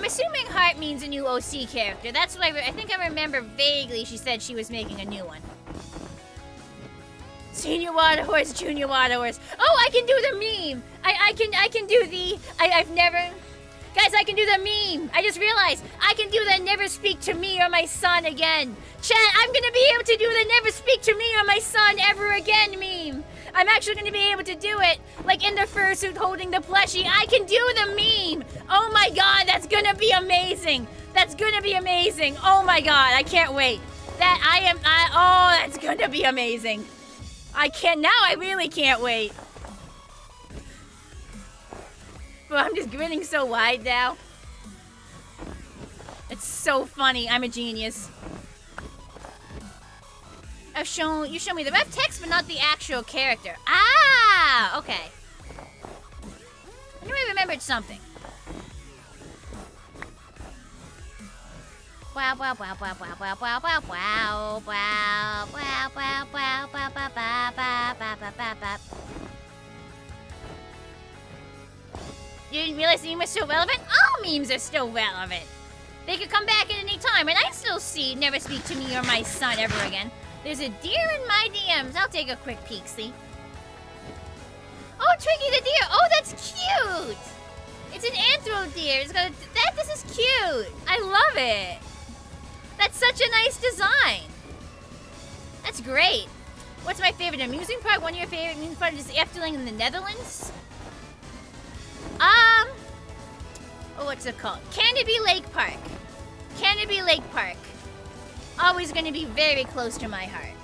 assuming Heart means a new OC character. That's what I think I remember vaguely she said she was making a new one. Senior water horse, junior water horse. Oh, I can do the meme. I can do the, I've never, guys, I can do the meme. I just realized I can do the never speak to me or my son again. Chat, I'm gonna be able to do the never speak to me or my son ever again meme. I'm actually gonna be able to do it, like in the fursuit holding the plushie. I can do the meme. Oh my god, that's gonna be amazing. That's gonna be amazing. Oh my god, I can't wait. Oh, that's gonna be amazing. I really can't wait. Well, I'm just grinning so wide now. It's so funny. I'm a genius. You show me the ref text, but not the actual character. Ah, okay. I knew I remembered something. Wow, wow, wow, wow, wow, wow, wow, wow, wow, wow, wow, wow, wow, wow, wow, wow, wow. You didn't realize the meme was still relevant? All memes are still relevant. They could come back at any time, and I still see never speak to me or my son ever again. There's a deer in my DMs. I'll take a quick peek, see? Oh, Twiggy the deer. Oh, that's cute. It's an anthro deer. It's got this is cute. I love it. That's such a nice design. That's great. What's my favorite amusing part? One of your favorite amusing parts is Efteling in the Netherlands? Oh, what's it called? Canopy Lake Park. Canopy Lake Park. Always going to be very close to my heart.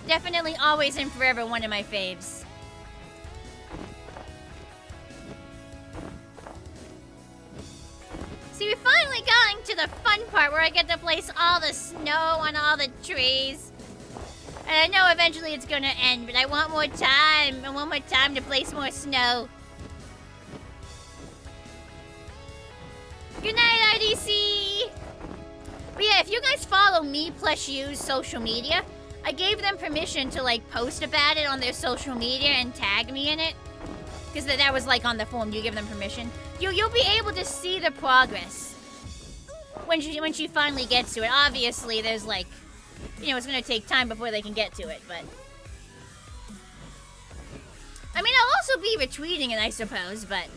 Definitely always and forever one of my faves. See, we finally got to the fun part where I get to place all the snow on all the trees. And I know eventually it's gonna end, but I want more time. I want more time to place more snow. Good night, RDC! But yeah, if you guys follow me plus you's social media, I gave them permission to like post about it on their social media and tag me in it. Because that was like on the form, you give them permission. You'll be able to see the progress when she finally gets to it. Obviously, there's like, you know, it's gonna take time before they can get to it, but I mean, I'll also be retweeting it, I suppose, but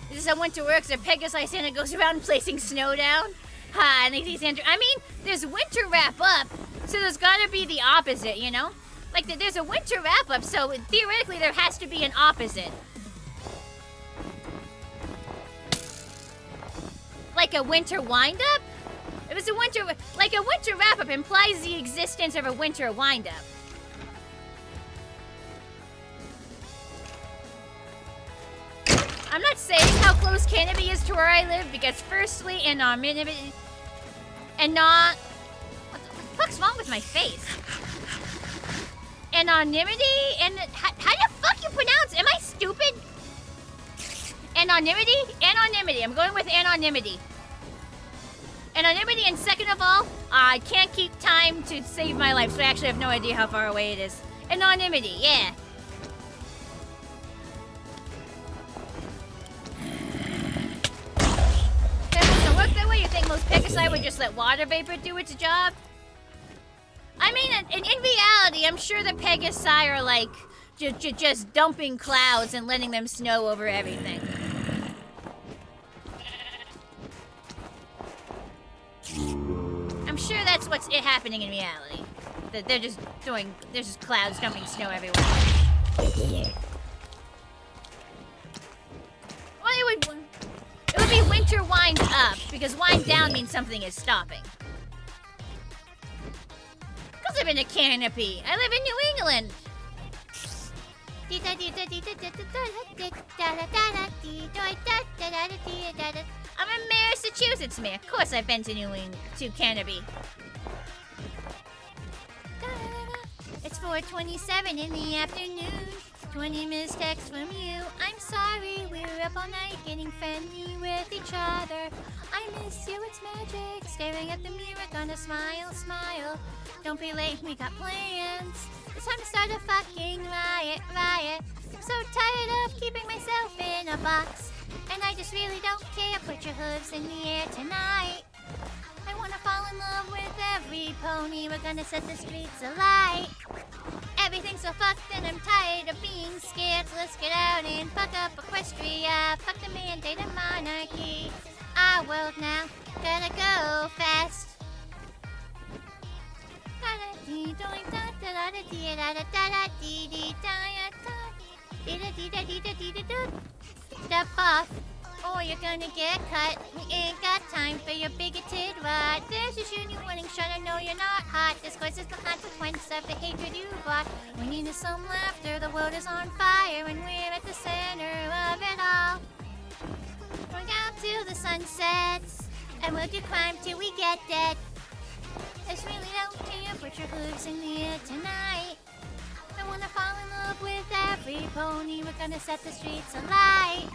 this is how winter works. A Pegasus Santa goes around placing snow down. Ha, and they see Santa. I mean, there's winter wrap up, so there's gotta be the opposite, you know? Like, there's a winter wrap-up, so theoretically there has to be an opposite. Like a winter wind-up? If it's a winter... Like, a winter wrap-up implies the existence of a winter wind-up. I'm not saying how close Canopy is to where I live, because firstly, anonymity... What the fuck's wrong with my face? Anonymity and how the fuck you pronounce? Am I stupid? Anonymity? Anonymity. I'm going with anonymity. Anonymity, and second of all, I can't keep time to save my life, so I actually have no idea how far away it is. Anonymity, yeah. That doesn't work that way. You think most Pegasi would just let water vapor do its job? I mean, in reality, I'm sure the Pegasi are like just dumping clouds and letting them snow over everything. I'm sure that's what's happening in reality. That there's just clouds dumping snow everywhere. Well, it would be winter wind up, because wind down means something is stopping. I live in a canopy. I live in New England. I'm in Massachusetts, man. Of course I've been to New England, to Canopy. It's 4:27 in the afternoon. 20 missed texts from you. I'm sorry, we were up all night getting friendly with each other. I miss you, it's magic. Staring at the mirror, gonna smile, smile. Don't be late, we got plans. It's time to start a fucking riot, riot. I'm so tired of keeping myself in a box. And I just really don't care, put your hooves in the air tonight. I wanna fall in love with every pony, we're gonna set the streets alight. Everything's so fucked and I'm tired of being scared, so let's get out and fuck up Equestria. Fuck the mandate of monarchy. Our world now, gotta go fast. Step off, or you're gonna get cut. We ain't got time for your bigoted rot. There's your shooting warning shot, I know you're not hot. Discourse is the consequence of the hatred you brought. We need some laughter, the world is on fire, and we're at the center of it all. Going out till the sun sets, and we'll do crime till we get dead. Just really don't care, put your hooves in the air tonight. I wanna fall in love with every pony, we're gonna set the streets alight.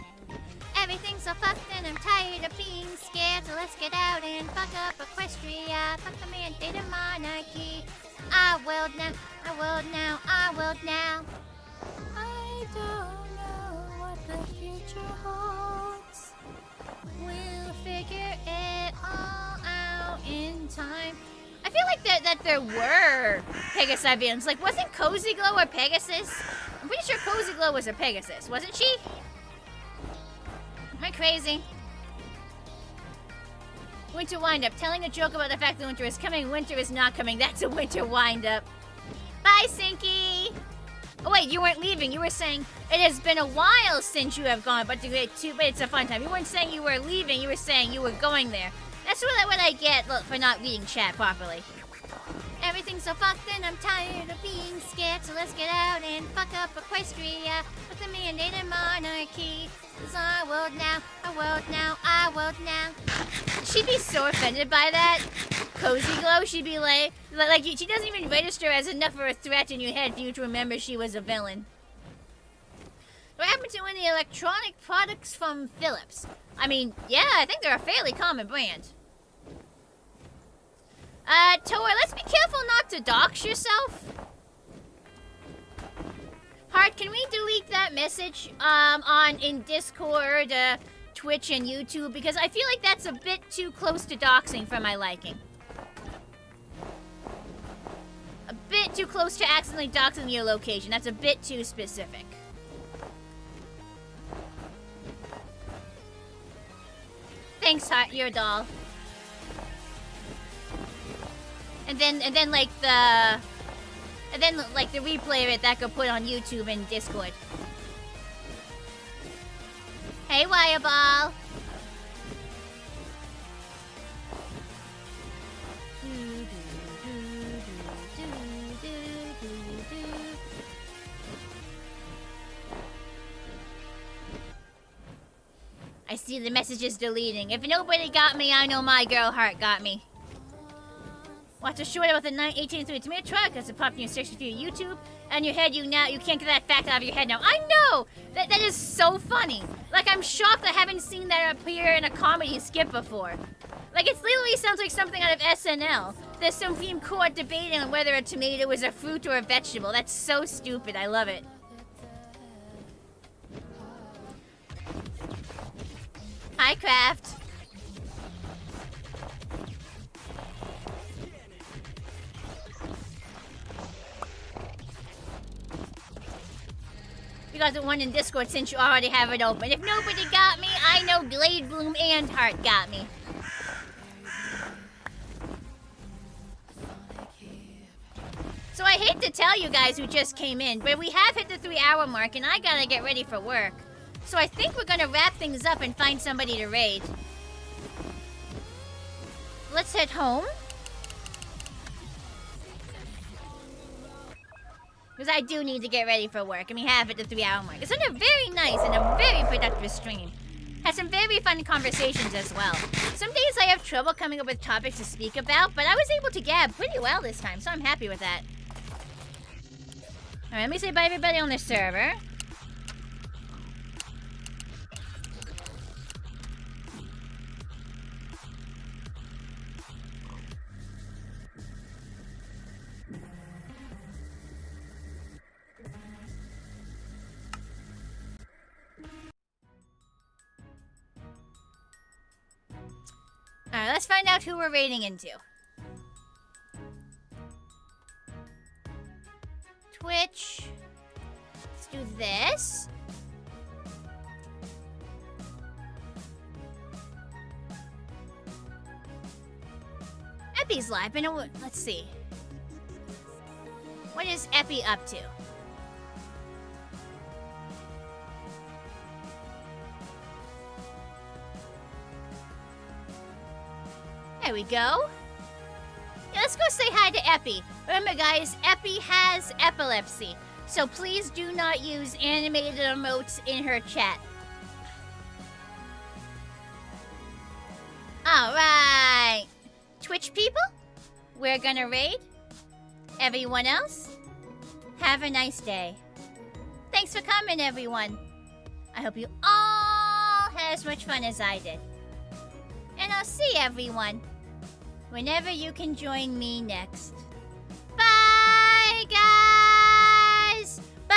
Everything's so fucked and I'm tired of being scared, so let's get out and fuck up Equestria. Fuck the mandate of monarchy. Our world now, our world now, our world now. I don't know what the future holds. We'll figure it all out in time. I feel like that there were Pegasivians. Like, wasn't Cozy Glow a Pegasus? I'm pretty sure Cozy Glow was a Pegasus, wasn't she? Am I crazy? Winter wind-up. Telling a joke about the fact that winter is coming, winter is not coming. That's a winter wind-up. Bye, Sinky! Oh, wait, you weren't leaving. You were saying it has been a while since you have gone, but it's a fun time. You weren't saying you were leaving. You were saying you were going there. That's what I get for not reading chat properly. Everything's so fucked and I'm tired of being scared, so let's get out and fuck up Equestria with the mandated monarchy. It's our world now, our world now, our world now. She'd be so offended by that. Cozy Glow, she'd be like she doesn't even register as enough of a threat in your head for you to remember she was a villain. What happened to any electronic products from Philips? I mean, yeah, I think they're a fairly common brand. Tor, let's be careful not to dox yourself. Heart, can we delete that message in Discord, Twitch, and YouTube? Because I feel like that's a bit too close to doxing for my liking. A bit too close to accidentally doxing your location. That's a bit too specific. Thanks, Heart, you're a doll. And then like the replay of it that could put on YouTube and Discord. Hey, Wireball. I see the messages deleting. If nobody got me, I know my girl Heart got me. Watch a short about the 1803 tomato truck that's a pop news section for your YouTube. And your head, you can't get that fact out of your head now. I know! That is so funny. Like, I'm shocked I haven't seen that appear in a comedy skit before. Like, it literally sounds like something out of SNL. There's some Supreme Court debating on whether a tomato is a fruit or a vegetable. That's so stupid. I love it. Hi, Craft. You got the one in Discord since you already have it open. If nobody got me, I know Glade Bloom and Heart got me. So I hate to tell you guys who just came in, but we have hit the 3-hour mark and I gotta get ready for work. So I think we're gonna wrap things up and find somebody to raid. Let's head home. Because I do need to get ready for work, and we have it the 3-hour mark. It's been a very nice and a very productive stream. Had some very fun conversations as well. Some days I have trouble coming up with topics to speak about, but I was able to gab pretty well this time, so I'm happy with that. Alright, let me say bye everybody on the server. let's find out who we're raiding into. Twitch. Let's do this. Epi's live, but let's see. What is Epi up to? There we go. Yeah, let's go say hi to Epi. Remember, guys, Epi has epilepsy, so please do not use animated emotes in her chat. Alright. Twitch people, we're gonna raid. Everyone else, have a nice day. Thanks for coming, everyone. I hope you all had as much fun as I did. And I'll see everyone whenever you can join me next. Bye, guys! Bye!